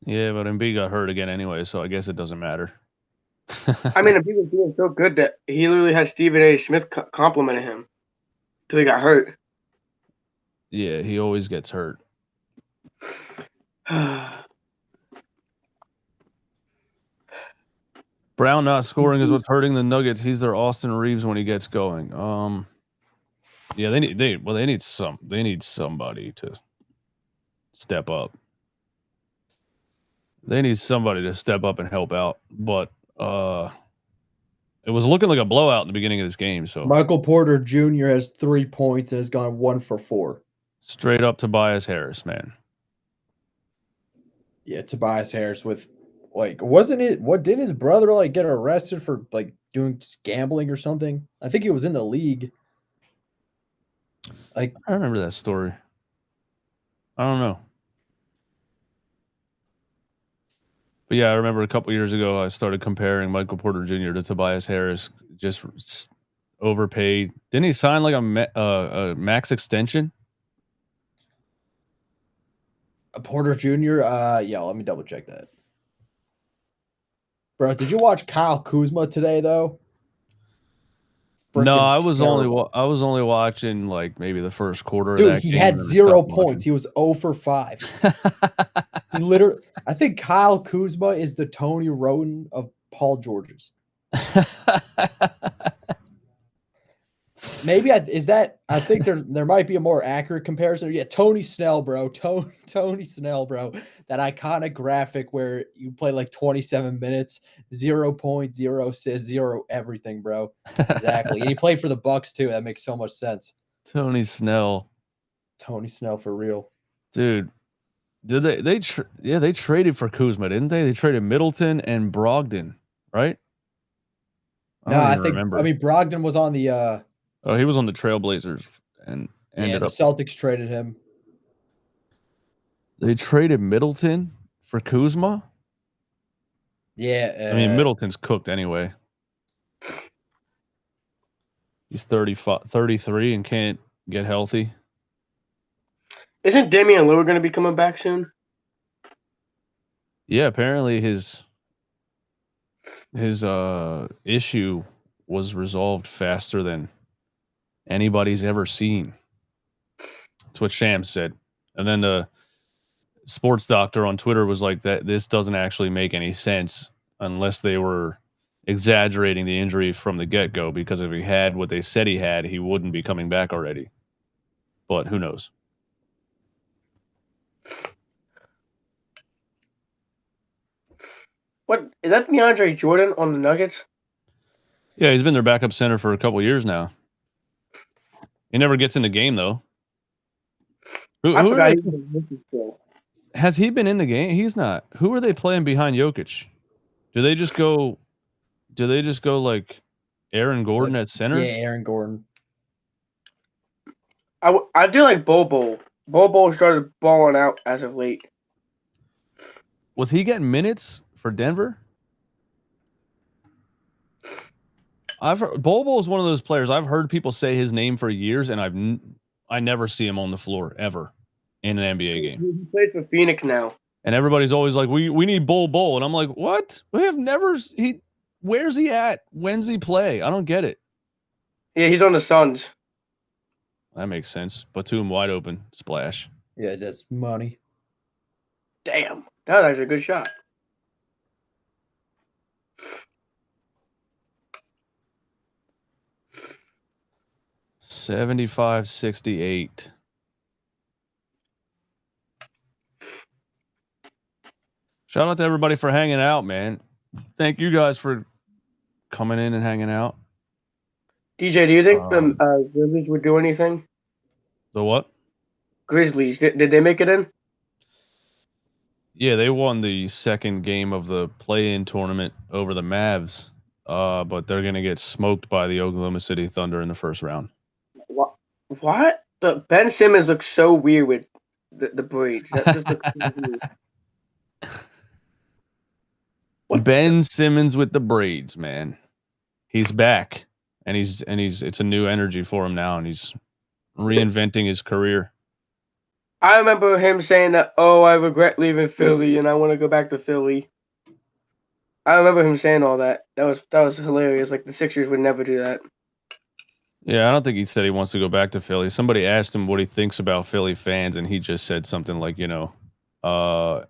Yeah, but Embiid got hurt again anyway, so I guess it doesn't matter. I mean, Embiid was doing so good that he literally had Stephen A. Smith complimenting him until he got hurt. Yeah, he always gets hurt. Brown not scoring is what's hurting the Nuggets. He's their Austin Reeves when he gets going. Yeah, they need somebody to step up. They need somebody to step up and help out. But it was looking like a blowout in the beginning of this game. So Michael Porter Jr. has 3 points and has gone 1 for 4. Straight up Tobias Harris, man. Yeah, Tobias Harris with didn't his brother get arrested for doing gambling or something? I think he was in the league. I remember that story. I don't know. But yeah, I remember a couple years ago I started comparing Michael Porter Jr. to Tobias Harris, just overpaid. Didn't he sign a max extension? Porter Jr. Yeah, let me double check that. Bro, did you watch Kyle Kuzma today though? No, I freaking was terrible. I was only watching like maybe the first quarter of Dude, that he game. had and then I 0 stopped points. He was 0 for 5. He literally, I think Kyle Kuzma is the Tony Roden of Paul George's. Maybe is that? I think there might be a more accurate comparison. Yeah, Tony Snell, bro. Tony Snell, bro. That iconic graphic where you play like 27 minutes, 0 points, 0 assists, 0 everything, bro. Exactly. And he played for the Bucks too. That makes so much sense. Tony Snell, Tony Snell for real. dude. Did they traded for Kuzma, didn't they? They traded Middleton and Brogdon, right? No, don't I even think remember. Brogdon was on the Oh, he was on the Trailblazers and ended the up. Celtics traded him. They traded Middleton for Kuzma. Yeah, I mean, Middleton's cooked anyway. He's 33 and can't get healthy. Isn't Damian Lillard going to be coming back soon? Yeah, apparently his issue was resolved faster than anybody's ever seen. That's what Shams said. And then the sports doctor on Twitter was like, that this doesn't actually make any sense unless they were exaggerating the injury from the get-go, because if he had what they said he had, he wouldn't be coming back already. But who knows? What is that? DeAndre Jordan on the Nuggets? Yeah, he's been their backup center for a couple years now. He never gets in the game, though. I forgot he was in the still. Has he been in the game? He's not. Who are they playing behind Jokic? Do they just go like Aaron Gordon at center? Yeah, Aaron Gordon. I do like Bobo. Bobo started balling out as of late. Was he getting minutes for Denver? Bobo is one of those players. I've heard people say his name for years, and I never see him on the floor ever in an NBA game. He plays for Phoenix now. And everybody's always like, we need Bol. And I'm like, what? We have never. Where's he at? When's he play? I don't get it. Yeah, he's on the Suns. That makes sense. Batum wide open. Splash. Yeah, that's money. Damn. That was actually a good shot. $75-68. Shout out to everybody for hanging out, man. Thank you guys for coming in and hanging out. DJ, do you think the Grizzlies would do anything? The what? Grizzlies. Did they make it in? Yeah, they won the second game of the play-in tournament over the Mavs, but they're going to get smoked by the Oklahoma City Thunder in the first round. What? Ben Simmons looks so weird with the braids. That just looks so weird. Ben Simmons with the braids, man. He's back, and it's a new energy for him now, and he's reinventing his career. I remember him saying that, I regret leaving Philly and I want to go back to Philly. I remember him saying all that. That was hilarious. Like, the Sixers would never do that. Yeah, I don't think he said he wants to go back to Philly. Somebody asked him what he thinks about Philly fans, and he just said something like, the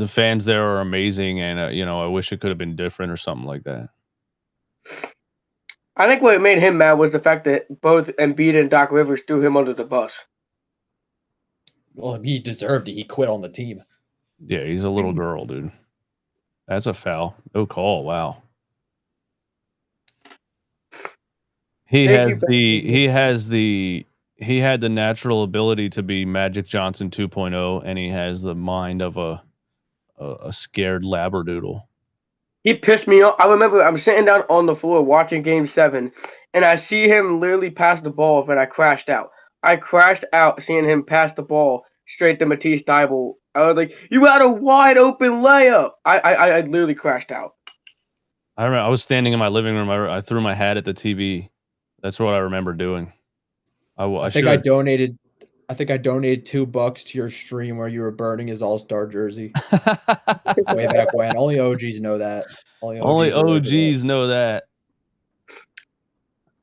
fans there are amazing, and I wish it could have been different or something like that. I think what made him mad was the fact that both Embiid and Doc Rivers threw him under the bus. Well, he deserved it. He quit on the team. Yeah, he's a little girl, dude. That's a foul. No call. Wow. He had the natural ability to be Magic Johnson 2.0, and he has the mind of a scared labradoodle. He pissed me off. I remember I'm sitting down on the floor watching Game 7, and I see him literally pass the ball, and I crashed out. I crashed out seeing him pass the ball straight to Matisse Thybulle. I was like, "You had a wide open layup!" I literally crashed out. I remember I was standing in my living room. I threw my hat at the TV. That's what I remember doing. I think I donated $2 to your stream where you were burning his All-Star jersey. Way back when. Only OGs know that. Only OGs know that.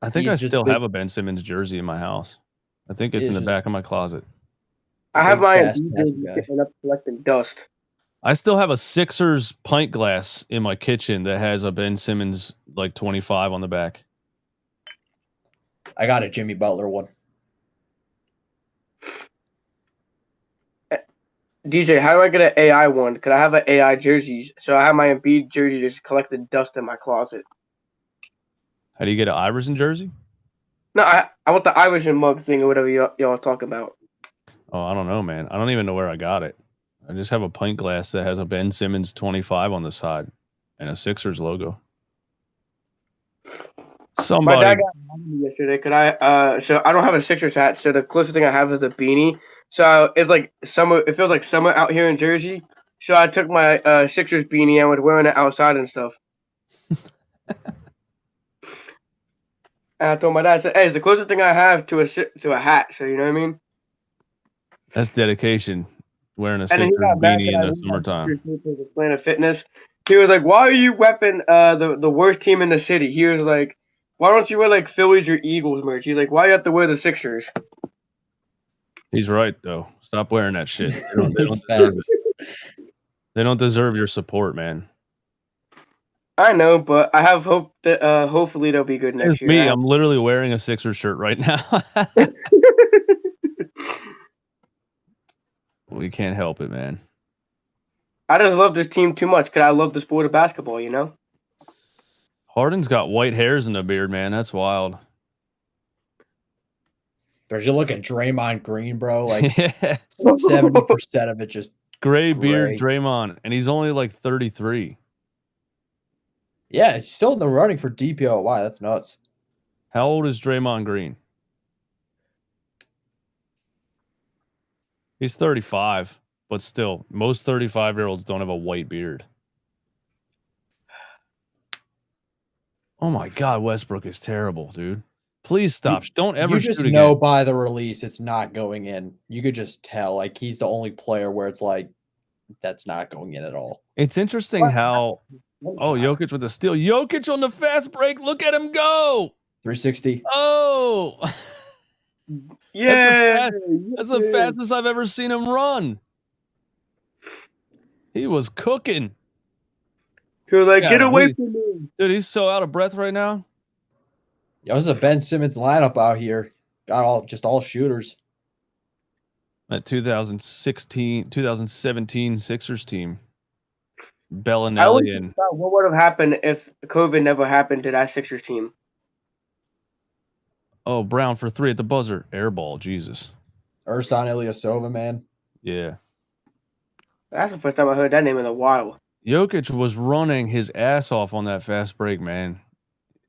I think He's I just still big- have a Ben Simmons jersey in my house. I think it's He in the is back of my closet. I have big, my fast, massive guy. getting up collecting dust. I still have a Sixers pint glass in my kitchen that has a Ben Simmons like 25 on the back. I got a Jimmy Butler one. DJ, how do I get an AI one? Because I have an AI jersey. So I have my Embiid jersey just collecting dust in my closet. How do you get an Iverson jersey? No, I want the Iverson mug thing or whatever y'all are talking about. Oh, I don't know, man. I don't even know where I got it. I just have a pint glass that has a Ben Simmons 25 on the side and a Sixers logo. My Somebody, dad got mad at me yesterday because so I don't have a Sixers hat, so the closest thing I have is a beanie. So it's like summer. It feels like summer out here in Jersey. So I took my Sixers beanie and was wearing it outside and stuff. And I told my dad, I said, "Hey, it's the closest thing I have to a hat." So you know what I mean? that's dedication. Wearing a And then Sixers he got mad beanie that in I the wore my summertime. Sixers sneakers to Planet Fitness. He was like, "Why are you repping the worst team in the city?" He was like, "Why don't you wear like Phillies or Eagles merch?" He's like, "Why do you have to wear the Sixers?" He's right though. Stop wearing that shit. They don't It's deserve facts. it. They don't deserve your support, man. I know, but I have hope that hopefully they'll be good It's next year. me. I'm literally wearing a Sixers shirt right now. We can't help it, man. I just love this team too much because I love the sport of basketball, you know? Harden's got white hairs in the beard, man. That's wild. But you look at Draymond Green, bro, like Yeah. 70% of it just Gray beard Gray. Draymond, and he's only like 33. yeah, it's still in the running for DPOY. That's nuts. How old is Draymond Green? He's 35, but still, most 35-year-olds don't have a white beard. Oh my God, Westbrook is terrible, dude. Please stop. Don't ever You shoot just again. know by the release it's not going in. You could just tell. Like he's the only player where it's like that's not going in at all. It's interesting how Jokic with the steal. Jokic on the fast break. Look at him go. 360. Oh. Yeah. That's the fastest I've ever seen him run. He was cooking. He was like, Yeah, "Get away he- from me." Dude, he's so out of breath right now. That was a Ben Simmons lineup out here. Got all shooters. That 2017 Sixers team. Bellinelli and What would have happened if COVID never happened to that Sixers team? Brown for 3 at the buzzer. Airball, Jesus. Ersan Ilyasova, man. Yeah. That's the first time I heard that name in a while. Jokic was running his ass off on that fast break, man.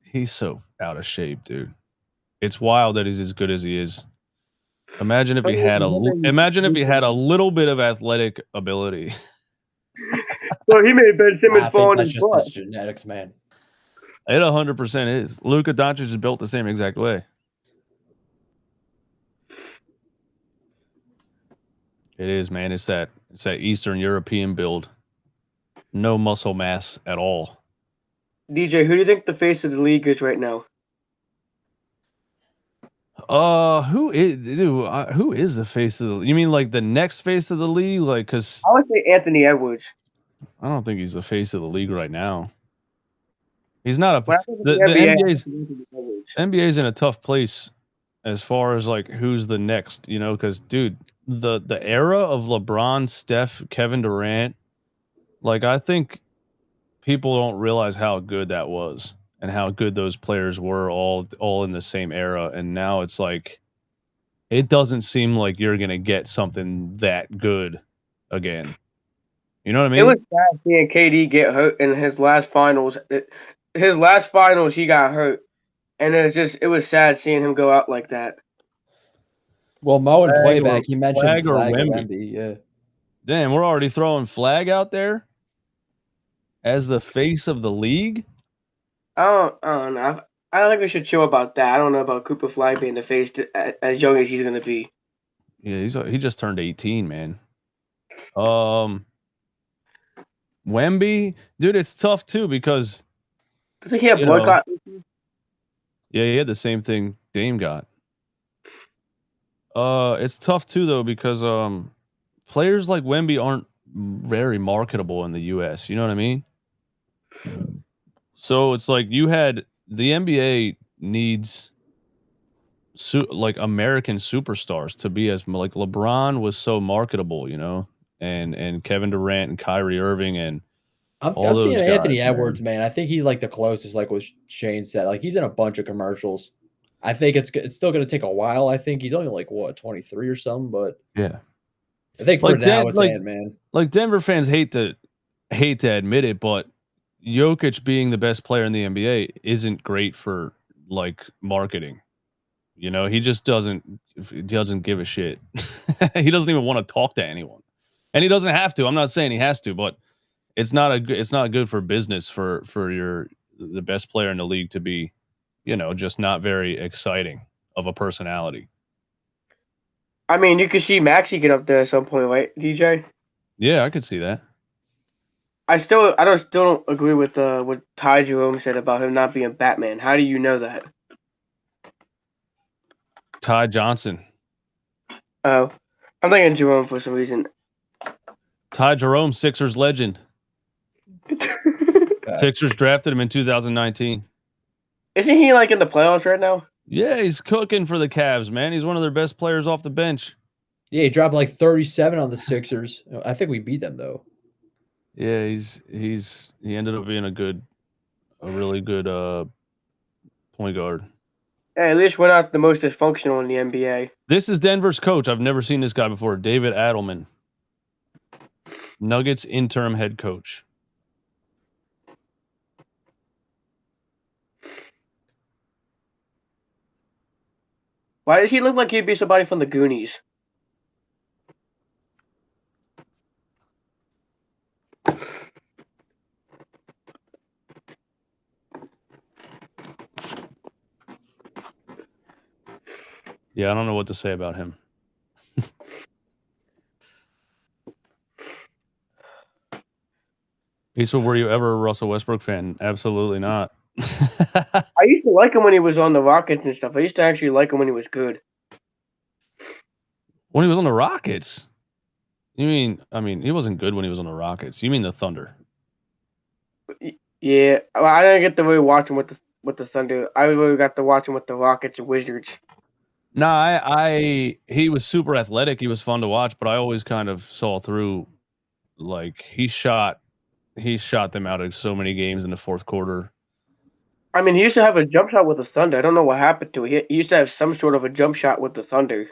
He's so out of shape, dude. It's wild that he's as good as he is. Imagine if he had a little bit of athletic ability. So he made Ben Simmons I fall think in that's his just butt. his genetics, man. It 100% is. Luka Doncic is built the same exact way. It is, man. It's that Eastern European build. No muscle mass at all. DJ, who do you think the face of the league is right now? Who is the face of the? You mean like the next face of the league? Like, because I would say Anthony Edwards. I don't think he's the face of the league right now. He's not When a. I think of The NBA, I NBA's think of Anthony Edwards. NBA's in a tough place as far as like who's the next. You know, because dude, the era of LeBron, Steph, Kevin Durant, like I think people don't realize how good that was and how good those players were all in the same era. And now it's like it doesn't seem like you're gonna get something that good again. You know what I mean? It was sad seeing KD get hurt in his last finals. His last finals, he got hurt, and it was sad seeing him go out like that. Well, Mo and Flag Playback, or- he mentioned Flag or Flag or Wemby. Wemby, yeah. Damn, we're already throwing Flag out there as the face of the league. I don't know. I don't think we should chill about that. I don't know about Cooper Flag being the face as young as he's going to be. Yeah, he just turned 18, man. Wemby, dude, it's tough too because Doesn't he have You know. boycott? Yeah, he had the same thing Dame got. It's tough too though because players like Wemby aren't very marketable in the US, you know what I mean? So it's like you had the NBA needs like American superstars to be as like LeBron was so marketable, you know, and Kevin Durant and Kyrie Irving and I'm all seeing those Anthony guys, Edwards, man. I think he's like the closest, like what Shane said. Like he's in a bunch of commercials. I think it's still going to take a while. I think he's only like what 23 or something, but yeah. I think for Like now it's man. Like Denver fans hate to admit it, but Jokic being the best player in the NBA isn't great for like marketing. You know, he just doesn't give a shit. He doesn't even want to talk to anyone. And he doesn't have to. I'm not saying he has to, but it's not good for business for the best player in the league to be, you know, just not very exciting of a personality. I mean, you could see Maxey get up there at some point, right, DJ? Yeah, I could see that. I still don't agree with what Ty Jerome said about him not being Batman. How do you know that? Ty Johnson. Oh, I'm thinking Jerome for some reason. Ty Jerome, Sixers legend. Sixers drafted him in 2019. Isn't he like in the playoffs right now? Yeah, he's cooking for the Cavs, man. He's one of their best players off the bench. Yeah, he dropped like 37 on the Sixers. I think we beat them though. Yeah, he ended up being a really good point guard. Yeah, at least we're not the most dysfunctional in the NBA. This is Denver's coach. I've never seen this guy before. David Adelman. Nuggets interim head coach. Why does he look like he'd be somebody from the Goonies? Yeah, I don't know what to say about him. Eastwood, were you ever a Russell Westbrook fan? Absolutely not. I used to like him when he was on the Rockets and stuff. I used to actually like him when he was good. When he was on the Rockets? You mean, I mean, he wasn't good when he was on the Rockets. You mean the Thunder? Yeah, I didn't get to really watch him with the Thunder. I really got to watch him with the Rockets and Wizards. No, he was super athletic. He was fun to watch, but I always kind of saw through, like he shot them out of so many games in the fourth quarter. I mean, he used to have a jump shot with the Thunder. I don't know what happened to it. He used to have some sort of a jump shot with the Thunder.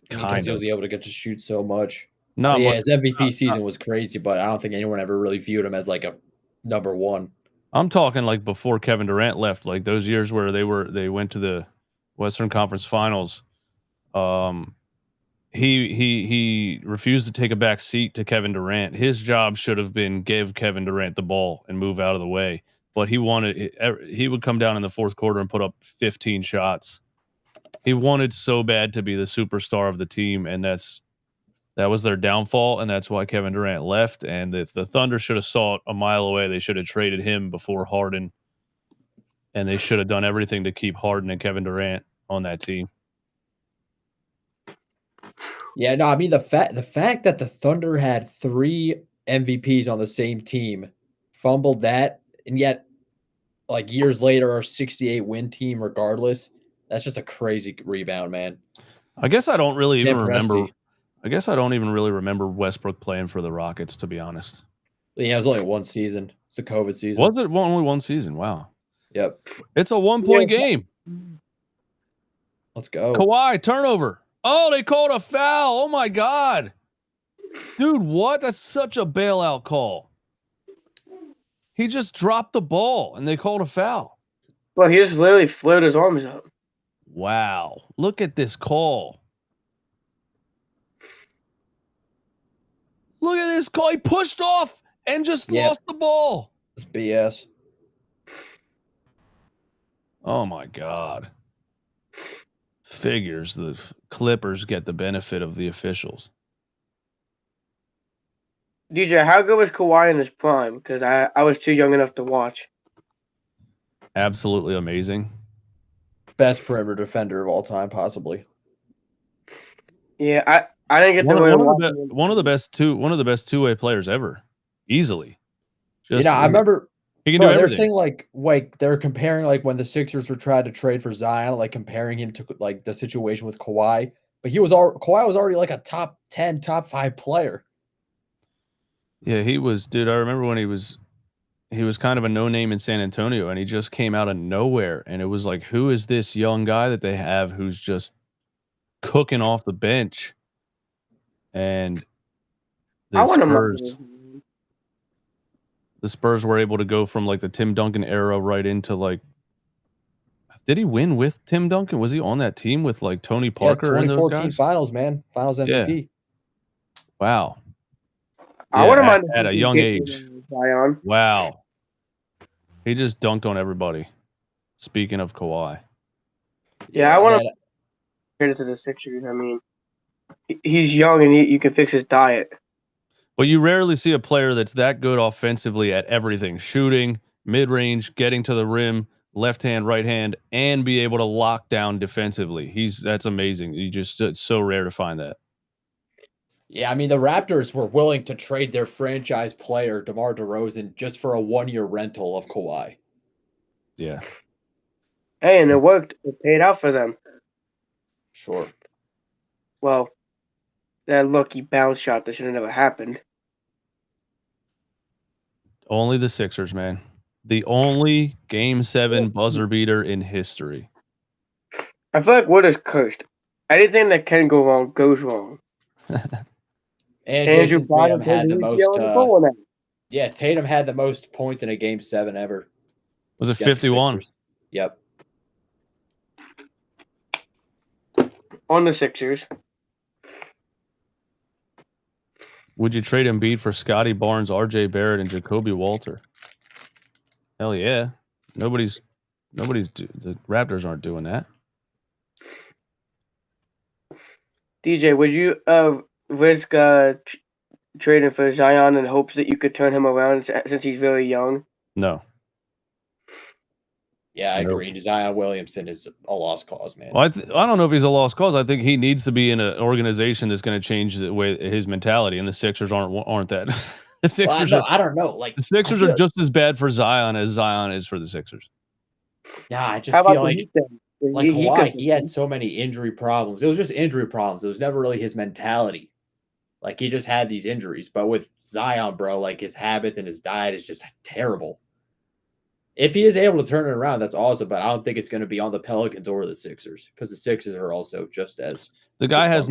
Because he was able to get to shoot so much. No, yeah, his MVP season was crazy, but I don't think anyone ever really viewed him as like a number one. I'm talking like before Kevin Durant left, like those years where they went to the Western Conference Finals. He refused to take a back seat to Kevin Durant. His job should have been give Kevin Durant the ball and move out of the way. But he would come down in the fourth quarter and put up 15 shots. He wanted so bad to be the superstar of the team, and that was their downfall, and that's why Kevin Durant left. And if the Thunder should have saw it a mile away, they should have traded him before Harden, and they should have done everything to keep Harden and Kevin Durant on that team. Yeah, no, I mean the fact that the Thunder had 3 MVPs on the same team, fumbled that, and yet like years later our 68 win team regardless. That's just a crazy rebound, man. I guess I don't really even remember. I guess I don't even really remember Westbrook playing for the Rockets, to be honest. Yeah, it was only one season. It's the COVID season. Was it only one season? Wow. Yep. It's a 1-point game. Let's go. Kawhi, turnover. Oh, they called a foul. Oh, my God. Dude, what? That's such a bailout call. He just dropped the ball, and they called a foul. Well, he just literally flared his arms up. Wow. Look at this call. Look at this call. He pushed off and just lost the ball. It's BS. Oh, my God. Figures the Clippers get the benefit of the officials. DJ, how good was Kawhi in his prime? Because I was too young enough to watch. absolutely amazing. Best perimeter defender of all time, possibly. Yeah, I didn't get One, to of- really one of watch the him. be- one of the best two-way players ever, easily. You know, I remember, he can bro, do they're everything. saying like they're comparing like when the Sixers were trying to trade for Zion, like comparing him to like the situation with Kawhi. But Kawhi was already like a top 10, top 5 player. Yeah, he was, dude. I remember when he was kind of a no name in San Antonio, and he just came out of nowhere, and it was like, who is this young guy that they have who's just cooking off the bench? And I the want him. Spurs were able to go from like the Tim Duncan era right into like, did he win with Tim Duncan? Was he on that team with like Tony Parker and those 2014 guys? finals, man. Finals MVP. Wow. I wouldn't mind at a young age. Zion. Wow. He just dunked on everybody. Speaking of Kawhi. Yeah, I want to get it to the Sixers. I mean, he's young and you can fix his diet. But you rarely see a player that's that good offensively at everything. Shooting, mid-range, getting to the rim, left hand, right hand, and be able to lock down defensively. That's amazing. It's so rare to find that. Yeah, I mean, the Raptors were willing to trade their franchise player, DeMar DeRozan, just for a 1-year rental of Kawhi. Yeah. Hey, and it worked. It paid out for them. Sure. Well, that lucky bounce shot that should have never happened. Only the Sixers, man. The only Game 7 buzzer beater in history. I feel like Wood is cursed. Anything that can go wrong goes wrong. And Andrew Jason Tatum Bynum had the most. Yeah, Tatum had the most points in a Game 7 ever. Was it 51? Yep. On the Sixers. Would you trade Embiid for Scotty Barnes, RJ Barrett, and Jacoby Walter? Hell yeah. The Raptors aren't doing that. DJ, would you risk trading for Zion in hopes that you could turn him around since he's very young? No. Yeah, I agree. Zion Williamson is a lost cause, man. Well, I don't know if he's a lost cause. I think he needs to be in an organization that's going to change his mentality, and the Sixers aren't that. The Sixers I don't know. Like, the Sixers are just as bad for Zion as Zion is for the Sixers. Yeah, I just feel like Kawhi, he had so many injury problems. It was just injury problems. It was never really his mentality. Like, he just had these injuries. But with Zion, bro, like, his habits and his diet is just terrible. If he is able to turn it around, that's awesome. But I don't think it's going to be on the Pelicans or the Sixers, because the Sixers are also just as the guy has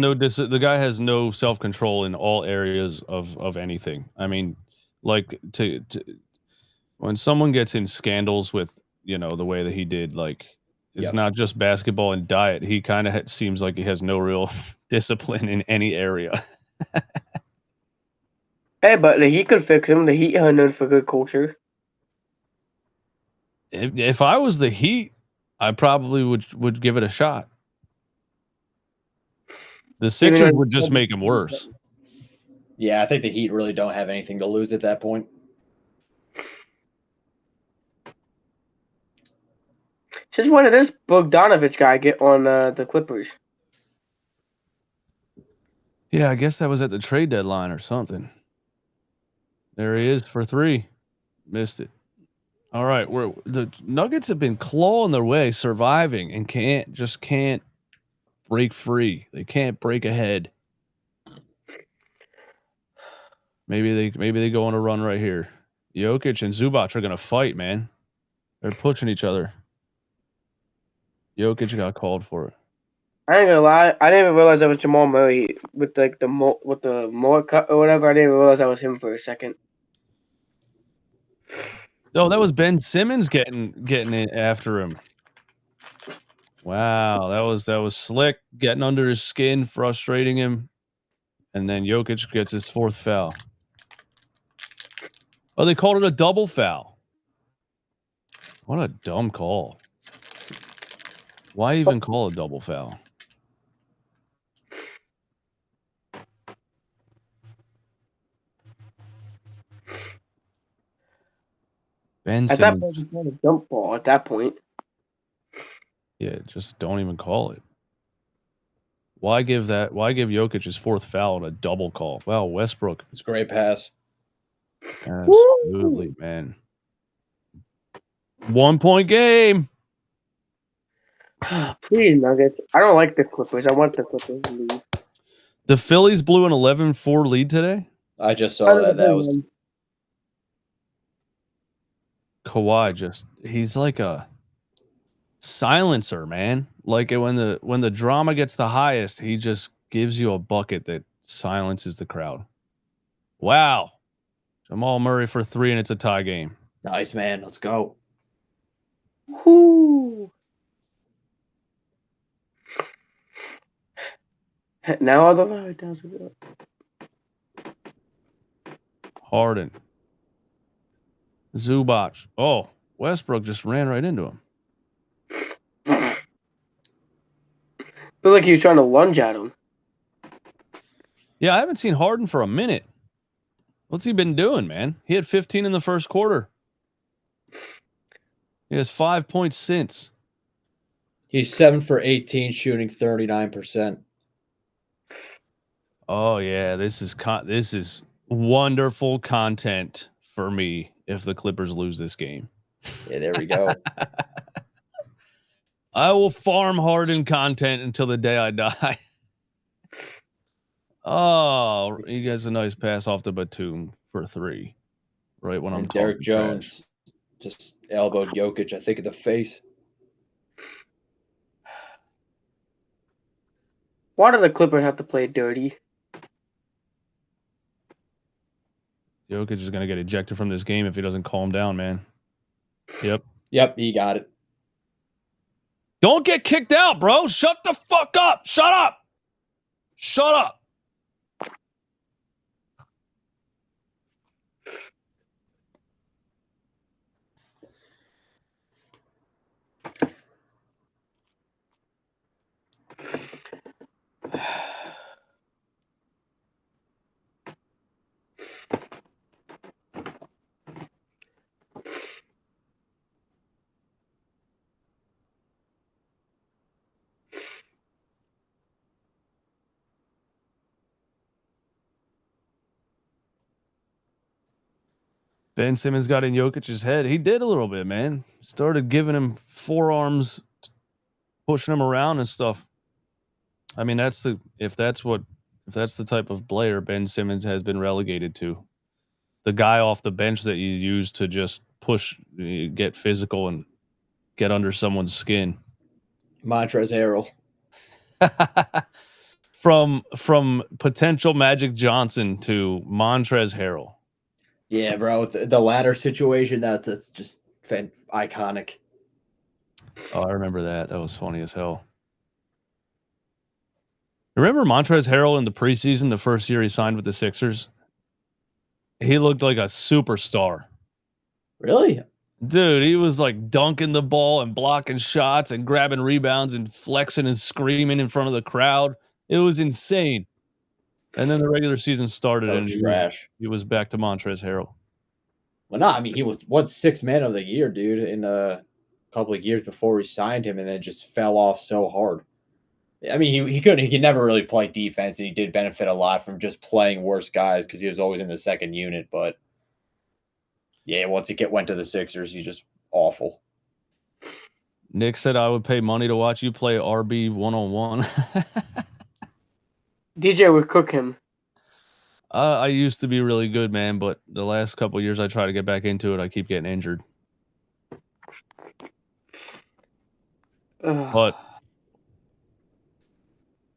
no self-control in all areas of anything. I mean, like to when someone gets in scandals with, you know, the way that he did, like, it's not just basketball and diet. He kind of seems like he has no real discipline in any area. Hey, but the Heat could fix him. The Heat are known for good culture. If I was the Heat, I probably would give it a shot. The Sixers would just make him worse. Yeah, I think the Heat really don't have anything to lose at that point. Since when did this Bogdanovich guy get on the Clippers? Yeah, I guess that was at the trade deadline or something. There he is for 3. Missed it. All right, the Nuggets have been clawing their way, surviving, and can't break free. They can't break ahead. Maybe they go on a run right here. Jokic and Zubac are gonna fight, man. They're pushing each other. Jokic got called for it. I ain't gonna lie, I didn't even realize that was Jamal Murray with like the more cut or whatever. I didn't even realize that was him for a second. Oh, that was Ben Simmons getting in after him. Wow, that was slick, getting under his skin, frustrating him, and then Jokic gets his 4th foul. Oh, they called it a double foul. What a dumb call. Why even call a double foul? Ben At that Simmons. point, it's not a jump ball. At that point, Yeah, just don't even call it. Why give Jokic his fourth foul and a double call? Wow, Westbrook. It's a great pass. Absolutely, man. 1 point game. please, Nuggets. I don't like the Clippers. I want the Clippers to leave. The Phillies blew an 11-4 lead today. I just saw that. That was Kawhi he's like a silencer, man. Like when the drama gets the highest, he just gives you a bucket that silences the crowd. Wow. Jamal Murray for 3 and it's a tie game. nice, man. Let's go. Whoo. Now all the way down to Harden. Zubac. Oh, Westbrook just ran right into him. Feel like he was trying to lunge at him. Yeah, I haven't seen Harden for a minute. What's he been doing, man? He had 15 in the first quarter. He has 5 points since. He's 7 for 18, shooting 39%. Oh yeah, this is wonderful content for me if the Clippers lose this game. Yeah, there we go. I will farm Harden content until the day I die. Oh, he gets a nice pass off the Batum for 3. Right when I'm And talking Derek Jones just elbowed Jokic, I think, in the face. Why do the Clippers have to play dirty? Jokic is going to get ejected from this game if he doesn't calm down, man. Yep. Yep, he got it. Don't get kicked out, bro. Shut the fuck up. Shut up. Shut up. Ben Simmons got in Jokic's head. He did a little bit, man. Started giving him forearms, pushing him around and stuff. I mean, if that's the type of player Ben Simmons has been relegated to. The guy off the bench that you use to just push, get physical and get under someone's skin. Montrezl Harrell. From potential Magic Johnson to Montrezl Harrell. Yeah, bro. The latter situation, that's just iconic. Oh, I remember that. That was funny as hell. Remember Montrezl Harrell in the preseason, the first year he signed with the Sixers? He looked like a superstar. Really? Dude, he was like dunking the ball and blocking shots and grabbing rebounds and flexing and screaming in front of the crowd. It was insane. And then the regular season started and he was back to Montrezl Harrell. Well, no, I mean, he was 6th man of the year, dude, in a couple of years before we signed him, and then just fell off so hard. I mean, he could never really play defense, and he did benefit a lot from just playing worse guys because he was always in the second unit. But yeah, once he went to the Sixers, he's just awful. Nick said I would pay money to watch you play RB 1-on-1. DJ would cook him. I used to be really good, man, but the last couple of years I try to get back into it. I keep getting injured. But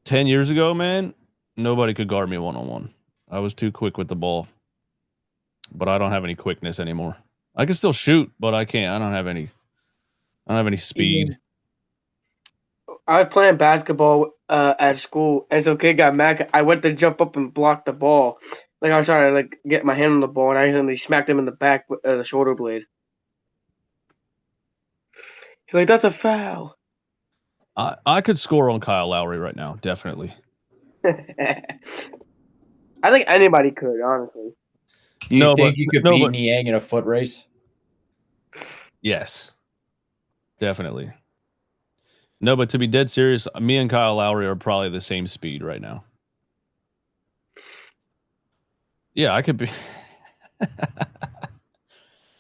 10 years ago, man, nobody could guard me 1-on-1. I was too quick with the ball. But I don't have any quickness anymore. I can still shoot, but I can't. I don't have any speed. I was playing basketball at school, and some kid got mad. I went to jump up and block the ball. Like I was trying to get my hand on the ball, and I accidentally smacked him in the back with the shoulder blade. He's like, "That's a foul." I could score on Kyle Lowry right now, definitely. I think anybody could, honestly. Do you think you could beat Niang in a foot race? Yes, definitely. No, but to be dead serious, me and Kyle Lowry are probably the same speed right now. Yeah, I could be.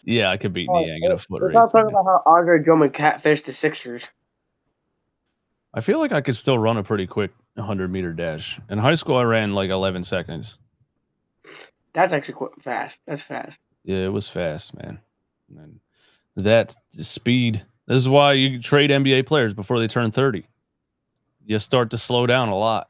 Yeah, I could beat Niang in a foot Let's race. not talk about how Andre Drummond catfished the Sixers. I feel like I could still run a pretty quick 100-meter dash. In high school, I ran like 11 seconds. That's actually quite fast. That's fast. Yeah, it was fast, man. And that speed. This is why you trade NBA players before they turn 30. You start to slow down a lot.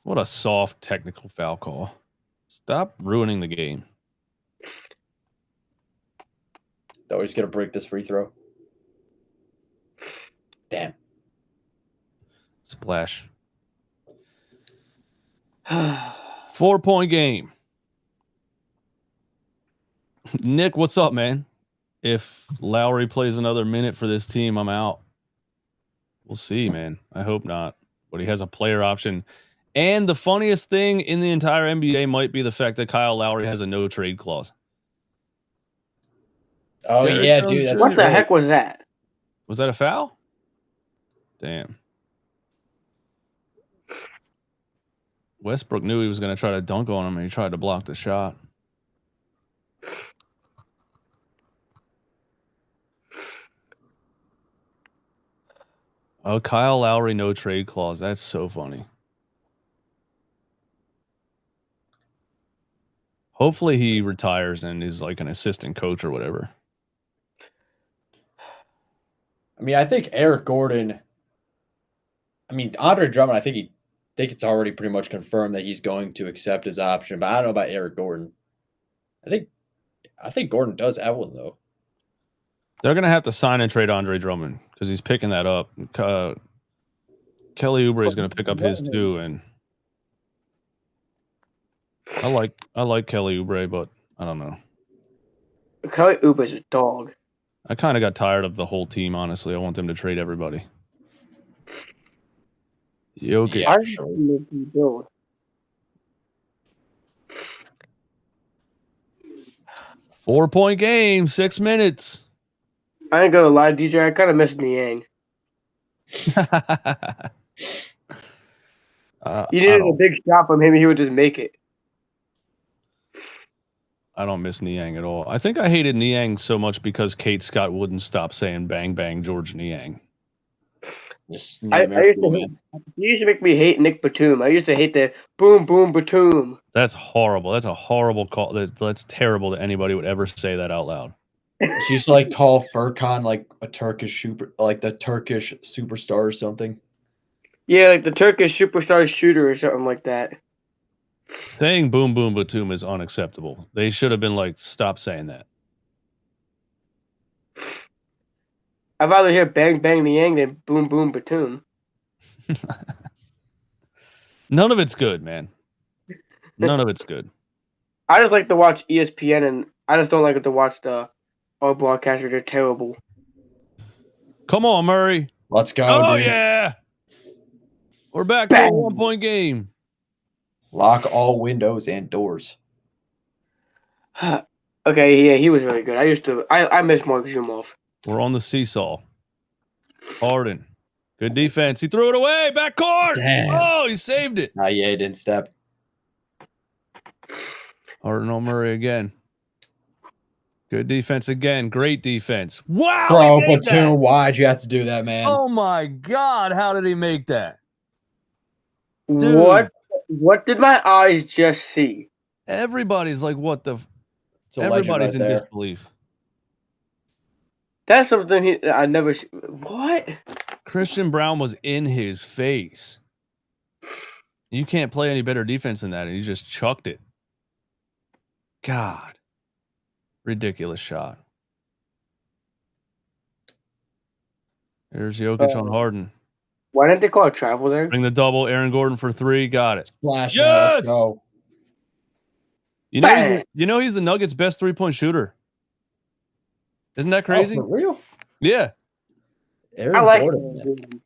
What a soft technical foul call. Stop ruining the game. Thought he's gonna break this free throw. Damn. Splash. 4-point game. Nick, what's up, man? If Lowry plays another minute for this team, I'm out. We'll see, man. I hope not. But he has a player option. And the funniest thing in the entire NBA might be the fact that Kyle Lowry has a no trade clause. Oh, Derrick yeah, Jones dude. That's What the great. heck was that? Was that a foul? Damn. Westbrook knew he was going to try to dunk on him, and he tried to block the shot. Oh, Kyle Lowry, no trade clause. That's so funny. Hopefully he retires and is like an assistant coach or whatever. I mean, I think Eric Gordon. I mean, Andre Drummond. I think it's already pretty much confirmed that he's going to accept his option. But I don't know about Eric Gordon. I think Gordon does have one though. They're going to have to sign and trade Andre Drummond because he's picking that up. Kelly Oubre is going to pick up his too, and I like Kelly Oubre, but I don't know. Kelly Oubre's a dog. I kind of got tired of the whole team, honestly. I want them to trade everybody. Jokic. Yeah, I sure. build. 4-point game, 6 minutes. I ain't gonna lie, DJ. I kind of miss Niang. You needed a big shot from him, he would just make it. I don't miss Niang at all. I think I hated Niang so much because Kate Scott wouldn't stop saying "bang bang George Niang." Just I used to hate, you used to make me hate Nick Batum. I used to hate the boom boom Batum. That's horrible. That's a horrible call. That's terrible that anybody would ever say that out loud. She used to like call Furkan like a Turkish the Turkish superstar or something. Yeah, like the Turkish superstar shooter or something like that. Saying "boom boom Batum" is unacceptable. They should have been like, "Stop saying that." I'd rather hear bang bang Niang than boom boom Batum. None of it's good, man. None of it's good. I just like to watch ESPN, and I just don't like to watch the all broadcasters. They're terrible. Come on, Murray. Let's go, Oh dude. yeah, we're back to a 1-point game. Lock all windows and doors. Okay, yeah, he was really good. I miss Mark Zumov. We're on the seesaw. Harden, good defense. He threw it away. Backcourt. Damn. Oh, he saved it. Yeah, he didn't step. Harden on Murray again. Good defense again. Great defense. Wow. Bro, he made Batum, that. why'd you have to do that, man? Oh my God. How did he make that? Dude. What did my eyes just see? Everybody's like, what the? It's a legend Everybody's right in there. disbelief. That's something I never. What? Christian Brown was in his face. You can't play any better defense than that. And he just chucked it. God. Ridiculous shot. There's Jokic on Harden. Why didn't they call a travel there? Bring the double. Aaron Gordon for 3. Got it. Splash, Yes! man, let's go. You know he's the Nuggets' best 3-point shooter. Isn't that crazy? Oh, for real? Yeah. I like Gordon, Aaron man. Gordon.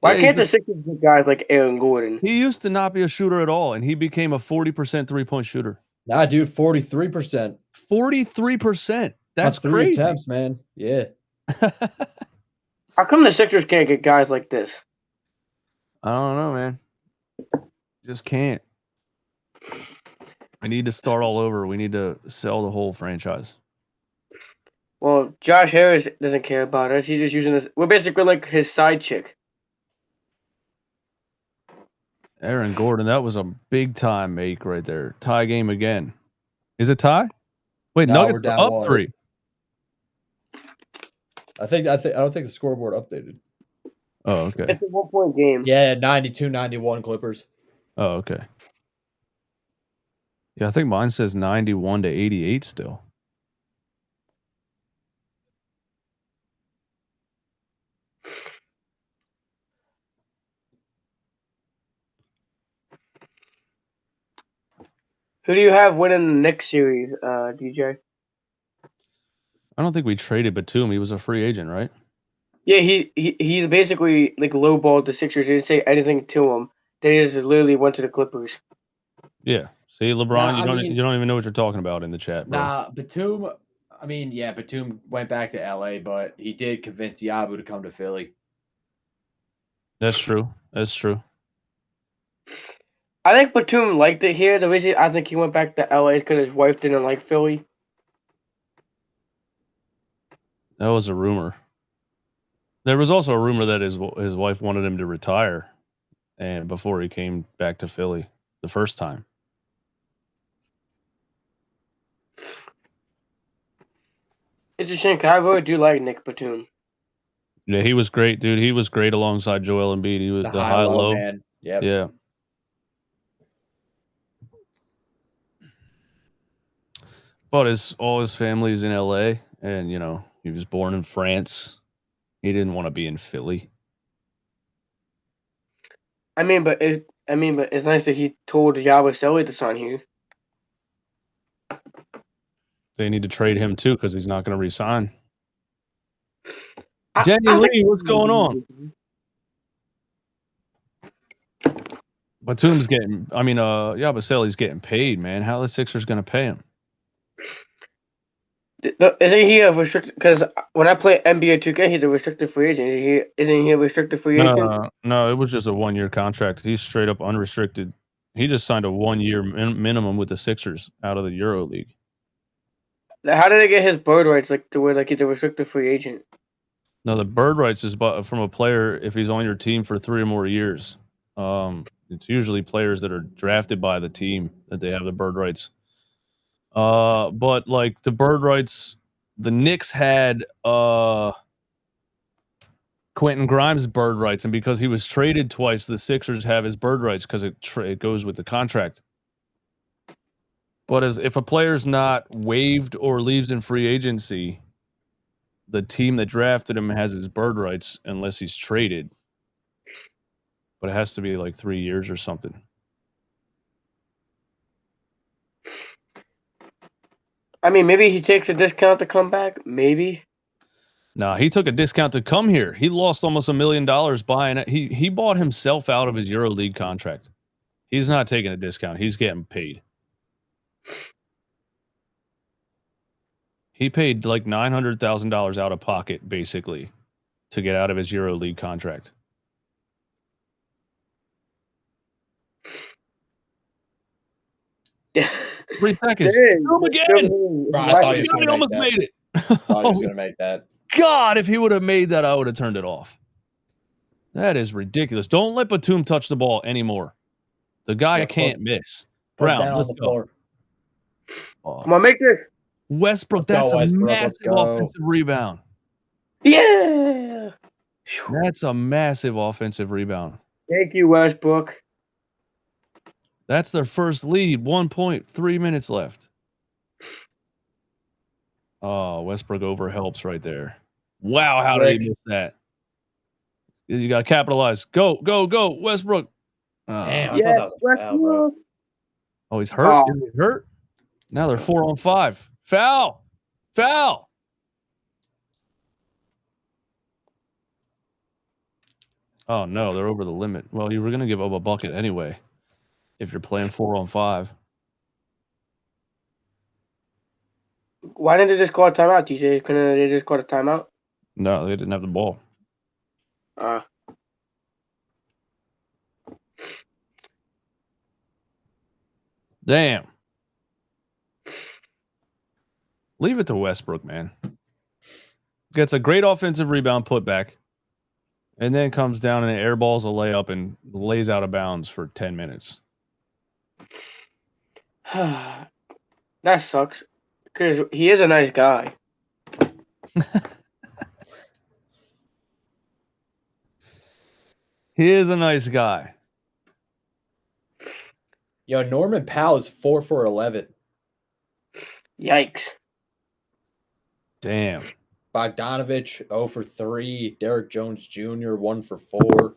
Why Yeah, can't the Sixers get guys like Aaron Gordon? He used to not be a shooter at all, and he became a 40% three-point shooter. Nah, dude, 43%. 43%. That's on 3 crazy. attempts, man. Yeah. How come the Sixers can't get guys like this? I don't know, man. Just can't. We need to start all over. We need to sell the whole franchise. Well, Josh Harris doesn't care about us. He's just using this. We're basically like his side chick. Aaron Gordon, that was a big time make right there. Tie game again. Is it tie? Wait, No, Nuggets we're down up 1. 3. I don't think the scoreboard updated. Oh, okay. It's a 1-point game. Yeah, 92-91 Clippers. Oh, okay. Yeah, I think mine says 91-88 still. Who do you have winning the next series, DJ? I don't think we traded Batum. He was a free agent, right? Yeah, he basically like lowballed the Sixers. He didn't say anything to him. They just literally went to the Clippers. Yeah. See, LeBron, Nah, you I don't mean- you don't even know what you're talking about in the chat, bro. Nah, Batum. I mean, yeah, Batum went back to LA, but he did convince Yabu to come to Philly. That's true. That's true. I think Batum liked it here. The reason I think he went back to LA is because his wife didn't like Philly. That was a rumor. There was also a rumor that his wife wanted him to retire, and before he came back to Philly the first time. Interesting, because I really do like Nick Batum. Yeah, he was great, dude. He was great alongside Joel Embiid. He was the high low. man. Yep. Yeah. But all his family's in LA, and he was born in France. He didn't want to be in Philly. I mean, but it's nice that he told Yabusele to sign here. They need to trade him too because he's not going to resign. I Denny think- Lee, what's going on? Batum's getting. I mean, Yabusele's getting paid, man. How are the Sixers going to pay him? Isn't he a restricted? Because when I play NBA 2K, he's a restricted free agent. Isn't he a restricted free agent? No, it was just a 1-year contract. He's straight up unrestricted. He just signed a 1-year minimum with the Sixers out of the Euro League. How did they get his bird rights to where he's a restricted free agent? No, the bird rights is from a player if he's on your team for 3 or more years. It's usually players that are drafted by the team that they have the bird rights. But like the bird rights, the Knicks had Quentin Grimes' bird rights, and because he was traded twice, the Sixers have his bird rights because it goes with the contract. But if a player's not waived or leaves in free agency, the team that drafted him has his bird rights unless he's traded. But it has to be like 3 years or something. I mean, maybe he takes a discount to come back. Maybe. No, he took a discount to come here. He lost almost $1 million buying it. He bought himself out of his EuroLeague contract. He's not taking a discount. He's getting paid. He paid like $900,000 out of pocket, basically, to get out of his EuroLeague contract. Yeah. 3 seconds. Dang. Boom again. Bro, I thought he was God, gonna he make almost that. made it. Thought he was gonna make that. God, if he would have made that, I would have turned it off. That is ridiculous. Don't let Batum touch the ball anymore. The guy Yeah, can't miss. Put it Brown, down on let's the go. floor. Oh, Come on, make this. Westbrook, Let's go, that's a Westbrook, let's massive go. offensive rebound. Yeah. That's a massive offensive rebound. Thank you, Westbrook. That's their first lead. 1 point, 3 minutes left. Oh, Westbrook over helps right there. Wow, how did he miss that? You got to capitalize. Go, go, go, Westbrook. Damn, I Yes, thought that was a foul, bro. Westbrook. Oh, he's hurt. Oh. Is he hurt? Now they're 4-on-5. Foul. Foul. Oh no, they're over the limit. Well, you were gonna give up a bucket anyway if you're playing 4-on-5. Why didn't they just call a timeout, TJ? Couldn't they just call a timeout? No, they didn't have the ball. Damn. Leave it to Westbrook, man. Gets a great offensive rebound putback, and then comes down and airballs a layup and lays out of bounds for 10 minutes. That sucks. Because he is a nice guy. He is a nice guy. Yo, Norman Powell is 4 for 11. Yikes. Damn. Bogdanovich 0 for 3. Derek Jones Jr. 1 for 4.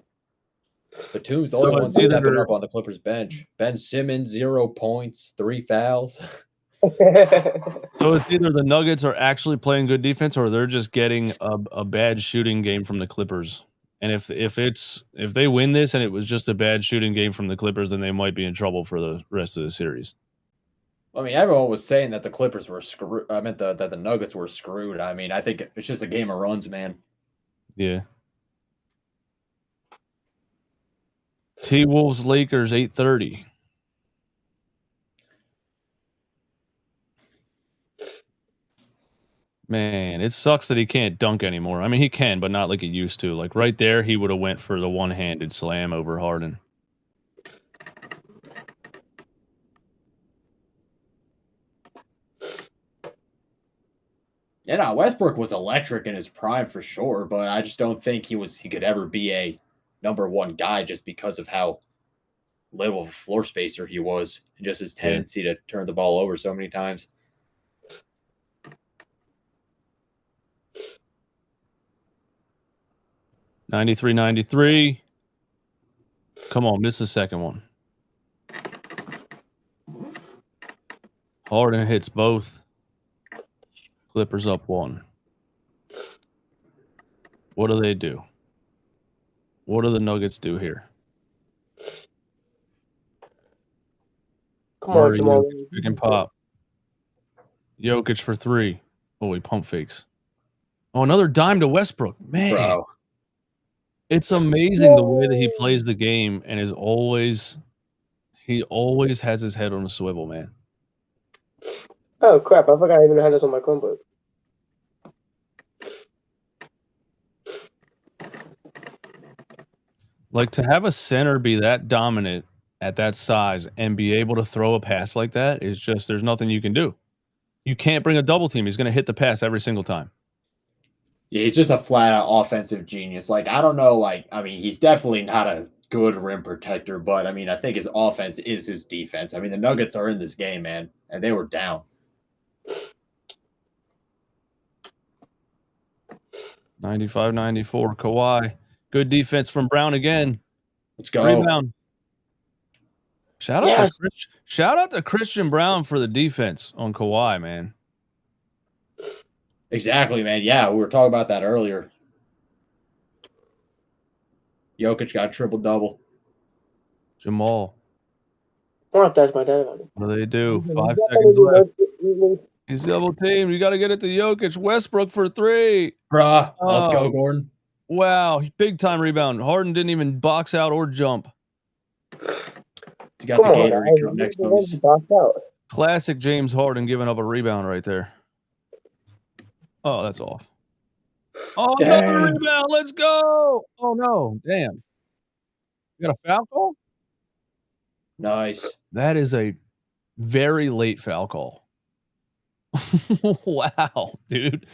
Batum's the only one stepping up on the Clippers bench. Ben Simmons 0 points, 3 fouls. So it's either the Nuggets are actually playing good defense or they're just getting a bad shooting game from the Clippers. And if they win this and it was just a bad shooting game from the Clippers, then they might be in trouble for the rest of the series. I mean, everyone was saying that the Clippers were screwed. I meant that the Nuggets were screwed. I mean, I think it's just a game of runs, man. Yeah. T-Wolves Lakers 8:30. Man, it sucks that he can't dunk anymore. I mean, he can, but not like he used to. Like right there, he would have went for the one-handed slam over Harden. Yeah, no, Westbrook was electric in his prime for sure, but I just don't think he could ever be a number one guy just because of how little of a floor spacer he was and just his tendency to turn the ball over so many times. $93-93. Come on, miss the second one. Harden hits both. Clippers up 1. What do they do? What do the Nuggets do here? Come on, Jamal. Pick and pop. Jokic for 3. Oh, he pump fakes. Oh, another dime to Westbrook. Man. Bro. It's amazing the way that he plays the game and he always has his head on a swivel, man. Oh, crap. I forgot I even had this on my Chromebook. Like, to have a center be that dominant at that size and be able to throw a pass like that is just, there's nothing you can do. You can't bring a double team. He's going to hit the pass every single time. Yeah, he's just a flat-out offensive genius. Like, I don't know, I mean, he's definitely not a good rim protector, but, I mean, I think his offense is his defense. I mean, the Nuggets are in this game, man, and they were down. 95-94, Kawhi. Good defense from Brown again. Let's go. Rebound. Shout out to Christian Brown for the defense on Kawhi, man. Exactly, man. Yeah, we were talking about that earlier. Jokic got a triple-double. Jamal. I want to ask my dad about it. What do they do? 5 seconds left. He's double teamed. You got to get it to Jokic. Westbrook for 3. Bruh, let's go, Gordon. Wow, big time rebound. Harden didn't even box out or jump. He got the Gatorade cup next to him. Classic James Harden giving up a rebound right there. Oh, that's off. Oh, another rebound. Let's go. Oh, no. Damn. You got a foul call? Nice. That is a very late foul call. Wow, dude.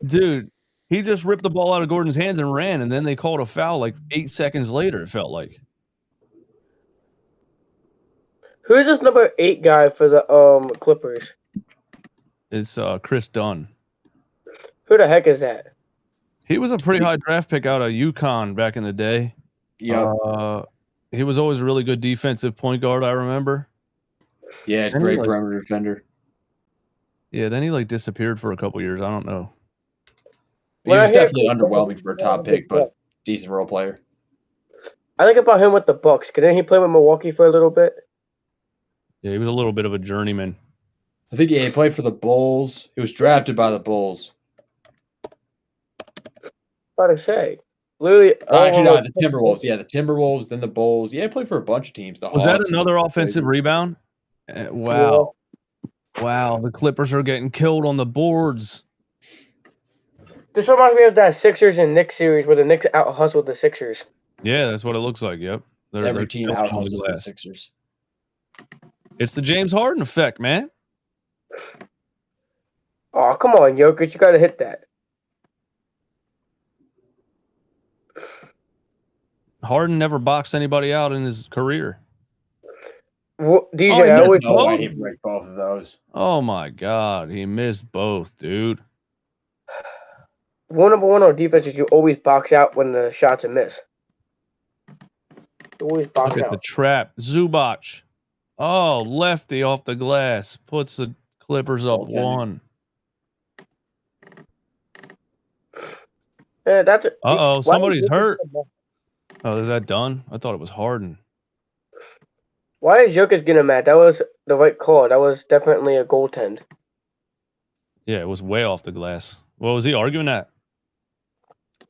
Dude, he just ripped the ball out of Gordon's hands and ran, and then they called a foul like 8 seconds later, it felt like. Who is this number 8 guy for the Clippers? It's Chris Dunn. Who the heck is that? He was a pretty high draft pick out of UConn back in the day. Yeah. He was always a really good defensive point guard, I remember. Yeah, he's a great perimeter defender. Yeah, then he disappeared for a couple years. I don't know. He was definitely underwhelming for a top pick, but decent role player. I think about him with the Bucks. Didn't he play with Milwaukee for a little bit? Yeah, he was a little bit of a journeyman. I think he played for the Bulls. He was drafted by the Bulls. About to say, literally. Actually, no, the Timberwolves. Yeah, the Timberwolves, then the Bulls. Yeah, he played for a bunch of teams. The Was Hawks, that another offensive rebound? Wow. Wow, the Clippers are getting killed on the boards. This reminds me of that Sixers and Knicks series where the Knicks out hustled the Sixers. Yeah, that's what it looks like. Yep. Every team killing out on the hustles the glass. Sixers. It's the James Harden effect, man. Oh, come on, Jokic. You got to hit that. Harden never boxed anybody out in his career. DJ, he I missed always No way he'd break both of those. Oh my God, he missed both, dude. number one on defense is you always box out when the shots are missed. You always box Look at the out. trap. Zubac. Oh, lefty off the glass. Puts the Clippers up Goaltending. 1. Yeah, that's it. Uh-oh, somebody's hurt. Oh, is that done? I thought it was Harden. Why is Jokic getting mad? That was the right call. That was definitely a goaltend. Yeah, it was way off the glass. What was he arguing at?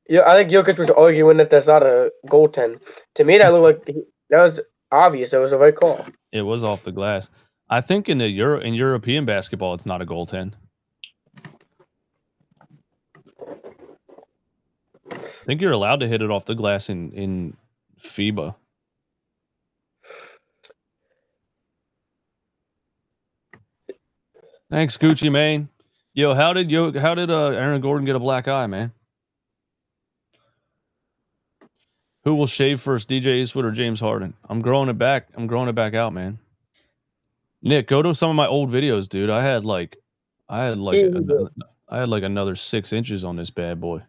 Yeah, I think Jokic was arguing that that's not a goaltend. To me, that looked like that was obvious. That was the right call. It was off the glass. I think in European basketball, it's not a goaltend. I think you're allowed to hit it off the glass in FIBA. Thanks, Gucci Mane. Yo, how did Aaron Gordon get a black eye, man? Who will shave first, DJ Eastwood or James Harden? I'm growing it back. I'm growing it back out, man. Nick, go to some of my old videos, dude. I had like another 6 inches on this bad boy.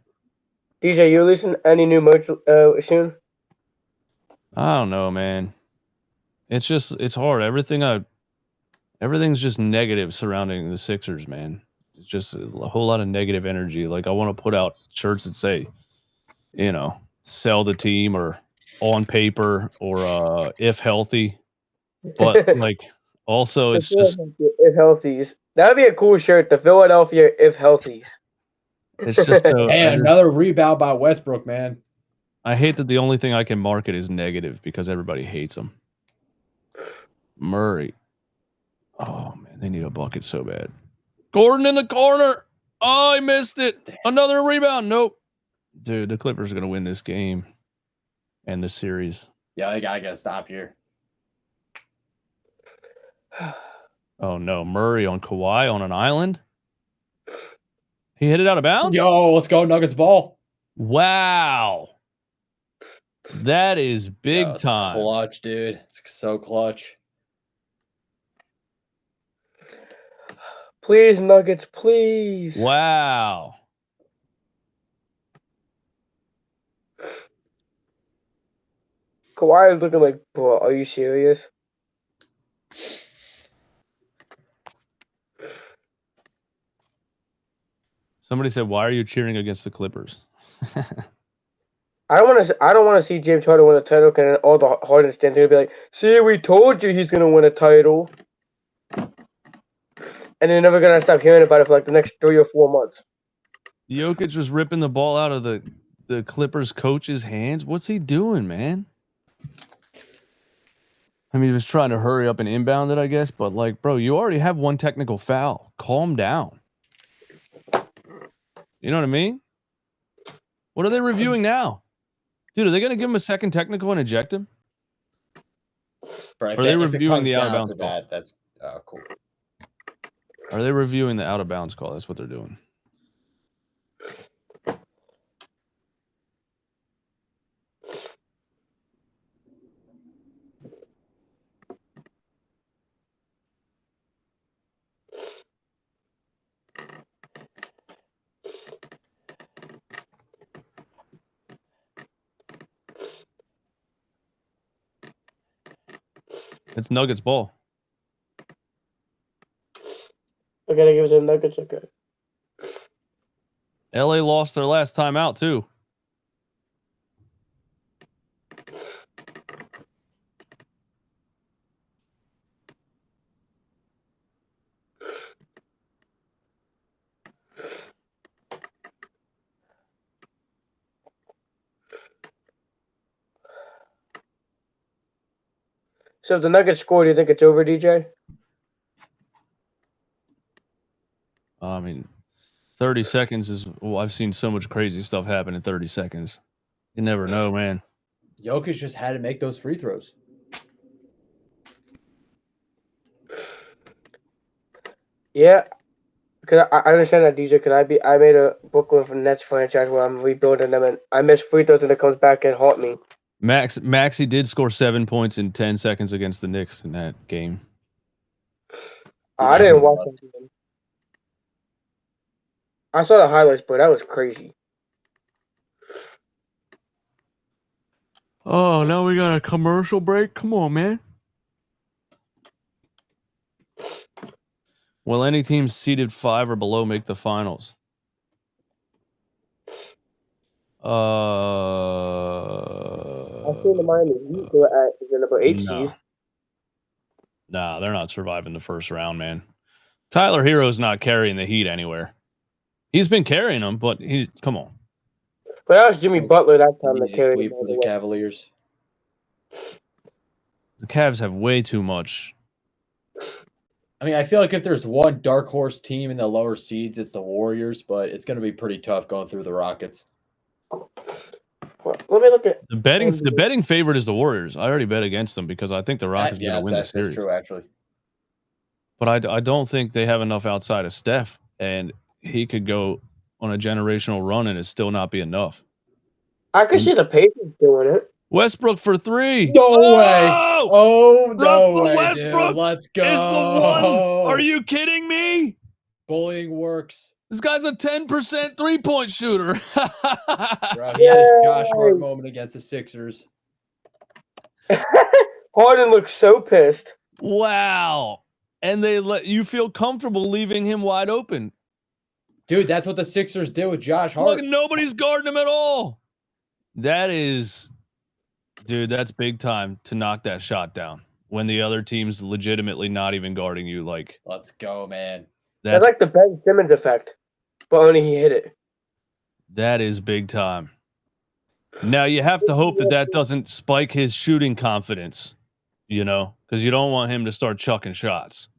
DJ, you releasing any new merch soon? I don't know, man. It's hard. Everything's just negative surrounding the Sixers, man. It's just a whole lot of negative energy. Like, I want to put out shirts that say, sell the team or on paper or if healthy. But like, also it's just if healthies. That'd be a cool shirt. The Philadelphia if healthies. it's just so. Hey, another rebound by Westbrook, man. I hate that the only thing I can market is negative because everybody hates him. Murray. Oh man, they need a bucket so bad. Gordon in the corner. Oh, he missed it. Another rebound. Nope. Dude, the Clippers are gonna win this game and this series. Yeah, they gotta stop here. Oh no, Murray on Kawhi on an island. He hit it out of bounds. Yo, let's go Nuggets ball. Wow. That is big time. Clutch, dude. It's so clutch. Please, Nuggets, please. Wow. Kawhi is looking like, bro, are you serious? Somebody said, "Why are you cheering against the Clippers?" I don't want to see James Harden win a title, and all the Harden stands are gonna be like, "See, we told you he's gonna win a title," and they're never gonna stop hearing about it for like the next 3 or 4 months. Jokic was ripping the ball out of the Clippers coach's hands. What's he doing, man? I mean, he was trying to hurry up and inbound it, I guess. But like, bro, you already have one technical foul. Calm down. You know what I mean? What are they reviewing now? Dude, are they going to give him a second technical and eject him? Bro, Are they reviewing the out of bounds call? That's cool. Are they reviewing the out of bounds call? That's what they're doing. It's Nuggets ball. I gotta give it to the Nuggets. Okay. LA lost their last time out too. So if the Nuggets score, do you think it's over, DJ? I mean, 30 seconds is. Well, I've seen so much crazy stuff happen in 30 seconds. You never know, man. Jokic just had to make those free throws. Yeah. Because I understand that, DJ. Because I made a Brooklyn for the Nets franchise where I'm rebuilding them, and I miss free throws, and it comes back and haunt me. Maxey did score 7 points in 10 seconds against the Knicks in that game. I didn't watch that game. I saw the highlights, but that was crazy. Oh, now we got a commercial break? Come on, man. Will any team seeded 5 or below make the finals? I seen the Miami Heat. They were at the number 8 seed. Nah, they're not surviving the first round, man. Tyler Hero's not carrying the Heat anywhere. He's been carrying them, but come on. But that was Jimmy Butler that time that Easy carried sweep for the Cavaliers. The Cavs have way too much. I mean, I feel like if there's one dark horse team in the lower seeds, it's the Warriors, but it's going to be pretty tough going through the Rockets. Well, let me look at The betting favorite is the Warriors. I already bet against them because I think the Rockets are going to win the series. That's true, actually. But I don't think they have enough outside of Steph, and he could go on a generational run and it still not be enough. I could see the Pacers doing it. Westbrook for 3. No way. Oh, no Russell way, Westbrook dude. Let's go. Is the one. Are you kidding me? Bullying works. This guy's a 10% three-point shooter. Bro, he had his Josh Hart moment against the Sixers. Harden looks so pissed. Wow. And they let you feel comfortable leaving him wide open. Dude, that's what the Sixers did with Josh Hart. Look, nobody's guarding him at all. That is, dude, that's big time to knock that shot down when the other team's legitimately not even guarding you. Like, let's go, man. That's like the Ben Simmons effect, but only he hit it. That is big time. Now you have to hope that doesn't spike his shooting confidence, you know, because you don't want him to start chucking shots.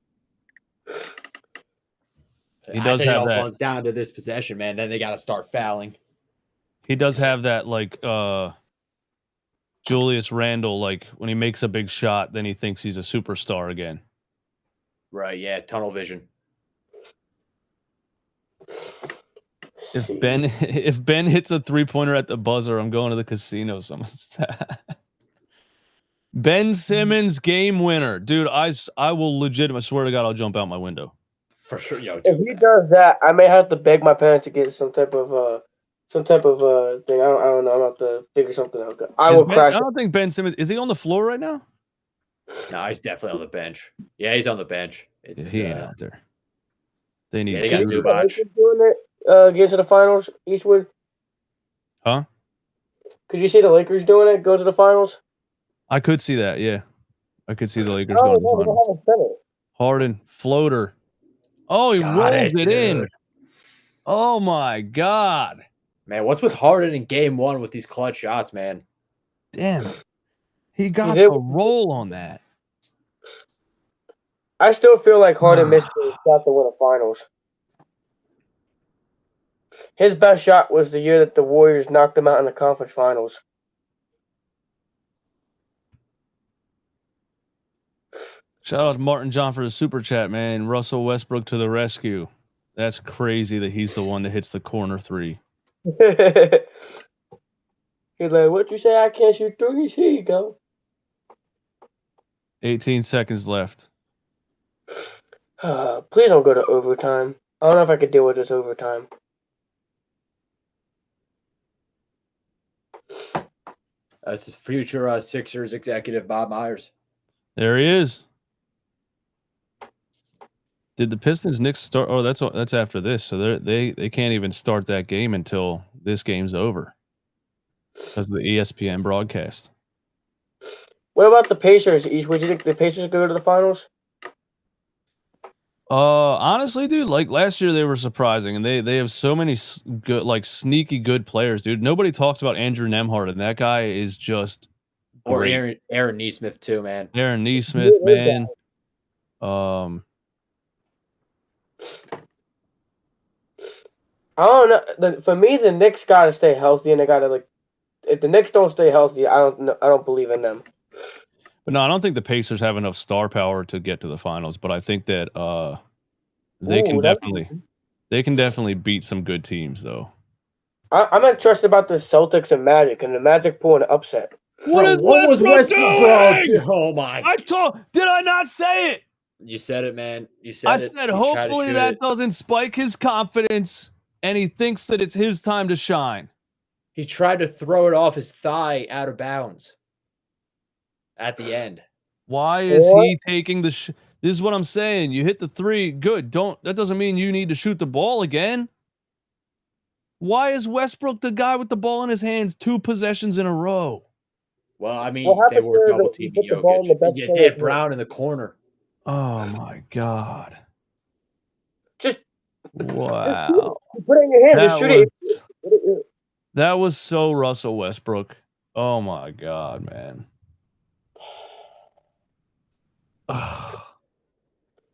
He does have that. Comes down to this possession, man. Then they got to start fouling. He does have that, like Julius Randle, like when he makes a big shot, then he thinks he's a superstar again. Right? Yeah, tunnel vision. If Ben hits a 3-pointer at the buzzer, I'm going to the casino. Ben Simmons game winner, dude. I will legitimately swear to God, I'll jump out my window. For sure, yo. Dude. If he does that, I may have to beg my parents to get some type of thing. I don't know. I'm gonna have to figure something out. I don't think Ben Simmons is he on the floor right now? No, he's definitely on the bench. Yeah, he's on the bench. He ain't out there. They need. They got Zubac. Doing it, get to the finals, Eastwood. Huh? Could you see the Lakers doing it? Go to the finals. I could see that. Yeah, I could see the Lakers going to the finals. Harden floater. Oh, he rolled it in. Oh my God. Man, what's with Harden in game 1 with these clutch shots, man? Damn. He got a roll on that. I still feel like Harden missed his shot to win the finals. His best shot was the year that the Warriors knocked him out in the conference finals. Shout out to Martin John for the super chat, man. Russell Westbrook to the rescue. That's crazy that he's the one that hits the corner 3. He's like, what you say? I can't shoot threes. Here you go. 18 seconds left. Please don't go to overtime. I don't know if I could deal with this overtime. This is future Sixers executive Bob Myers. There he is. Did the Pistons Knicks start? Oh, that's after this. So they can't even start that game until this game's over because of the ESPN broadcast. What about the Pacers, Eastwood? Do you think the Pacers go to the finals? Honestly, dude, like last year they were surprising, and they have so many good, like sneaky good players, dude. Nobody talks about Andrew Nembhard, and that guy is just Or great. Aaron Neesmith too, man. Aaron Neesmith, man. I don't know. For me, the Knicks got to stay healthy, and they got to like. If the Knicks don't stay healthy, I don't believe in them. But no, I don't think the Pacers have enough star power to get to the finals. But I think that they can definitely beat some good teams, though. I'm not trusted about the Celtics and Magic, and the Magic pulling an upset. What was Westbrook doing? Oh my! Did I not say it? You said it, man. You said I it. said hopefully that doesn't spike his confidence, and he thinks that it's his time to shine. He tried to throw it off his thigh out of bounds at the end. Why is he taking the? This is what I'm saying. You hit the three, good. That doesn't mean you need to shoot the ball again. Why is Westbrook the guy with the ball in his hands 2 possessions in a row? Well, I mean, they were double teaming Jokic. They had Brown in the corner. Oh my God! Just wow. Put it in your hand. Just shoot it. That was so Russell Westbrook. Oh my God, man.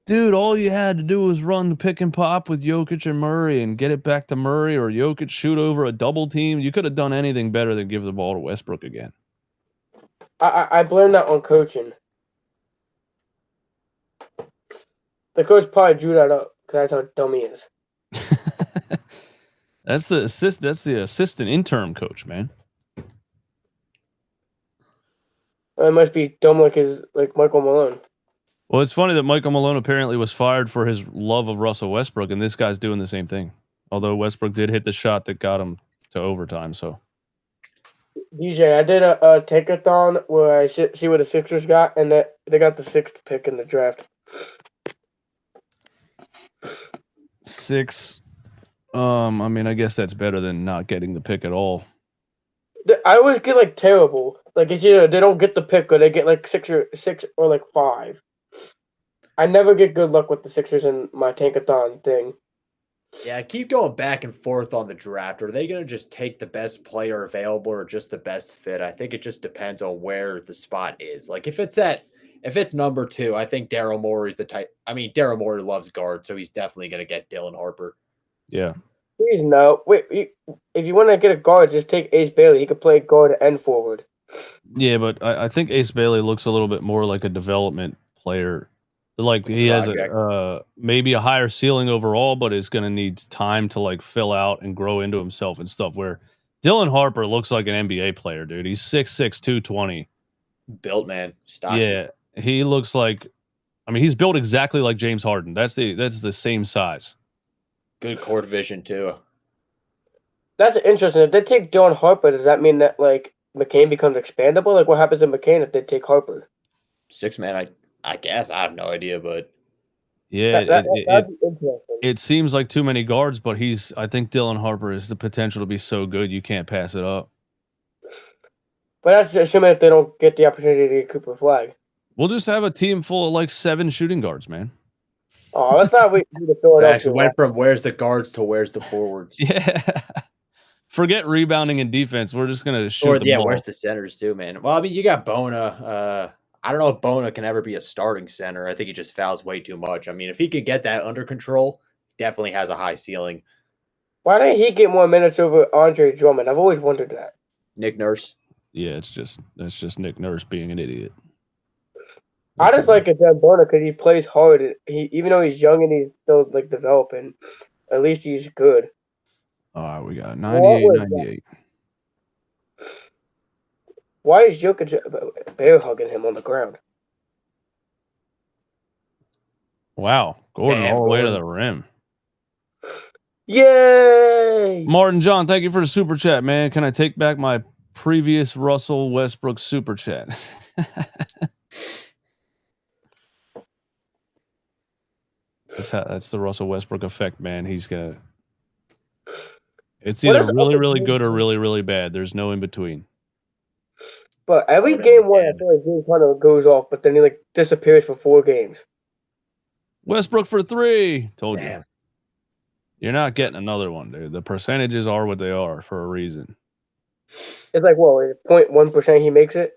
Dude, all you had to do was run the pick and pop with Jokic and Murray and get it back to Murray, or Jokic shoot over a double team. You could have done anything better than give the ball to Westbrook again. I blame that on coaching. The coach probably drew that up because that's how dumb he is. That's the assistant interim coach, man. It must be dumb like Michael Malone. Well, it's funny that Michael Malone apparently was fired for his love of Russell Westbrook, and this guy's doing the same thing. Although Westbrook did hit the shot that got him to overtime. So, DJ, I did a take-a-thon where I see what the Sixers got, and they got the 6th pick in the draft. 6. I mean, I guess that's better than not getting the pick at all. I always get like terrible. Like it's either they don't get the pick or they get like 6 or like 5. I never get good luck with the Sixers in my tankathon thing. Yeah, I keep going back and forth on the draft. Are they going to just take the best player available or just the best fit? I think it just depends on where the spot is. Like if it's number 2, I think Daryl Morey's the type. I mean, Daryl Morey loves guard, so he's definitely going to get Dylan Harper. Yeah. Please no. Wait, if you want to get a guard, just take Ace Bailey. He could play guard and forward. Yeah, but I think Ace Bailey looks a little bit more like a development player. Like he has maybe a higher ceiling overall, but is going to need time to like fill out and grow into himself and stuff. Where Dylan Harper looks like an NBA player, dude. He's 6'6", 220. Built, man. Stocky. Yeah, he looks like. I mean, he's built exactly like James Harden. That's the same size. Good court vision too. That's interesting. If they take Dylan Harper, does that mean that like McCain becomes expandable? Like what happens to McCain if they take Harper? 6 man, I guess I have no idea, but yeah, that'd be interesting. It seems like too many guards, but I think Dylan Harper has the potential to be so good you can't pass it up. But that's assuming if they don't get the opportunity to get Cooper Flag. We'll just have a team full of like 7 shooting guards, man. Oh, that's not what you to fill it up. Actually went from where's the guards to where's the forwards. Yeah. Forget rebounding and defense. We're just gonna shoot the ball. Where's the centers too, man? Well, I mean, you got Bona. I don't know if Bona can ever be a starting center. I think he just fouls way too much. I mean, if he could get that under control, definitely has a high ceiling. Why didn't he get more minutes over Andre Drummond? I've always wondered that. Nick Nurse. Yeah, that's just Nick Nurse being an idiot. I just like Adem Bona because he plays hard. Even though he's young and he's still like developing, at least he's good. All right, we got 98. Why is Jokic bear hugging him on the ground? Wow, Gordon all the way to the rim. Yay! Martin John, thank you for the super chat, man. Can I take back my previous Russell Westbrook super chat? That's the Russell Westbrook effect, man. It's either really, really good or really, really bad. There's no in between. But every game one, I feel like James Harden goes off, but then he like disappears for 4 games. Westbrook for 3. Told Damn. you. You're not getting another one, dude. The percentages are what they are for a reason. It's like, 0.1% he makes it?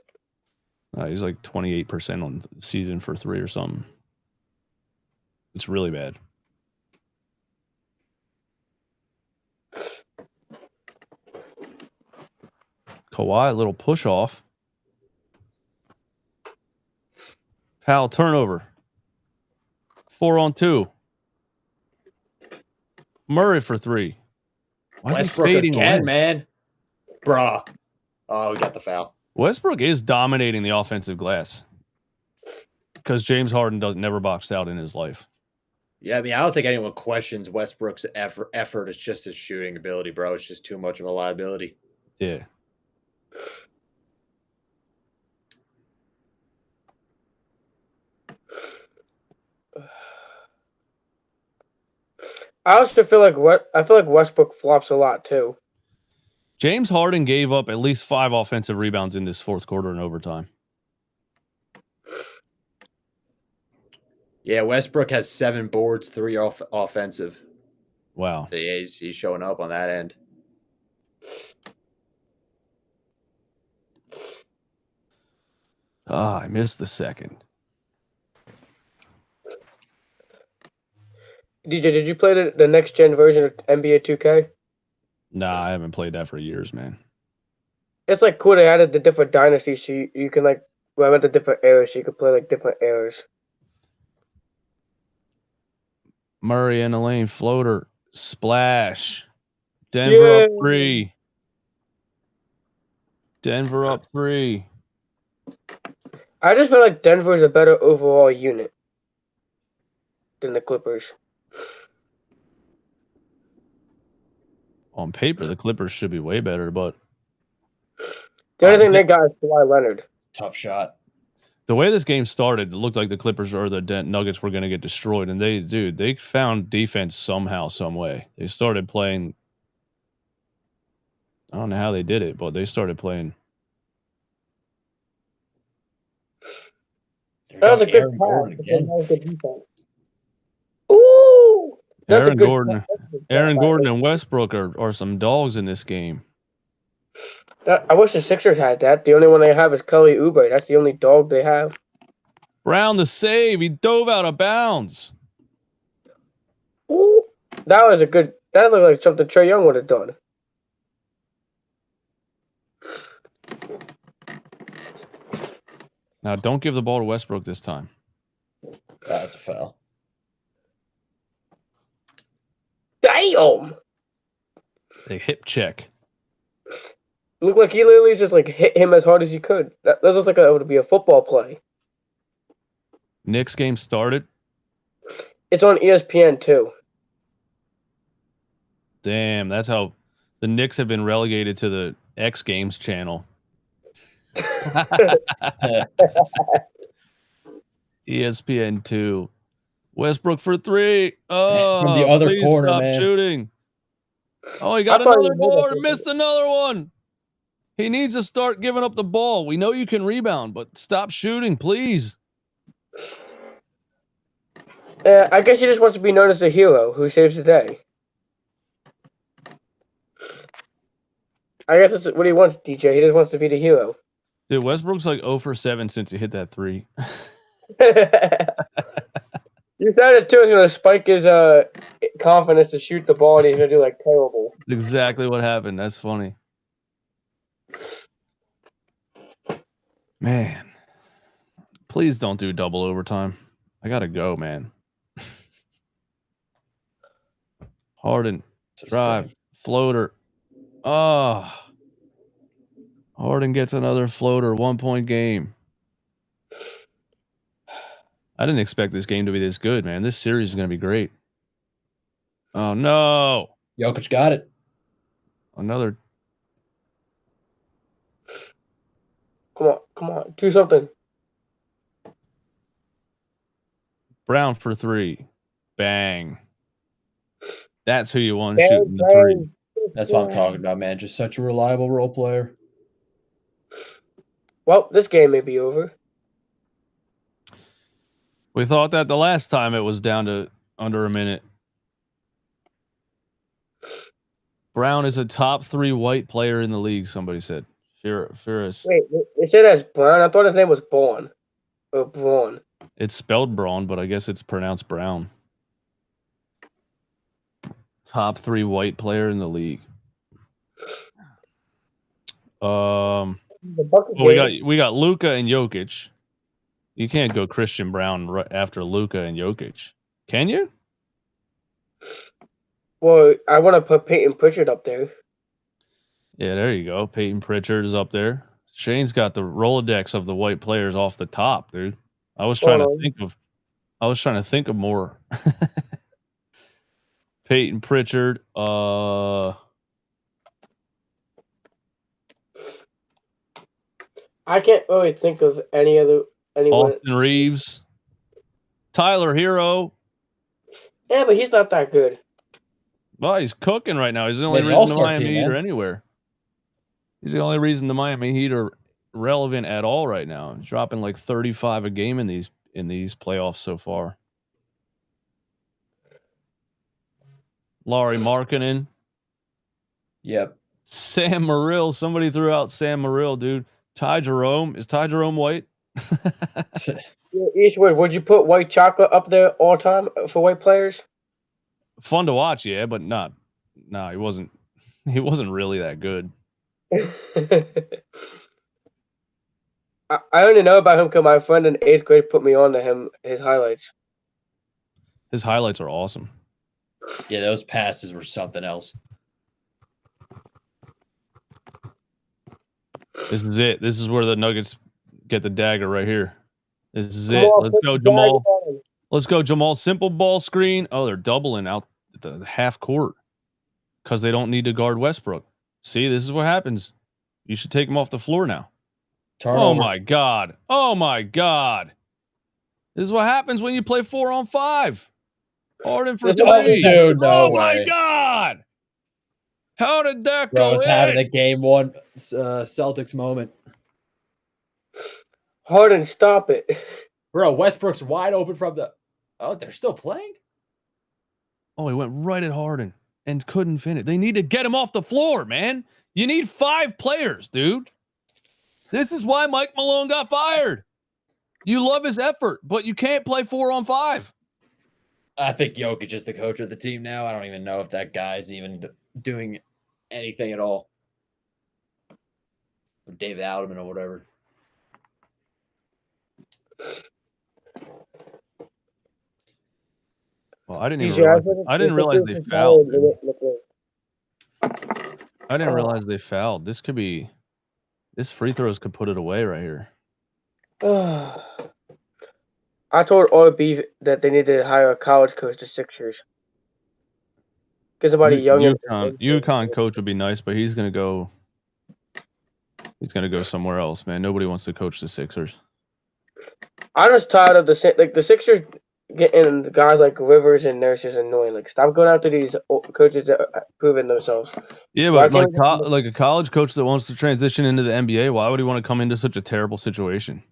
He's like 28% on the season for 3 or something. It's really bad. Kawhi, a little push off. Foul turnover. 4-on-2. Murray for 3. Why is he Westbrook fading again, away? man. Bruh. Oh, we got the foul. Westbrook is dominating the offensive glass because James Harden never boxed out in his life. Yeah, I mean, I don't think anyone questions Westbrook's effort. It's just his shooting ability, bro. It's just too much of a liability. Yeah. I also feel like Westbrook flops a lot too. James Harden gave up at least 5 offensive rebounds in this fourth quarter in overtime. Yeah, Westbrook has 7 boards, 3 offensive. Wow. So yeah, he's showing up on that end. I missed the second. DJ, did you play the next gen version of NBA 2K? Nah, I haven't played that for years, man. It's like cool. They added the different dynasties, so you can like I went to different eras, so you can play like different eras. Murray in the lane, floater, splash. Denver up 3. Denver up 3. I just feel like Denver is a better overall unit than the Clippers. On paper, the Clippers should be way better, but The only thing they got is Kawhi Leonard. Tough shot. the way this game started, it looked like the Clippers or the Nuggets were going to get destroyed, and they found defense somehow, some way. They started playing. I don't know how they did it, but they started playing. That was a good Aaron pass. Gordon But again. that was good defense. Ooh! That's a Aaron good Gordon, pass. That's a good Aaron pass. Gordon, and Westbrook are some dogs in this game. I wish the Sixers had that. The only one they have is Kelly Oubre. That's the only dog they have. Brown the save. He dove out of bounds. Ooh! That was a good. That looked like something Trae Young would have done. Now, don't give the ball to Westbrook this time. That's a foul. Damn! A hip check. Looked like he literally just like hit him as hard as he could. That looks like it would be a football play. Knicks game started. It's on ESPN too. Damn, that's how the Knicks have been relegated to the X Games channel. ESPN2. Westbrook for 3. Oh, From the other please corner, stop man. shooting. Oh, he got I thought another he made board. it. Missed another one. He needs to start giving up the ball. We know you can rebound, but stop shooting, please. I guess he just wants to be known as the hero who saves the day. I guess that's what he wants, DJ. He just wants to be the hero. Dude, Westbrook's like 0 for 7 since he hit that 3. You said it too. He's gonna spike his confidence to shoot the ball, and he's gonna do like terrible. Exactly what happened. That's funny. Man, please don't do double overtime. I gotta go, man. Harden, drive, floater. Oh, Harden gets another floater. 1-point game. I didn't expect this game to be this good, man. This series is gonna be great. Oh no! Jokic got it. Another. Come on, do something. Brown for 3. Bang. That's who you want Bang, shooting the 3. bang. That's what I'm talking about, man. Just such a reliable role player. Well, this game may be over. We thought that the last time it was down to under a minute. Brown is a top 3 white player in the league, somebody said. Ferris. Wait, they said that's Brown. I thought his name was Braun. Or Braun. It's spelled Braun, but I guess it's pronounced Brown. Top 3 white player in the league. Well, we got Luka and Jokic. You can't go Christian Brown right after Luka and Jokic, can you? Well, I want to put Peyton Pritchard up there. Yeah, there you go. Peyton Pritchard is up there. Shane's got the Rolodex of the white players off the top, dude. I was trying to think of more. Peyton Pritchard. I can't really think of anyone. Austin Reeves. Tyler Hero. Yeah, but he's not that good. Well, he's cooking right now. He's the only the reason the All-Star Miami team, Heat man. are anywhere. He's the only reason the Miami Heat are relevant at all right now. He's dropping like 35 a game in these playoffs so far. Lauri Markkanen. Yep. Sam Morrill. Somebody threw out Sam Morrill, dude. Ty Jerome. Is Ty Jerome white? Eastwood, would you put white chocolate up there all time for white players? Fun to watch, yeah, but not. No, he wasn't. He wasn't really that good. I only know about him because my friend in 8th grade put me on to his highlights. His highlights are awesome. Yeah, those passes were something else. This is it. This is where the Nuggets get the dagger right here. This is Come it. on, Let's put go, the dagger Jamal. on him. Let's go, Jamal. Simple ball screen. Oh, they're doubling out the half court because they don't need to guard Westbrook. See, this is what happens. You should take him off the floor now. Turnover. Oh, my God. Oh, my God. This is what happens when you play 4-on-5. Harden for Oh, 3. dude, no my way. God. How did that Bro, I go was in? having a game 1 Celtics moment. Harden, stop it. Bro, Westbrook's wide open from the... Oh, they're still playing? Oh, he went right at Harden and couldn't finish. They need to get him off the floor, man. You need 5 players, dude. This is why Mike Malone got fired. You love his effort, but you can't play 4-on-5. I think Jokic is the coach of the team now. I don't even know if that guy's even doing anything at all. Or David Alderman or whatever. Well, I didn't realize they fouled. Dude. I didn't realize they fouled. This free throws could put it away right here. I told RB that they need to hire a college coach to Sixers. Get somebody young. UConn coach would be nice, but he's gonna go somewhere else, man. Nobody wants to coach the Sixers. I'm just tired of the Sixers getting guys like Rivers and Nurse is annoying. Like, stop going after these coaches that are proving themselves. Yeah, but like a college coach that wants to transition into the NBA, why would he want to come into such a terrible situation?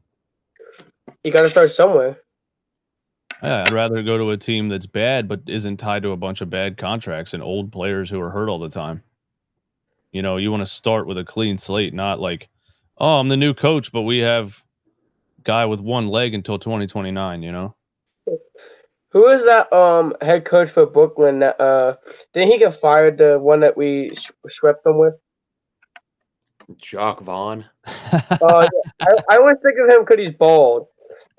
You got to start somewhere. Yeah, I'd rather go to a team that's bad but isn't tied to a bunch of bad contracts and old players who are hurt all the time. You know, you want to start with a clean slate, not like, oh, I'm the new coach, but we have guy with one leg until 2029, you know? Who is that head coach for Brooklyn? That didn't he get fired? The one that we swept them with? Jacques Vaughn. Yeah. I always think of him because he's bald.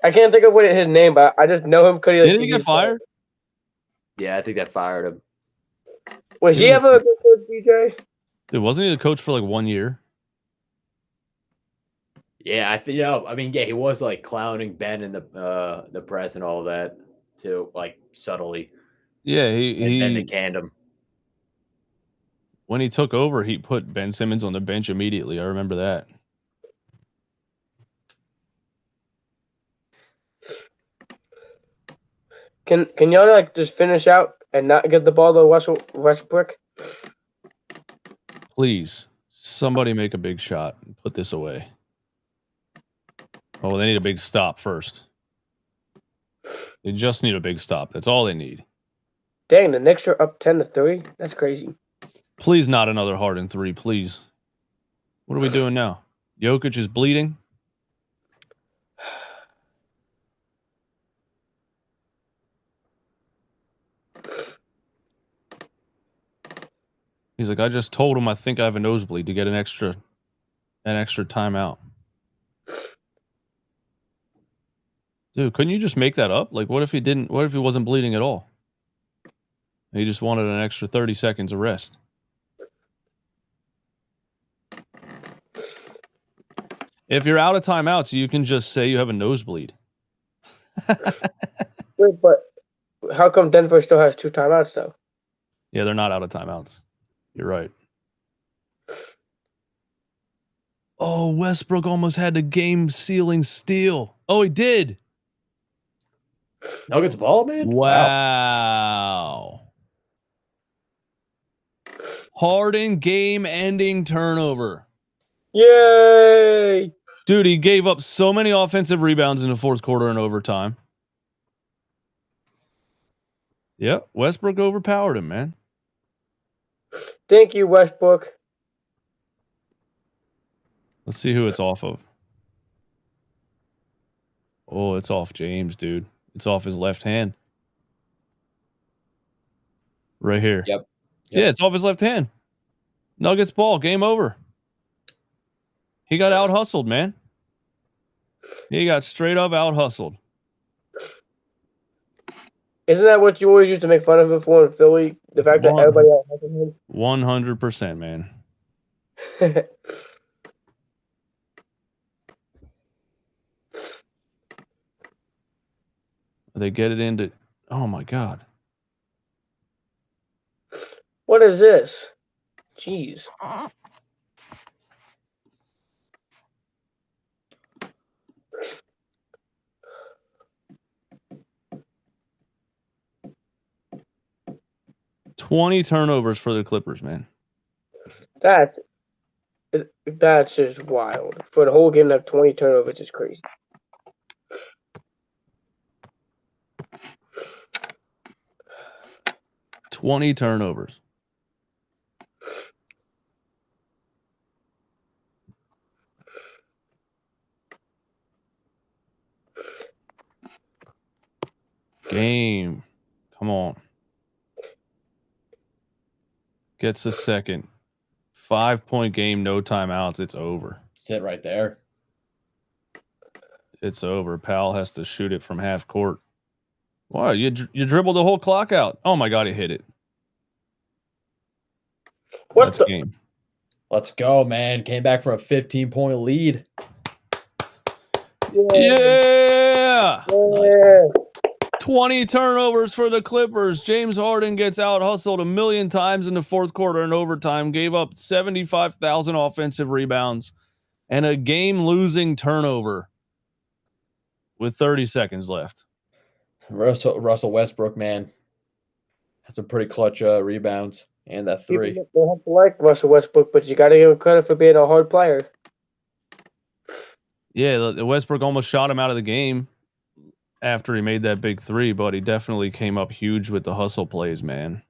I can't think of what his name, but I just know him because didn't he get fired? Yeah, I think that fired him. Was he ever a good coach, DJ? Dude, wasn't he the coach for like 1 year? Yeah, I mean, yeah, he was like clowning Ben in the press and all that too, like subtly. Yeah, and then they canned him. When he took over, he put Ben Simmons on the bench immediately. I remember that. Can y'all like just finish out and not give the ball to Westbrook? Please, somebody make a big shot and put this away. Oh, they need a big stop first. They just need a big stop. That's all they need. Dang, the Knicks are up 10-3. That's crazy. Please, not another Harden 3, please. What are we doing now? Jokic is bleeding. He's like, I just told him I think I have a nosebleed to get an extra timeout. Dude, couldn't you just make that up? Like, what if he wasn't bleeding at all? He just wanted an extra 30 seconds of rest. If you're out of timeouts, you can just say you have a nosebleed. Wait, but how come Denver still has 2 timeouts though? Yeah, they're not out of timeouts. You're right. Oh, Westbrook almost had the game-sealing steal. Oh, he did. Nuggets ball, man. Wow. Harden game-ending turnover. Yay! Dude, he gave up so many offensive rebounds in the fourth quarter and overtime. Yep, Westbrook overpowered him, man. Thank you, Westbrook. Let's see who it's off of. Oh, it's off James, dude. It's off his left hand. Right here. Yep. Yeah, it's off his left hand. Nuggets ball. Game over. He got out hustled, man. He got straight up out hustled. Isn't that what you always used to make fun of him for in Philly? The fact that everybody else has him. 100%, man. They get it into. Oh my God. What is this? Jeez. $20 turnovers for the Clippers, man. That's just wild. For the whole game to have 20 turnovers is crazy. $20 turnovers. Game. Come on. Gets the second. 5-point game, no timeouts. It's over. Sit right there. It's over. Powell has to shoot it from half court. Wow, you dribbled the whole clock out. Oh my God, he hit it. That's game. Let's go, man. Came back from a 15-point lead. Yeah. Yeah. 20 turnovers for the Clippers. James Harden gets out hustled a million times in the fourth quarter and overtime, gave up 75,000 offensive rebounds and a game-losing turnover with 30 seconds left. Russell Westbrook, man, had some pretty clutch rebounds and that three. People don't have to like Russell Westbrook, but you got to give him credit for being a hard player. Yeah, the Westbrook almost shot him out of the game after he made that big three, but he definitely came up huge with the hustle plays, man.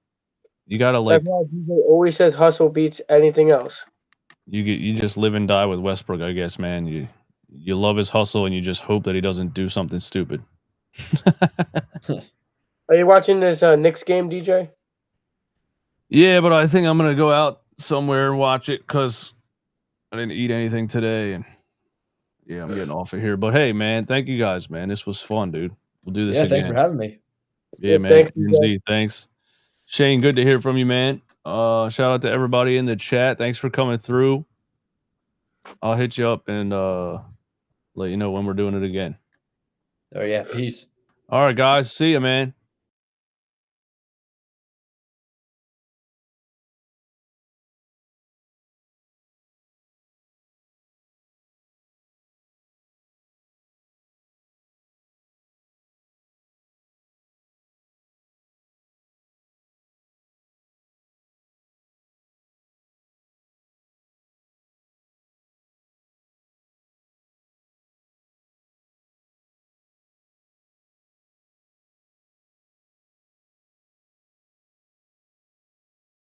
You gotta like. That's why DJ always says hustle beats anything else. You just live and die with Westbrook, I guess, man. You love his hustle and you just hope that he doesn't do something stupid. Are you watching this Knicks game, DJ? Yeah, but I think I'm gonna go out somewhere and watch it because I didn't eat anything today, and yeah, I'm getting off of here. But hey, man, thank you guys, man. This was fun, dude. We'll do this again. Thanks for having me. Yeah, man. Thanks. Shane, good to hear from you, man. Shout out to everybody in the chat. Thanks for coming through. I'll hit you up and let you know when we're doing it again. Oh yeah, peace. All right, guys. See you, man.